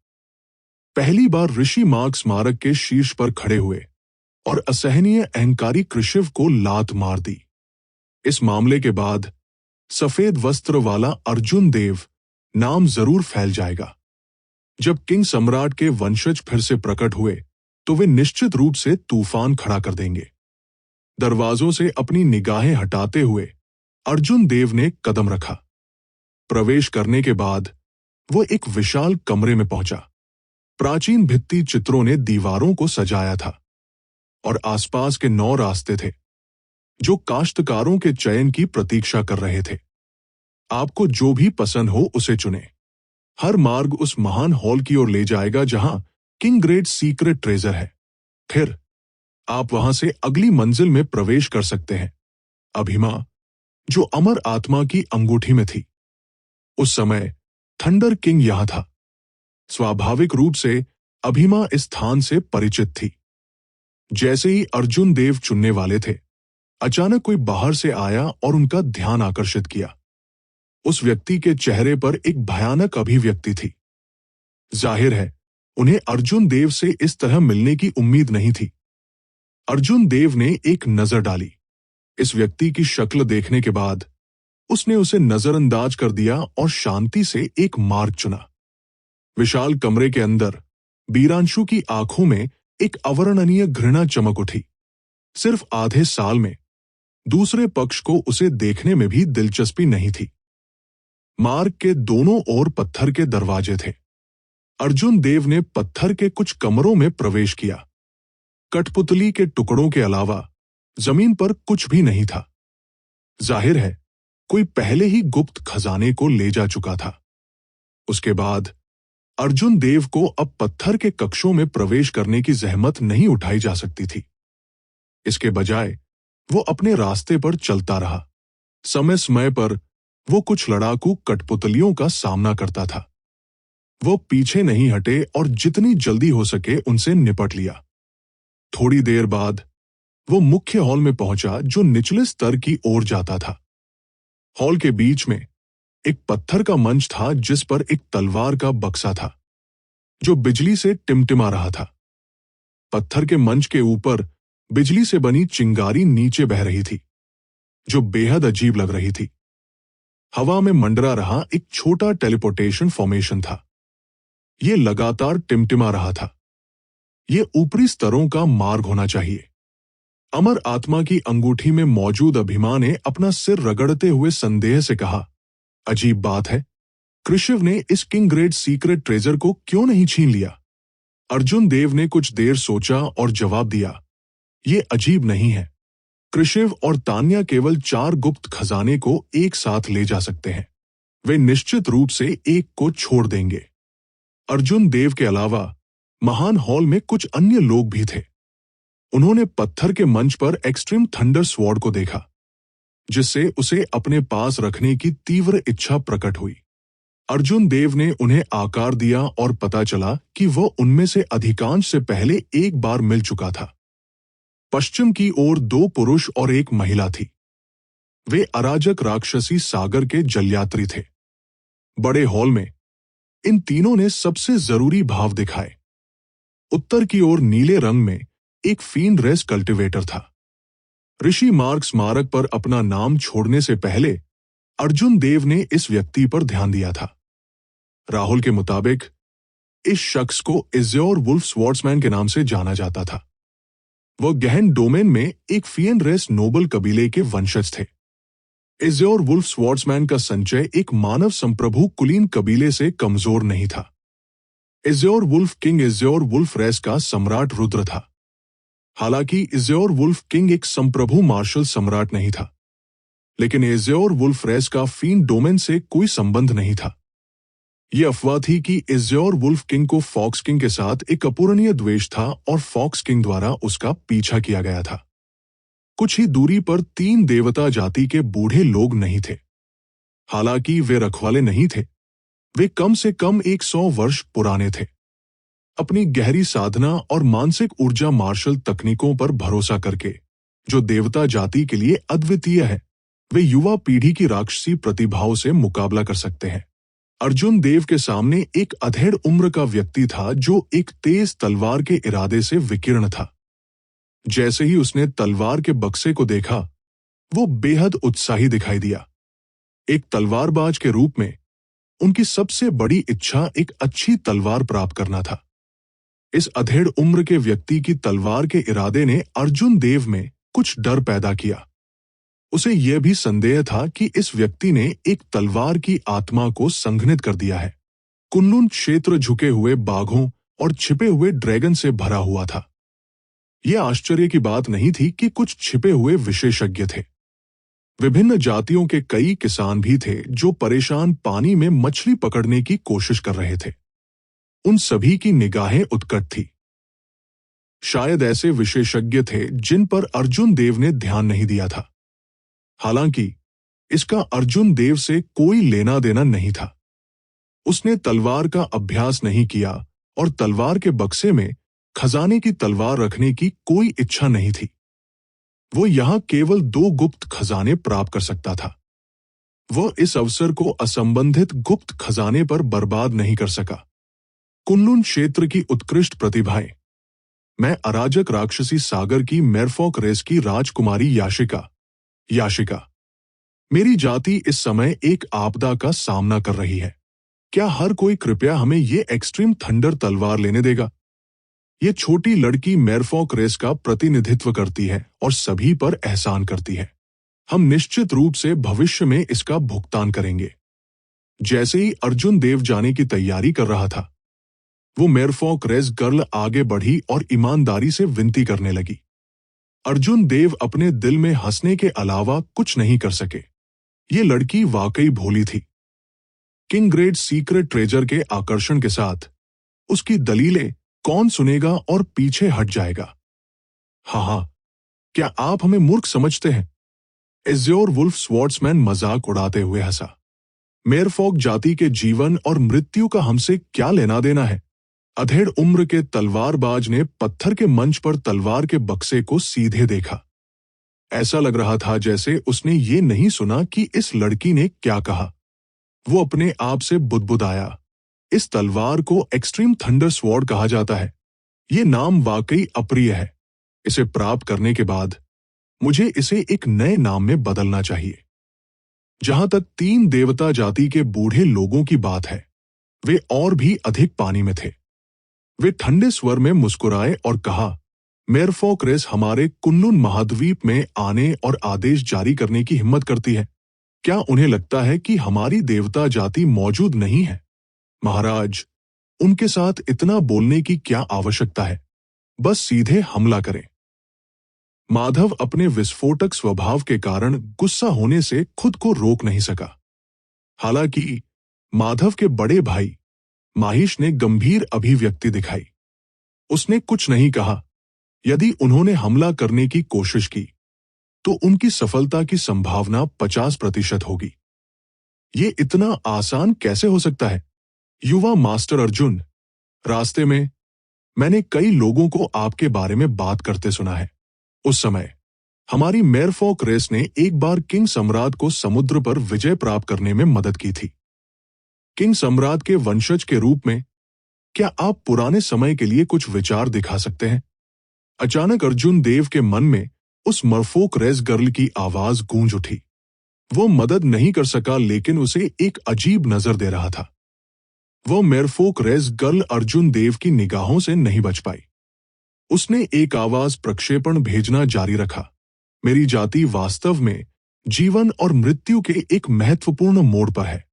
पहली बार ऋषि मार्ग स्मारक के शीर्ष पर खड़े हुए और असहनीय अहंकारी कृशिव को लात मार दी। इस मामले के बाद सफेद वस्त्र वाला अर्जुन देव नाम जरूर फैल जाएगा। जब किंग सम्राट के वंशज फिर से प्रकट हुए तो वे निश्चित रूप से तूफान खड़ा कर देंगे। दरवाजों से अपनी निगाहें हटाते हुए अर्जुन देव ने कदम रखा। प्रवेश करने के बाद वो एक विशाल कमरे में पहुंचा। प्राचीन भित्ति चित्रों ने दीवारों को सजाया था और आसपास के 9 रास्ते थे जो काश्तकारों के चयन की प्रतीक्षा कर रहे थे। आपको जो भी पसंद हो उसे चुनें। हर मार्ग उस महान हॉल की ओर ले जाएगा जहां किंग ग्रेड सीक्रेट ट्रेजर है। फिर आप वहां से अगली मंजिल में प्रवेश कर सकते हैं, अभिमा, जो अमर आत्मा की अंगूठी में थी। उस समय थंडर किंग यहां था। स्वाभाविक रूप से अभिमा इस स्थान से परिचित थी। जैसे ही अर्जुन देव चुनने वाले थे, अचानक कोई बाहर से आया और उनका ध्यान आकर्षित किया। उस व्यक्ति के चेहरे पर एक भयानक अभिव्यक्ति थी। जाहिर है उन्हें अर्जुन देव से इस तरह मिलने की उम्मीद नहीं थी। अर्जुन देव ने एक नजर डाली। इस व्यक्ति की शक्ल देखने के बाद उसने उसे नजरअंदाज कर दिया और शांति से एक मार्ग चुना। विशाल कमरे के अंदर बीरांशु की आंखों में एक अवर्णनीय घृणा चमक उठी। सिर्फ आधे साल में दूसरे पक्ष को उसे देखने में भी दिलचस्पी नहीं थी। मार्ग के दोनों ओर पत्थर के दरवाजे थे। अर्जुन देव ने पत्थर के कुछ कमरों में प्रवेश किया। कठपुतली के टुकड़ों के अलावा जमीन पर कुछ भी नहीं था। जाहिर है कोई पहले ही गुप्त खजाने को ले जा चुका था। उसके बाद अर्जुन देव को अब पत्थर के कक्षों में प्रवेश करने की जहमत नहीं उठाई जा सकती थी। इसके बजाय वो अपने रास्ते पर चलता रहा। समय समय पर वो कुछ लड़ाकू कठपुतलियों का सामना करता था। वो पीछे नहीं हटे और जितनी जल्दी हो सके उनसे निपट लिया। थोड़ी देर बाद वो मुख्य हॉल में पहुंचा जो निचले स्तर की ओर जाता था। हॉल के बीच में एक पत्थर का मंच था जिस पर एक तलवार का बक्सा था जो बिजली से टिमटिमा रहा था। पत्थर के मंच के ऊपर बिजली से बनी चिंगारी नीचे बह रही थी जो बेहद अजीब लग रही थी। हवा में मंडरा रहा एक छोटा टेलीपोर्टेशन फॉर्मेशन था। यह लगातार टिमटिमा रहा था। यह ऊपरी स्तरों का मार्ग होना चाहिए। अमर आत्मा की अंगूठी में मौजूद अभिमा ने अपना सिर रगड़ते हुए संदेह से कहा, अजीब बात है, कृशिव ने इस किंग ग्रेड सीक्रेट ट्रेजर को क्यों नहीं छीन लिया? अर्जुन देव ने कुछ देर सोचा और जवाब दिया, ये अजीब नहीं है। कृशिव और तान्या केवल 4 गुप्त खजाने को एक साथ ले जा सकते हैं। वे निश्चित रूप से एक को छोड़ देंगे। अर्जुन देव के अलावा महान हॉल में कुछ अन्य लोग भी थे। उन्होंने पत्थर के मंच पर एक्सट्रीम थंडर स्वॉर्ड को देखा, जिससे उसे अपने पास रखने की तीव्र इच्छा प्रकट हुई। अर्जुन देव ने उन्हें आकार दिया और पता चला कि वह उनमें से अधिकांश से पहले एक बार मिल चुका था। पश्चिम की ओर 2 पुरुष और एक महिला थी। वे अराजक राक्षसी सागर के जलयात्री थे। बड़े हॉल में इन तीनों ने सबसे जरूरी भाव दिखाए। उत्तर की ओर नीले रंग में एक फील्ड रेस कल्टिवेटर था। ऋषि मार्ग स्मारक पर अपना नाम छोड़ने से पहले अर्जुन देव ने इस व्यक्ति पर ध्यान दिया था। राहुल के मुताबिक इस शख्स को इज़्योर वुल्फ स्वॉर्ड्समैन के नाम से जाना जाता था। वह गहन डोमेन में एक फियन रेस नोबल कबीले के वंशज थे। इज़्योर वुल्फ स्वॉर्ड्समैन का संचय एक मानव संप्रभु कुलीन कबीले से कमजोर नहीं था। इज़्योर वुल्फ किंग इज़्योर वुल्फ रेस का सम्राट रुद्र था। हालांकि इज़्योर वुल्फ किंग एक संप्रभु मार्शल सम्राट नहीं था, लेकिन इज़्योर वुल्फ रेस का फीन डोमेन से कोई संबंध नहीं था। यह अफवाह थी कि इज़्योर वुल्फ किंग को फॉक्स किंग के साथ एक अपूरणीय द्वेष था और फॉक्स किंग द्वारा उसका पीछा किया गया था। कुछ ही दूरी पर 3 देवता जाति के बूढ़े लोग नहीं थे। हालांकि वे रखवाले नहीं थे, वे कम से कम 100 वर्ष पुराने थे। अपनी गहरी साधना और मानसिक ऊर्जा मार्शल तकनीकों पर भरोसा करके, जो देवता जाति के लिए अद्वितीय है, वे युवा पीढ़ी की राक्षसी प्रतिभाओं से मुकाबला कर सकते हैं। अर्जुन देव के सामने एक अधेड़ उम्र का व्यक्ति था जो एक तेज तलवार के इरादे से विकीर्ण था। जैसे ही उसने तलवार के बक्से को देखा, वो बेहद उत्साही दिखाई दिया। एक तलवारबाज के रूप में उनकी सबसे बड़ी इच्छा एक अच्छी तलवार प्राप्त करना था। इस अधेड़ उम्र के व्यक्ति की तलवार के इरादे ने अर्जुन देव में कुछ डर पैदा किया। उसे यह भी संदेह था कि इस व्यक्ति ने एक तलवार की आत्मा को संघनित कर दिया है। कुनलुन क्षेत्र झुके हुए बाघों और छिपे हुए ड्रैगन से भरा हुआ था। यह आश्चर्य की बात नहीं थी कि कुछ छिपे हुए विशेषज्ञ थे। विभिन्न जातियों के कई किसान भी थे जो परेशान पानी में मछली पकड़ने की कोशिश कर रहे थे। उन सभी की निगाहें उत्कट थी। शायद ऐसे विशेषज्ञ थे जिन पर अर्जुन देव ने ध्यान नहीं दिया था। हालांकि इसका अर्जुन देव से कोई लेना देना नहीं था। उसने तलवार का अभ्यास नहीं किया और तलवार के बक्से में खजाने की तलवार रखने की कोई इच्छा नहीं थी। वो यहां केवल 2 गुप्त खजाने प्राप्त कर सकता था। वह इस अवसर को असंबंधित गुप्त खजाने पर बर्बाद नहीं कर सका। कुनलुन क्षेत्र की उत्कृष्ट प्रतिभाएं। मैं अराजक राक्षसी सागर की मेरफॉक रेस की राजकुमारी याशिका। मेरी जाति इस समय एक आपदा का सामना कर रही है। क्या हर कोई कृपया हमें ये एक्सट्रीम थंडर तलवार लेने देगा? ये छोटी लड़की मेरफॉक रेस का प्रतिनिधित्व करती है और सभी पर एहसान करती है। हम निश्चित रूप से भविष्य में इसका भुगतान करेंगे। जैसे ही अर्जुन देव जाने की तैयारी कर रहा था, वो मेरफॉक रेस गर्ल आगे बढ़ी और ईमानदारी से विनती करने लगी। अर्जुन देव अपने दिल में हंसने के अलावा कुछ नहीं कर सके। ये लड़की वाकई भोली थी। किंग ग्रेट सीक्रेट ट्रेजर के आकर्षण के साथ उसकी दलीलें कौन सुनेगा और पीछे हट जाएगा। हाँ, क्या आप हमें मूर्ख समझते हैं? एज़्योर वुल्फ स्वॉर्ड्समैन मजाक उड़ाते हुए हंसा। मेरफॉक जाति के जीवन और मृत्यु का हमसे क्या लेना देना है? अधेड़ उम्र के तलवारबाज ने पत्थर के मंच पर तलवार के बक्से को सीधे देखा। ऐसा लग रहा था जैसे उसने ये नहीं सुना कि इस लड़की ने क्या कहा। वो अपने आप से बुदबुदाया, इस तलवार को एक्सट्रीम थंडर स्वॉर्ड कहा जाता है। ये नाम वाकई अप्रिय है। इसे प्राप्त करने के बाद मुझे इसे एक नए नाम में बदलना चाहिए। जहां तक 3 देवता जाति के बूढ़े लोगों की बात है, वे और भी अधिक पानी में थे। वे ठंडे स्वर में मुस्कुराए और कहा, मेरफॉक रेस हमारे कुन्नुन महाद्वीप में आने और आदेश जारी करने की हिम्मत करती है। क्या उन्हें लगता है कि हमारी देवता जाति मौजूद नहीं है? महाराज, उनके साथ इतना बोलने की क्या आवश्यकता है? बस सीधे हमला करें। माधव अपने विस्फोटक स्वभाव के कारण गुस्सा होने से खुद को रोक नहीं सका। हालांकि माधव के बड़े भाई माहिश ने गंभीर अभिव्यक्ति दिखाई। उसने कुछ नहीं कहा। यदि उन्होंने हमला करने की कोशिश की तो उनकी सफलता की संभावना 50% होगी। ये इतना आसान कैसे हो सकता है? युवा मास्टर अर्जुन, रास्ते में मैंने कई लोगों को आपके बारे में बात करते सुना है। उस समय हमारी मेरफॉक रेस ने एक बार किंग सम्राट को समुद्र पर विजय प्राप्त करने में मदद की थी। किंग सम्राट के वंशज के रूप में क्या आप पुराने समय के लिए कुछ विचार दिखा सकते हैं? अचानक अर्जुन देव के मन में उस मरफोक रेस गर्ल की आवाज गूंज उठी। वो मदद नहीं कर सका, लेकिन उसे एक अजीब नजर दे रहा था। वो मेरफोक रेस गर्ल अर्जुन देव की निगाहों से नहीं बच पाई। उसने एक आवाज प्रक्षेपण भेजना जारी रखा, मेरी जाति वास्तव में जीवन और मृत्यु के एक महत्वपूर्ण मोड़ पर है।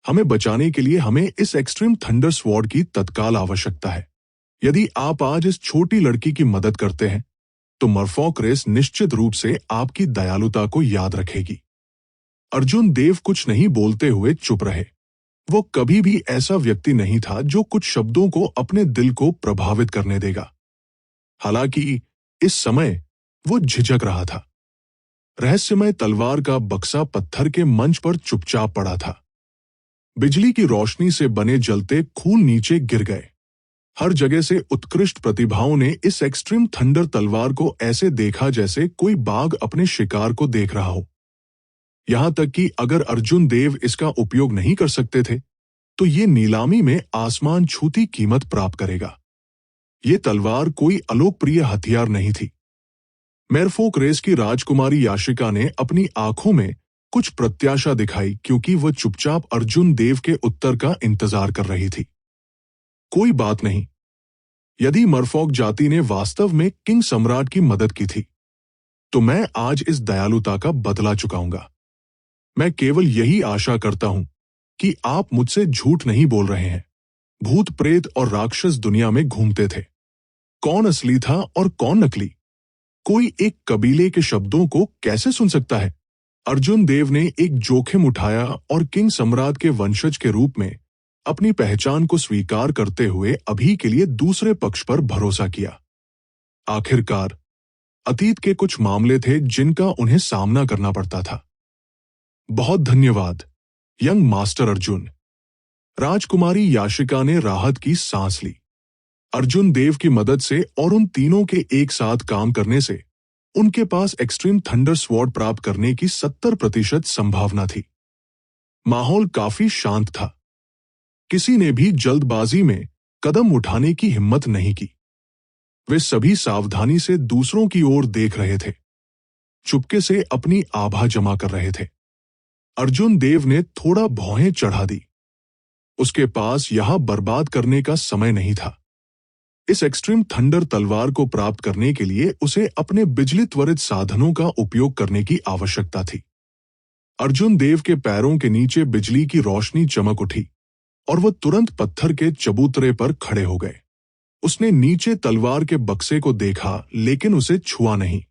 हमें बचाने के लिए हमें इस एक्सट्रीम थंडर स्वॉर्ड की तत्काल आवश्यकता है। यदि आप आज इस छोटी लड़की की मदद करते हैं तो मरफॉक रेस निश्चित रूप से आपकी दयालुता को याद रखेगी। अर्जुन देव कुछ नहीं बोलते हुए चुप रहे। वो कभी भी ऐसा व्यक्ति नहीं था जो कुछ शब्दों को अपने दिल को प्रभावित करने देगा। हालांकि इस समय वो झिझक रहा था। रहस्यमय तलवार का बक्सा पत्थर के मंच पर चुपचाप पड़ा था। बिजली की रोशनी से बने जलते खून नीचे गिर गए। हर जगह से उत्कृष्ट प्रतिभाओं ने इस एक्सट्रीम थंडर तलवार को ऐसे देखा जैसे कोई बाघ अपने शिकार को देख रहा हो। यहां तक कि अगर अर्जुन देव इसका उपयोग नहीं कर सकते थे तो ये नीलामी में आसमान छूती कीमत प्राप्त करेगा। ये तलवार कोई अलोकप्रिय हथियार नहीं थी। मेरफोक रेस की राजकुमारी याशिका ने अपनी आंखों में कुछ प्रत्याशा दिखाई, क्योंकि वह चुपचाप अर्जुन देव के उत्तर का इंतजार कर रही थी। कोई बात नहीं। यदि मरफॉक जाति ने वास्तव में किंग सम्राट की मदद की थी तो मैं आज इस दयालुता का बदला चुकाऊंगा। मैं केवल यही आशा करता हूं कि आप मुझसे झूठ नहीं बोल रहे हैं। भूत प्रेत और राक्षस दुनिया में घूमते थे। कौन असली था और कौन नकली? कोई एक कबीले के शब्दों को कैसे सुन सकता है? अर्जुन देव ने एक जोखिम उठाया और किंग सम्राट के वंशज के रूप में अपनी पहचान को स्वीकार करते हुए अभी के लिए दूसरे पक्ष पर भरोसा किया। आखिरकार अतीत के कुछ मामले थे जिनका उन्हें सामना करना पड़ता था। बहुत धन्यवाद यंग मास्टर अर्जुन। राजकुमारी याशिका ने राहत की सांस ली। अर्जुन देव की मदद से और उन तीनों के एक साथ काम करने से उनके पास एक्सट्रीम थंडर स्वॉर्ड प्राप्त करने की 70% संभावना थी। माहौल काफी शांत था। किसी ने भी जल्दबाजी में कदम उठाने की हिम्मत नहीं की। वे सभी सावधानी से दूसरों की ओर देख रहे थे, चुपके से अपनी आभा जमा कर रहे थे। अर्जुन देव ने थोड़ा भौहें चढ़ा दी। उसके पास यहां बर्बाद करने का समय नहीं था। इस एक्सट्रीम थंडर तलवार को प्राप्त करने के लिए उसे अपने बिजली त्वरित साधनों का उपयोग करने की आवश्यकता थी। अर्जुन देव के पैरों के नीचे बिजली की रोशनी चमक उठी और वह तुरंत पत्थर के चबूतरे पर खड़े हो गए। उसने नीचे तलवार के बक्से को देखा लेकिन उसे छुआ नहीं।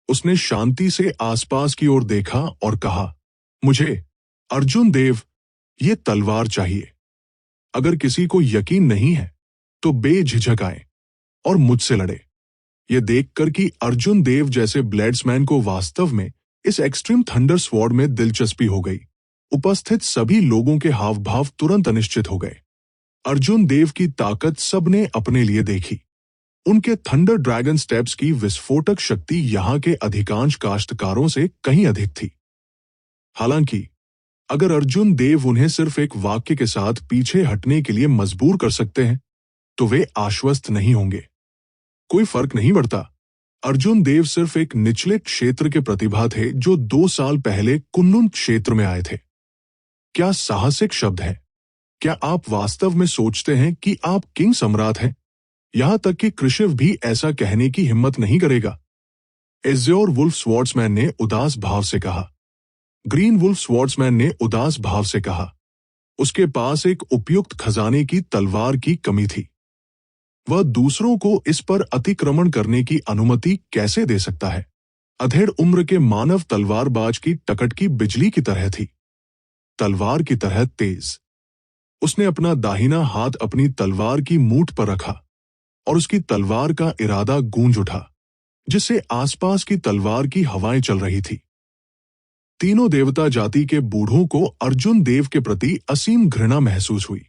उसने शांति से आसपास की ओर देखा और कहा, मुझे अर्जुन देव ये तलवार चाहिए। अगर किसी को यकीन नहीं है तो बेझिझक आए और मुझसे लड़े। यह देखकर कि अर्जुन देव जैसे ब्लेड्समैन को वास्तव में इस एक्सट्रीम थंडर स्वॉर्ड में दिलचस्पी हो गई, उपस्थित सभी लोगों के हाव भाव तुरंत अनिश्चित हो गए। अर्जुन देव की ताकत सबने अपने लिए देखी। उनके थंडर ड्रैगन स्टेप्स की विस्फोटक शक्ति यहाँ के अधिकांश काश्तकारों से कहीं अधिक थी। हालांकि अगर अर्जुन देव उन्हें सिर्फ एक वाक्य के साथ पीछे हटने के लिए मजबूर कर सकते हैं तो वे आश्वस्त नहीं होंगे। कोई फर्क नहीं पड़ता। अर्जुन देव सिर्फ एक निचले क्षेत्र के प्रतिभा थे जो 2 साल पहले कुन्नुन क्षेत्र में आए थे। क्या साहसिक शब्द है। क्या आप वास्तव में सोचते हैं कि आप किंग सम्राट हैं? यहां तक कि कृशिव भी ऐसा कहने की हिम्मत नहीं करेगा। एज़्योर वुल्फ स्वॉर्ड्समैन ने उदास भाव से कहा। ग्रीन वुल्फ स्वॉर्ड्समैन ने उदास भाव से कहा। उसके पास एक उपयुक्त खजाने की तलवार की कमी थी। वह दूसरों को इस पर अतिक्रमण करने की अनुमति कैसे दे सकता है? अधेड़ उम्र के मानव तलवारबाज की टकटकी बिजली की तरह थी, तलवार की तरह तेज। उसने अपना दाहिना हाथ अपनी तलवार की मूठ पर रखा और उसकी तलवार का इरादा गूंज उठा, जिससे आसपास की तलवार की हवाएं चल रही थी। तीनों देवता जाति के बूढ़ों को अर्जुन देव के प्रति असीम घृणा महसूस हुई।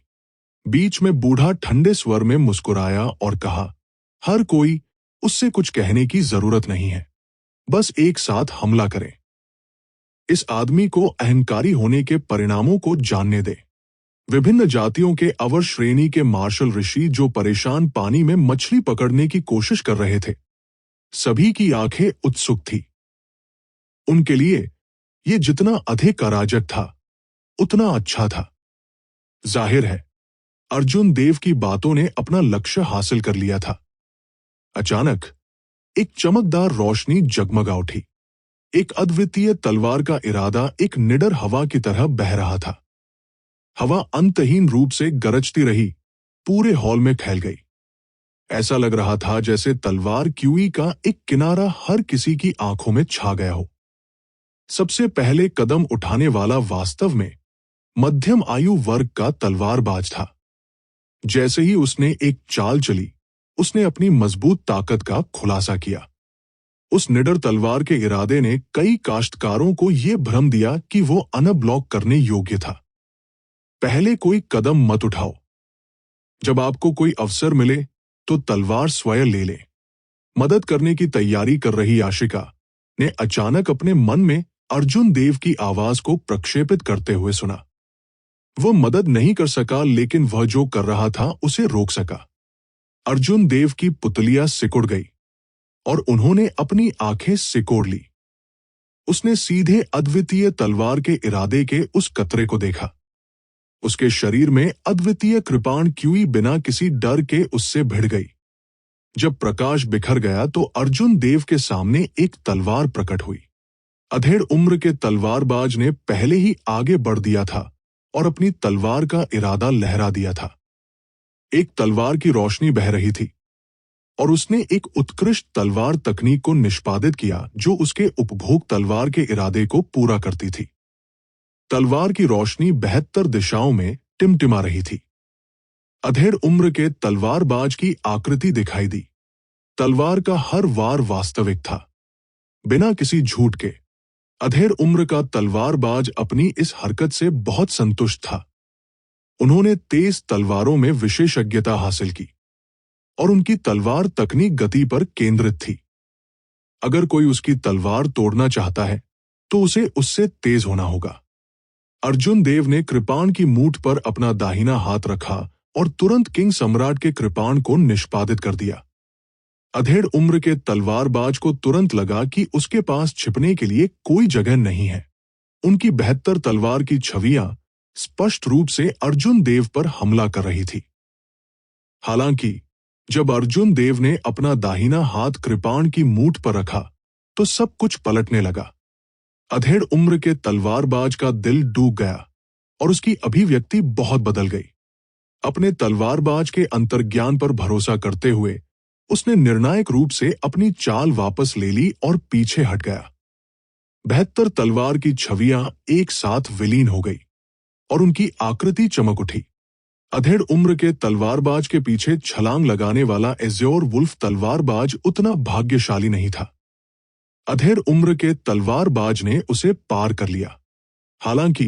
बीच में बूढ़ा ठंडे स्वर में मुस्कुराया और कहा, हर कोई, उससे कुछ कहने की जरूरत नहीं है, बस एक साथ हमला करें। इस आदमी को अहंकारी होने के परिणामों को जानने दे। विभिन्न जातियों के अवर श्रेणी के मार्शल ऋषि जो परेशान पानी में मछली पकड़ने की कोशिश कर रहे थे, सभी की आंखें उत्सुक थी। उनके लिए ये जितना अधिक अराजक था उतना अच्छा था। जाहिर है अर्जुन देव की बातों ने अपना लक्ष्य हासिल कर लिया था। अचानक एक चमकदार रोशनी जगमगा उठी। एक अद्वितीय तलवार का इरादा एक निडर हवा की तरह बह रहा था। हवा अंतहीन रूप से गरजती रही, पूरे हॉल में फैल गई। ऐसा लग रहा था जैसे तलवार क्यूई का एक किनारा हर किसी की आंखों में छा गया हो। सबसे पहले कदम उठाने वाला वास्तव में मध्यम आयु वर्ग का तलवारबाज था। जैसे ही उसने एक चाल चली, उसने अपनी मजबूत ताकत का खुलासा किया। उस निडर तलवार के इरादे ने कई काश्तकारों को यह भ्रम दिया कि वो अनब्लॉक करने योग्य था। पहले कोई कदम मत उठाओ। जब आपको कोई अवसर मिले तो तलवार स्वयं ले ले। मदद करने की तैयारी कर रही आशिका ने अचानक अपने मन में अर्जुन देव की आवाज को प्रक्षेपित करते हुए सुना। वो मदद नहीं कर सका, लेकिन वह जो कर रहा था उसे रोक सका। अर्जुन देव की पुतलियां सिकुड़ गई और उन्होंने अपनी आंखें सिकोड़ ली। उसने सीधे अद्वितीय तलवार के इरादे के उस कतरे को देखा। उसके शरीर में अद्वितीय कृपाण क्यूई बिना किसी डर के उससे भिड़ गई। जब प्रकाश बिखर गया तो अर्जुन देव के सामने एक तलवार प्रकट हुई। अधेड़ उम्र के तलवारबाज ने पहले ही आगे बढ़ दिया था और अपनी तलवार का इरादा लहरा दिया था। एक तलवार की रोशनी बह रही थी और उसने एक उत्कृष्ट तलवार तकनीक को निष्पादित किया जो उसके उपभोग तलवार के इरादे को पूरा करती थी। तलवार की रोशनी 72 दिशाओं में टिमटिमा रही थी। अधेड़ उम्र के तलवारबाज की आकृति दिखाई दी। तलवार का हर वार वास्तविक था, बिना किसी झूठ के। अधेड़ उम्र का तलवारबाज अपनी इस हरकत से बहुत संतुष्ट था। उन्होंने तेज तलवारों में विशेषज्ञता हासिल की और उनकी तलवार तकनीक गति पर केंद्रित थी। अगर कोई उसकी तलवार तोड़ना चाहता है तो उसे उससे तेज होना होगा। अर्जुन देव ने कृपाण की मूठ पर अपना दाहिना हाथ रखा और तुरंत किंग सम्राट के कृपाण को निष्पादित कर दिया। अधेड़ उम्र के तलवारबाज को तुरंत लगा कि उसके पास छिपने के लिए कोई जगह नहीं है। उनकी 72 तलवार की छवियां स्पष्ट रूप से अर्जुन देव पर हमला कर रही थी। हालांकि जब अर्जुन देव ने अपना दाहिना हाथ कृपाण की मूठ पर रखा तो सब कुछ पलटने लगा। अधेड़ उम्र के तलवारबाज का दिल डूब गया और उसकी अभिव्यक्ति बहुत बदल गई। अपने तलवारबाज के अंतर्ज्ञान पर भरोसा करते हुए उसने निर्णायक रूप से अपनी चाल वापस ले ली और पीछे हट गया। 72 तलवार की छवियां एक साथ विलीन हो गई और उनकी आकृति चमक उठी। अधेड़ उम्र के तलवारबाज के पीछे छलांग लगाने वाला एज़्योर वुल्फ तलवारबाज उतना भाग्यशाली नहीं था। अधेड़ उम्र के तलवारबाज ने उसे पार कर लिया। हालांकि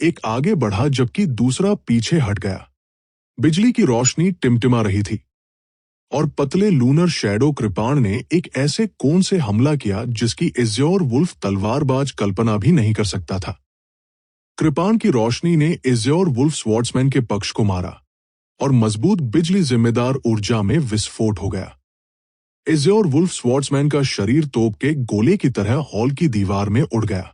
एक आगे बढ़ा जबकि दूसरा पीछे हट गया। बिजली की रोशनी टिमटिमा रही थी और पतले लूनर शैडो कृपाण ने एक ऐसे कोण से हमला किया जिसकी एज़्योर वुल्फ तलवारबाज कल्पना भी नहीं कर सकता था। कृपाण की रोशनी ने एज़्योर वुल्फ स्वॉर्ड्समैन के पक्ष को मारा और मजबूत बिजली जिम्मेदार ऊर्जा में विस्फोट हो गया। एज़्योर वुल्फ स्वॉर्ड्समैन का शरीर तोप के गोले की तरह हॉल की दीवार में उड़ गया।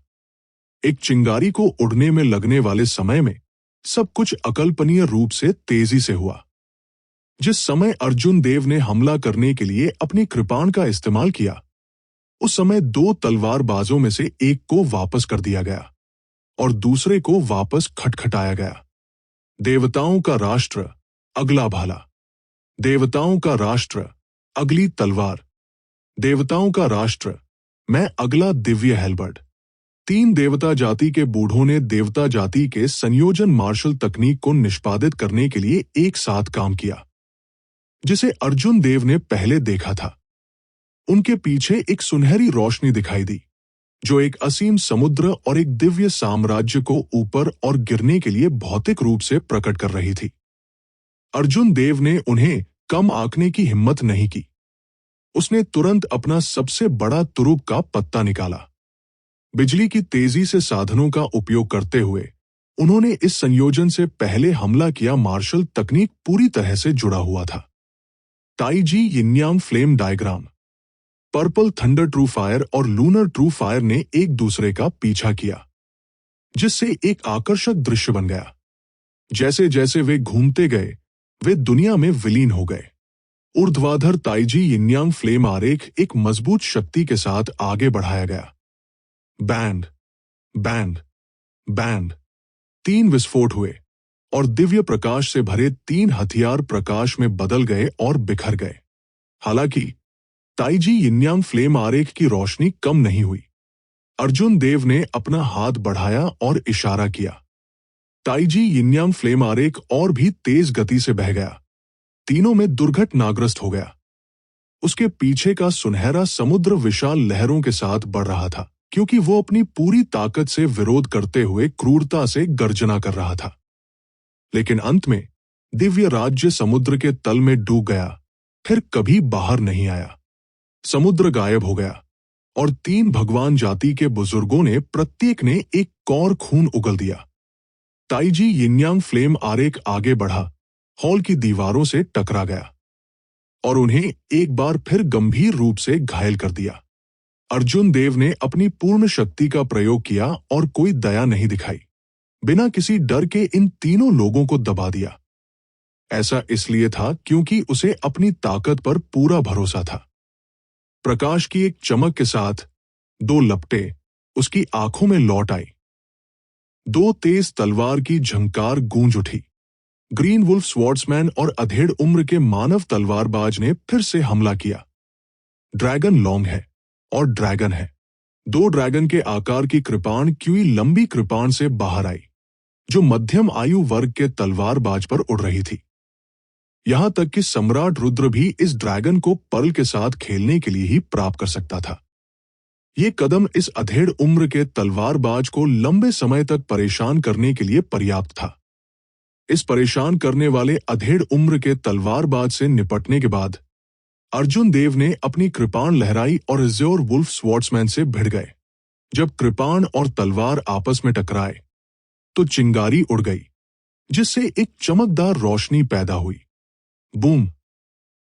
एक चिंगारी को उड़ने में लगने वाले समय में सब कुछ अकल्पनीय रूप से तेजी से हुआ। जिस समय अर्जुन देव ने हमला करने के लिए अपनी कृपाण का इस्तेमाल किया, उस समय 2 तलवारबाजों में से एक को वापस कर दिया गया और दूसरे को वापस खटखटाया गया। देवताओं का राष्ट्र, अगला भाला। देवताओं का राष्ट्र, अगली तलवार। देवताओं का राष्ट्र, मैं अगला दिव्य हेल्बर्ड। 3 देवता जाति के बूढ़ों ने देवता जाति के संयोजन मार्शल तकनीक को निष्पादित करने के लिए एक साथ काम किया, जिसे अर्जुन देव ने पहले देखा था। उनके पीछे एक सुनहरी रोशनी दिखाई दी, जो एक असीम समुद्र और एक दिव्य साम्राज्य को ऊपर और गिरने के लिए भौतिक रूप से प्रकट कर रही थी। अर्जुन देव ने उन्हें कम आंकने की हिम्मत नहीं की। उसने तुरंत अपना सबसे बड़ा तुरुप का पत्ता निकाला। बिजली की तेजी से साधनों का उपयोग करते हुए उन्होंने इस संयोजन से पहले हमला किया मार्शल तकनीक पूरी तरह से जुड़ा हुआ था। Taiji yin yang flame diagram. Purple thunder true fire और लूनर ट्रू फायर ने एक दूसरे का पीछा किया, जिससे एक आकर्षक दृश्य बन गया। जैसे जैसे वे घूमते गए, वे दुनिया में विलीन हो गए। ऊर्ध्वाधर ताइजी यिन्यांग फ्लेम आरेख एक मजबूत शक्ति के साथ आगे बढ़ाया गया। Band, band, band. 3 विस्फोट हुए और दिव्य प्रकाश से भरे 3 हथियार प्रकाश में बदल गए और बिखर गए। हालांकि ताइजी यिन्यांग फ्लेम आरेख की रोशनी कम नहीं हुई। अर्जुन देव ने अपना हाथ बढ़ाया और इशारा किया। ताइजी यिन्यांग फ्लेम आरेख और भी तेज गति से बह गया। तीनों में दुर्घटनाग्रस्त हो गया। उसके पीछे का सुनहरा समुद्र विशाल लहरों के साथ बढ़ रहा था, क्योंकि वो अपनी पूरी ताकत से विरोध करते हुए क्रूरता से गर्जना कर रहा था। लेकिन अंत में दिव्य राज्य समुद्र के तल में डूब गया, फिर कभी बाहर नहीं आया। समुद्र गायब हो गया और 3 भगवान जाति के बुजुर्गों ने प्रत्येक ने एक कौर खून उगल दिया। ताइजी यिन्यांग फ्लेम आरेख आगे बढ़ा, हॉल की दीवारों से टकरा गया और उन्हें एक बार फिर गंभीर रूप से घायल कर दिया। अर्जुन देव ने अपनी पूर्ण शक्ति का प्रयोग किया और कोई दया नहीं दिखाई। बिना किसी डर के इन तीनों लोगों को दबा दिया। ऐसा इसलिए था क्योंकि उसे अपनी ताकत पर पूरा भरोसा था। प्रकाश की एक चमक के साथ 2 लपटें उसकी आंखों में लौट आई। 2 तेज तलवार की झंकार गूंज उठी। ग्रीन वुल्फ स्वॉर्ड्समैन और अधेड़ उम्र के मानव तलवारबाज ने फिर से हमला किया। ड्रैगन लॉन्ग है और ड्रैगन है। 2 ड्रैगन के आकार की कृपाण क्यूई लंबी कृपाण से बाहर आई, जो मध्यम आयु वर्ग के तलवारबाज पर उड़ रही थी। यहां तक कि सम्राट रुद्र भी इस ड्रैगन को पर्ल के साथ खेलने के लिए ही प्राप्त कर सकता था। ये कदम इस अधेड़ उम्र के तलवारबाज को लंबे समय तक परेशान करने के लिए पर्याप्त था। इस परेशान करने वाले अधेड़ उम्र के तलवारबाज से निपटने के बाद अर्जुन देव ने अपनी कृपाण लहराई और एज़्योर वुल्फ स्वॉर्ड्समैन से भिड़ गए। जब कृपाण और तलवार आपस में टकराए तो चिंगारी उड़ गई, जिससे एक चमकदार रोशनी पैदा हुई। बूम!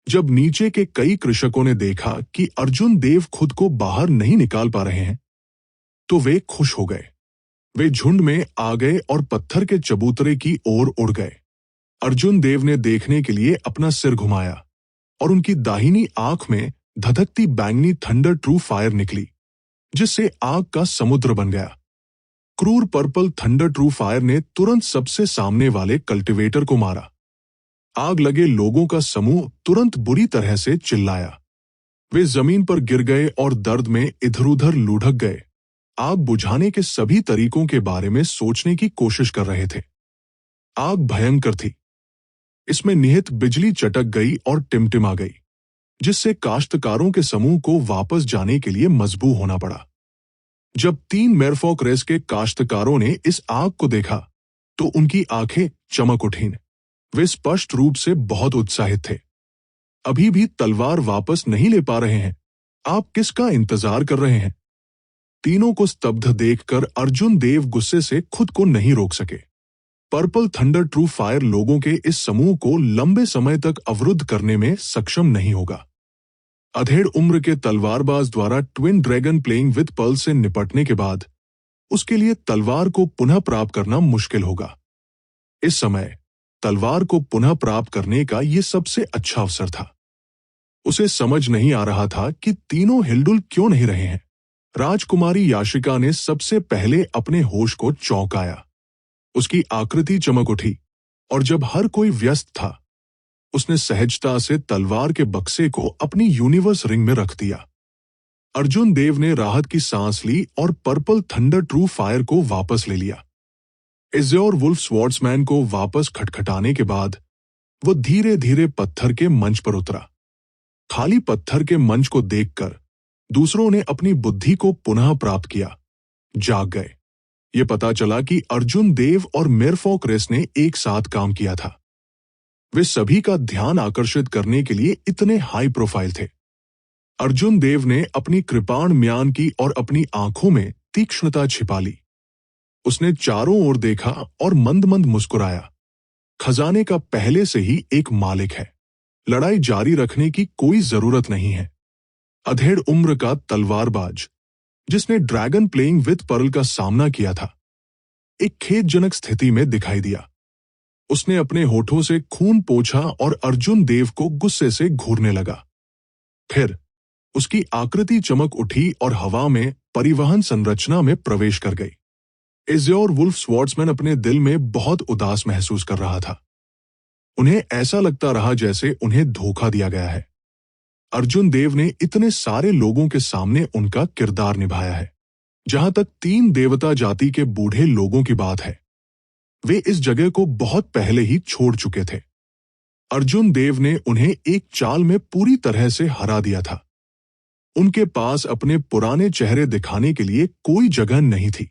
जब नीचे के कई कृषकों ने देखा कि अर्जुन देव खुद को बाहर नहीं निकाल पा रहे हैं, तो वे खुश हो गए। वे झुंड में आ गए और पत्थर के चबूतरे की ओर उड़ गए। अर्जुन देव ने देखने के लिए अपना सिर घुमाया और उनकी दाहिनी आंख में धधकती बैंगनी थंडर ट्रू फायर निकली, जिससे आग का समुद्र बन गया। क्रूर पर्पल थंडर ट्रू फायर ने तुरंत सबसे सामने वाले कल्टीवेटर को मारा। आग लगे लोगों का समूह तुरंत बुरी तरह से चिल्लाया। वे जमीन पर गिर गए और दर्द में इधर-उधर लुढ़क गए, आग बुझाने के सभी तरीकों के बारे में सोचने की कोशिश कर रहे थे। आग भयंकर थी। इसमें निहित बिजली चटक गई और टिमटिमा गई, जिससे काश्तकारों के समूह को वापस जाने के लिए मजबूर होना पड़ा। जब 3 मेरफॉक रेस के काश्तकारों ने इस आग को देखा तो उनकी आंखें चमक उठीं। वे स्पष्ट रूप से बहुत उत्साहित थे। अभी भी तलवार वापस नहीं ले पा रहे हैं, आप किसका इंतजार कर रहे हैं? तीनों को स्तब्ध देखकर अर्जुन देव गुस्से से खुद को नहीं रोक सके। पर्पल थंडर ट्रू फायर लोगों के इस समूह को लंबे समय तक अवरुद्ध करने में सक्षम नहीं होगा। अधेड़ उम्र के तलवारबाज द्वारा twin dragon playing with Perl से निपटने के बाद उसके लिए तलवार को पुनः प्राप्त करना मुश्किल होगा। इस समय तलवार को पुनः प्राप्त करने का यह सबसे अच्छा अवसर था। उसे समझ नहीं आ रहा था कि तीनों हिलडुल क्यों नहीं रहे हैं। राजकुमारी याशिका ने सबसे पहले अपने होश को चौंकाया। उसकी आकृति चमक उठी और जब हर कोई व्यस्त था, उसने सहजता से तलवार के बक्से को अपनी यूनिवर्स रिंग में रख दिया। अर्जुन देव ने राहत की सांस ली और पर्पल थंडर ट्रू फायर को वापस ले लिया। एज़्योर वुल्फ स्वॉर्ड्समैन को वापस खटखटाने के बाद वो धीरे धीरे पत्थर के मंच पर उतरा। खाली पत्थर के मंच को देखकर दूसरों ने अपनी बुद्धि को पुनः प्राप्त किया, जाग गए। ये पता चला कि अर्जुन देव और मेरफॉक रेस ने एक साथ काम किया था। वे सभी का ध्यान आकर्षित करने के लिए इतने हाई प्रोफाइल थे। अर्जुन देव ने अपनी कृपाण म्यान की और अपनी आंखों में तीक्ष्णता छिपा ली। उसने चारों ओर देखा और मंद मंद मुस्कुराया। खजाने का पहले से ही एक मालिक है, लड़ाई जारी रखने की कोई जरूरत नहीं है। अधेड़ उम्र का तलवारबाज जिसने ड्रैगन प्लेइंग विद पर्ल का सामना किया था, एक खेदजनक स्थिति में दिखाई दिया। उसने अपने होठों से खून पोंछा और अर्जुन देव को गुस्से से घूरने लगा। फिर उसकी आकृति चमक उठी और हवा में परिवहन संरचना में प्रवेश कर गई। एज़्योर वुल्फ स्वॉर्ड्समैन अपने दिल में बहुत उदास महसूस कर रहा था। उन्हें ऐसा लगता रहा जैसे उन्हें धोखा दिया गया है। अर्जुन देव ने इतने सारे लोगों के सामने उनका किरदार निभाया है। जहां तक 3 देवता जाति के बूढ़े लोगों की बात है, वे इस जगह को बहुत पहले ही छोड़ चुके थे। अर्जुन देव ने उन्हें एक चाल में पूरी तरह से हरा दिया था। उनके पास अपने पुराने चेहरे दिखाने के लिए कोई जगह नहीं थी।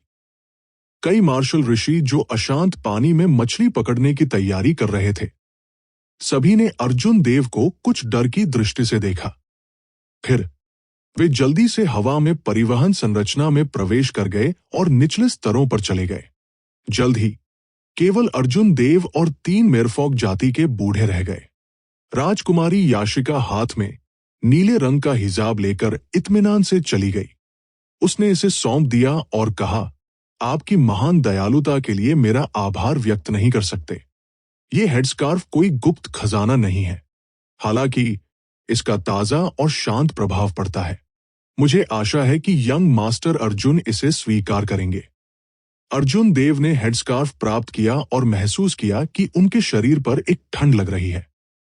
कई मार्शल ऋषि जो अशांत पानी में मछली पकड़ने की तैयारी कर रहे थे, सभी ने अर्जुन देव को कुछ डर की दृष्टि से देखा। फिर वे जल्दी से हवा में परिवहन संरचना में प्रवेश कर गए और निचले स्तरों पर चले गए। जल्द ही केवल अर्जुन देव और 3 मेरफॉक जाति के बूढ़े रह गए। राजकुमारी याशिका हाथ में नीले रंग का हिजाब लेकर इत्मीनान से चली गई। उसने इसे सौंप दिया और कहा, आपकी महान दयालुता के लिए मेरा आभार व्यक्त नहीं कर सकते। ये हेडस्कार्फ कोई गुप्त खजाना नहीं है, हालांकि इसका ताजा और शांत प्रभाव पड़ता है। मुझे आशा है कि यंग मास्टर अर्जुन इसे स्वीकार करेंगे। अर्जुन देव ने हेडस्कार्फ प्राप्त किया और महसूस किया कि उनके शरीर पर एक ठंड लग रही है।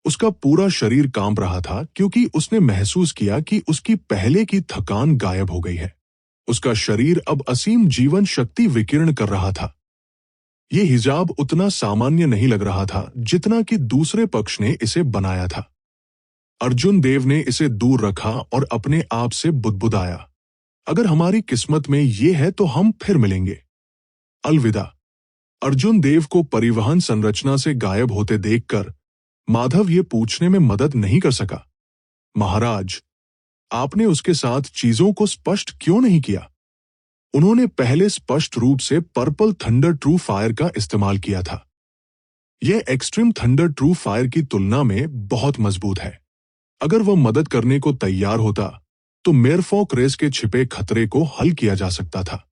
उसका पूरा शरीर कांप रहा था क्योंकि उसने महसूस किया कि उसकी पहले की थकान गायब हो गई है। उसका शरीर अब असीम जीवन शक्ति विकीर्ण कर रहा था। ये हिजाब उतना सामान्य नहीं लग रहा था जितना कि दूसरे पक्ष ने इसे बनाया था। अर्जुन देव ने इसे दूर रखा और अपने आप से बुदबुदाया, अगर हमारी किस्मत में ये है तो हम फिर मिलेंगे। अलविदा। अर्जुन देव को परिवहन संरचना से गायब होते देखकर माधव ये पूछने में मदद नहीं कर सका, महाराज, आपने उसके साथ चीजों को स्पष्ट क्यों नहीं किया? उन्होंने पहले स्पष्ट रूप से पर्पल थंडर ट्रू फायर का इस्तेमाल किया था। यह एक्सट्रीम थंडर ट्रू फायर की तुलना में बहुत मजबूत है। अगर वह मदद करने को तैयार होता तो मेरफॉक रेस के छिपे खतरे को हल किया जा सकता था।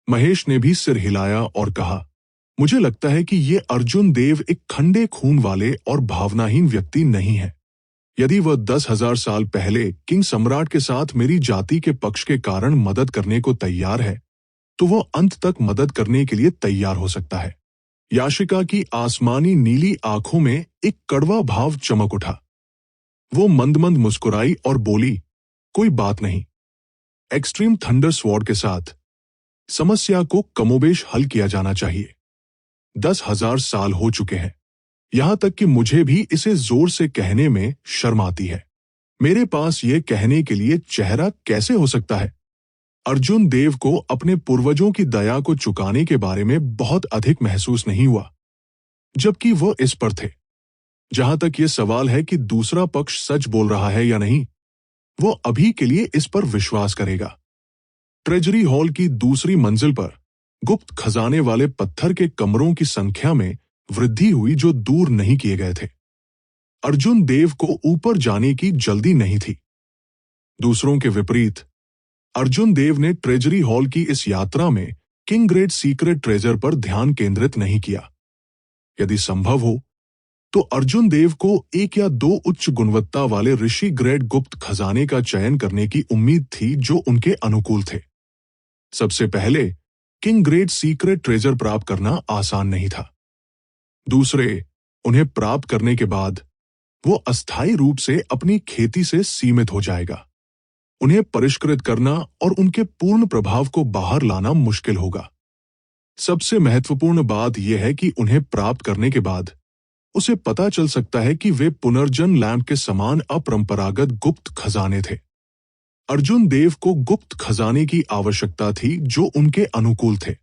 महेश ने भी सिर हिलाया और कहा, मुझे लगता है कि ये अर्जुन देव एक ठंडे खून वाले और भावनाहीन व्यक्ति नहीं है। यदि वह 10,000 साल पहले किंग सम्राट के साथ मेरी जाति के पक्ष के कारण मदद करने को तैयार है, तो वह अंत तक मदद करने के लिए तैयार हो सकता है। याशिका की आसमानी नीली आंखों में एक कड़वा भाव चमक उठा। वो मंद-मंद मुस्कुराई और बोली, कोई बात नहीं। एक्सट्रीम थंडर स्वॉर्ड के साथ समस्या को कमोबेश हल किया जाना चाहिए। 10,000 साल हो चुके हैं, यहां तक कि मुझे भी इसे जोर से कहने में शर्म आती है। मेरे पास ये कहने के लिए चेहरा कैसे हो सकता है? अर्जुन देव को अपने पूर्वजों की दया को चुकाने के बारे में बहुत अधिक महसूस नहीं हुआ, जबकि वो इस पर थे। जहां तक ये सवाल है कि दूसरा पक्ष सच बोल रहा है या नहीं, वो अभी के लिए इस पर विश्वास करेगा। ट्रेजरी हॉल की दूसरी मंजिल पर गुप्त खजाने वाले पत्थर के कमरों की संख्या में वृद्धि हुई जो दूर नहीं किए गए थे। अर्जुन देव को ऊपर जाने की जल्दी नहीं थी। दूसरों के विपरीत अर्जुन देव ने ट्रेजरी हॉल की इस यात्रा में किंग ग्रेट सीक्रेट ट्रेजर पर ध्यान केंद्रित नहीं किया। यदि संभव हो तो अर्जुन देव को 1 या 2 उच्च गुणवत्ता वाले ऋषि ग्रेड गुप्त खजाने का चयन करने की उम्मीद थी जो उनके अनुकूल थे। सबसे पहले किंग ग्रेड सीक्रेट ट्रेजर प्राप्त करना आसान नहीं था। दूसरे, उन्हें प्राप्त करने के बाद वो अस्थायी रूप से अपनी खेती से सीमित हो जाएगा। उन्हें परिष्कृत करना और उनके पूर्ण प्रभाव को बाहर लाना मुश्किल होगा। सबसे महत्वपूर्ण बात यह है कि उन्हें प्राप्त करने के बाद उसे पता चल सकता है कि वे पुनर्जन्म लैंप के समान अपरंपरागत गुप्त खजाने थे। अर्जुन देव को गुप्त खजाने की आवश्यकता थी जो उनके अनुकूल थे।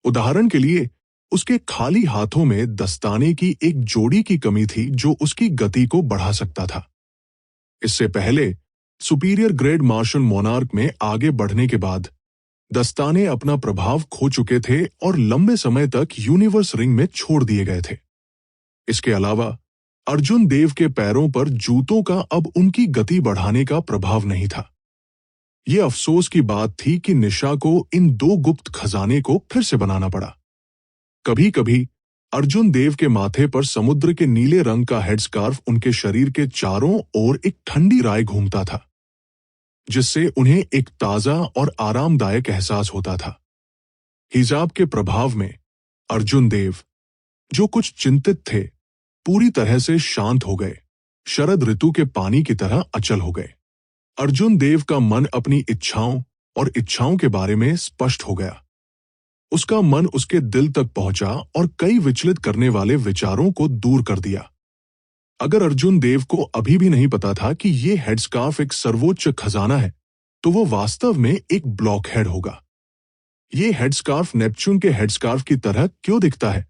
उदाहरण के लिए, उसके खाली हाथों में दस्ताने की एक जोड़ी की कमी थी जो उसकी गति को बढ़ा सकता था। इससे पहले सुपीरियर ग्रेड मार्शल मोनार्क में आगे बढ़ने के बाद दस्ताने अपना प्रभाव खो चुके थे और लंबे समय तक यूनिवर्स रिंग में छोड़ दिए गए थे। इसके अलावा अर्जुन देव के पैरों पर जूतों का अब उनकी गति बढ़ाने का प्रभाव नहीं था। ये अफसोस की बात थी कि निशा को इन 2 गुप्त खजाने को फिर से बनाना पड़ा। कभी कभी अर्जुन देव के माथे पर समुद्र के नीले रंग का हेडस्कार्फ उनके शरीर के चारों ओर एक ठंडी राय घूमता था, जिससे उन्हें एक ताजा और आरामदायक एहसास होता था। हिजाब के प्रभाव में अर्जुन देव, जो कुछ चिंतित थे, पूरी तरह से शांत हो गए, शरद ऋतु के पानी की तरह अचल हो गए। अर्जुन देव का मन अपनी इच्छाओं और इच्छाओं के बारे में स्पष्ट हो गया। उसका मन उसके दिल तक पहुंचा और कई विचलित करने वाले विचारों को दूर कर दिया। अगर अर्जुन देव को अभी भी नहीं पता था कि ये हेडस्कार्फ एक सर्वोच्च खजाना है, तो वो वास्तव में एक ब्लॉकहेड होगा। ये हेडस्कार्फ नेपच्यून के हेडस्कार्फ की तरह क्यों दिखता है?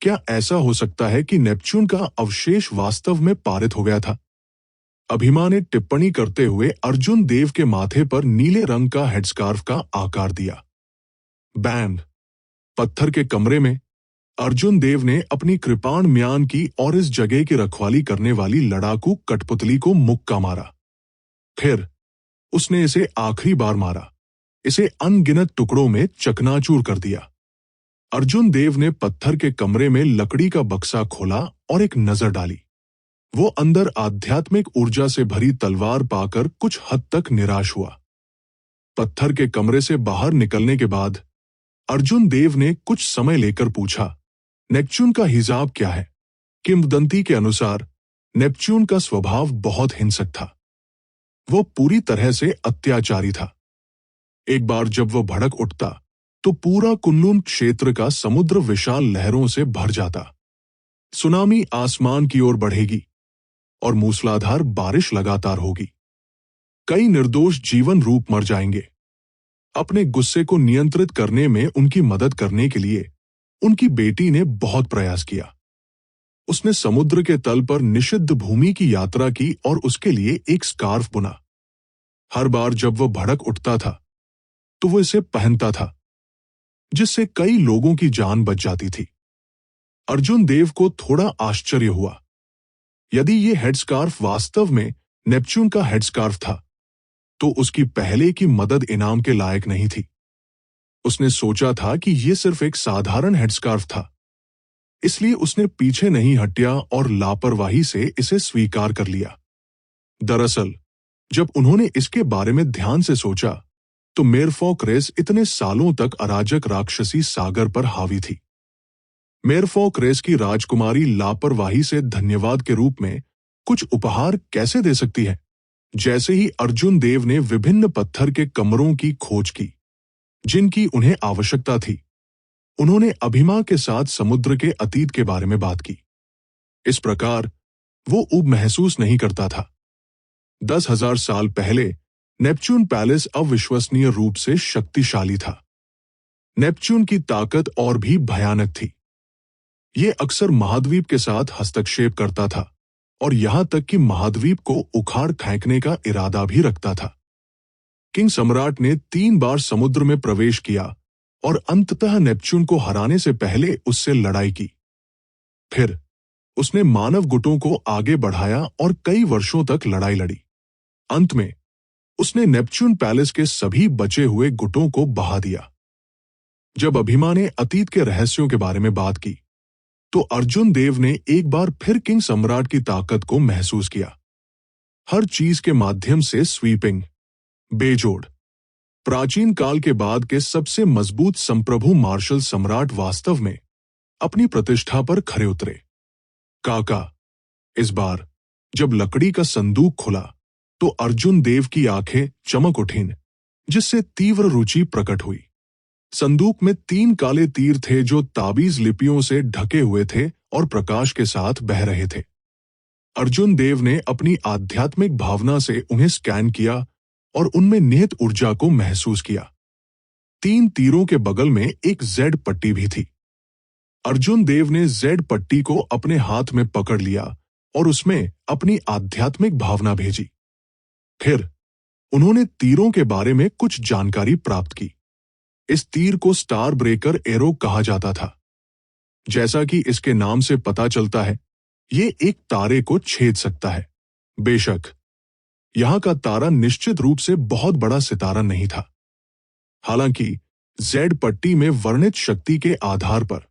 क्या ऐसा हो सकता है कि नेपच्यून का अवशेष वास्तव में पारित हो गया था? अभिमा ने टिप्पणी करते हुए अर्जुन देव के माथे पर नीले रंग का हेडस्कार्फ का आकार दिया। बैंड पत्थर के कमरे में अर्जुन देव ने अपनी कृपाण म्यान की और इस जगह की रखवाली करने वाली लड़ाकू कठपुतली को मुक्का मारा। फिर उसने इसे आखिरी बार मारा, इसे अनगिनत टुकड़ों में चकनाचूर कर दिया। अर्जुन देव ने पत्थर के कमरे में लकड़ी का बक्सा खोला और एक नजर डाली। वो अंदर आध्यात्मिक ऊर्जा से भरी तलवार पाकर कुछ हद तक निराश हुआ। पत्थर के कमरे से बाहर निकलने के बाद अर्जुन देव ने कुछ समय लेकर पूछा, नेपच्यून का हिजाब क्या है? किंवदंती के अनुसार नेपच्यून का स्वभाव बहुत हिंसक था। वो पूरी तरह से अत्याचारी था। एक बार जब वो भड़क उठता तो पूरा कुनलुन क्षेत्र का समुद्र विशाल लहरों से भर जाता। सुनामी आसमान की ओर बढ़ेगी और मूसलाधार बारिश लगातार होगी। कई निर्दोष जीवन रूप मर जाएंगे। अपने गुस्से को नियंत्रित करने में उनकी मदद करने के लिए उनकी बेटी ने बहुत प्रयास किया। उसने समुद्र के तल पर निषिद्ध भूमि की यात्रा की और उसके लिए एक स्कार्फ बुना। हर बार जब वो भड़क उठता था तो वो इसे पहनता था, जिससे कई लोगों की जान बच जाती थी। अर्जुन देव को थोड़ा आश्चर्य हुआ। यदि ये हेडस्कार्फ वास्तव में नेपच्यून का हेडस्कार्फ था, तो उसकी पहले की मदद इनाम के लायक नहीं थी। उसने सोचा था कि यह सिर्फ एक साधारण हेडस्कार्फ था, इसलिए उसने पीछे नहीं हटिया और लापरवाही से इसे स्वीकार कर लिया। दरअसल जब उन्होंने इसके बारे में ध्यान से सोचा तो मेरफॉक रेस इतने सालों तक अराजक राक्षसी सागर पर हावी थी। मेरफॉक रेस की राजकुमारी लापरवाही से धन्यवाद के रूप में कुछ उपहार कैसे दे सकती है? जैसे ही अर्जुन देव ने विभिन्न पत्थर के कमरों की खोज की जिनकी उन्हें आवश्यकता थी, उन्होंने अभिमा के साथ समुद्र के अतीत के बारे में बात की। इस प्रकार वो ऊब महसूस नहीं करता था। 10,000 साल पहले नेपच्यून पैलेस अविश्वसनीय रूप से शक्तिशाली था। नेपच्यून की ताकत और भी भयानक थी। ये अक्सर महाद्वीप के साथ हस्तक्षेप करता था और यहां तक कि महाद्वीप को उखाड़ फेंकने का इरादा भी रखता था। किंग सम्राट ने 3 बार समुद्र में प्रवेश किया और अंततः नेपच्यून को हराने से पहले उससे लड़ाई की। फिर उसने मानव गुटों को आगे बढ़ाया और कई वर्षों तक लड़ाई लड़ी। अंत में उसने नेपच्यून पैलेस के सभी बचे हुए गुटों को बहा दिया। जब अभिमा ने अतीत के रहस्यों के बारे में बात की तो अर्जुन देव ने एक बार फिर किंग सम्राट की ताकत को महसूस किया। हर चीज के माध्यम से स्वीपिंग, बेजोड़, प्राचीन काल के बाद के सबसे मजबूत संप्रभु मार्शल सम्राट वास्तव में अपनी प्रतिष्ठा पर खरे उतरे। काका, इस बार जब लकड़ी का संदूक खुला तो अर्जुन देव की आंखें चमक उठीं, जिससे तीव्र रुचि प्रकट हुई। संदूक में 3 काले तीर थे जो ताबीज लिपियों से ढके हुए थे और प्रकाश के साथ बह रहे थे। अर्जुन देव ने अपनी आध्यात्मिक भावना से उन्हें स्कैन किया और उनमें निहित ऊर्जा को महसूस किया। 3 तीरों के बगल में एक जेड पट्टी भी थी। अर्जुन देव ने जेड पट्टी को अपने हाथ में पकड़ लिया और उसमें अपनी आध्यात्मिक भावना भेजी। फिर उन्होंने तीरों के बारे में कुछ जानकारी प्राप्त की। इस तीर को स्टार ब्रेकर एरो कहा जाता था। जैसा कि इसके नाम से पता चलता है, ये एक तारे को छेद सकता है। बेशक यहां का तारा निश्चित रूप से बहुत बड़ा सितारा नहीं था। हालांकि जेड पट्टी में वर्णित शक्ति के आधार पर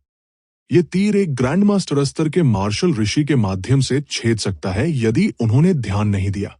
यह तीर एक ग्रैंड मास्टर स्तर के मार्शल ऋषि के माध्यम से छेद सकता है यदि उन्होंने ध्यान नहीं दिया।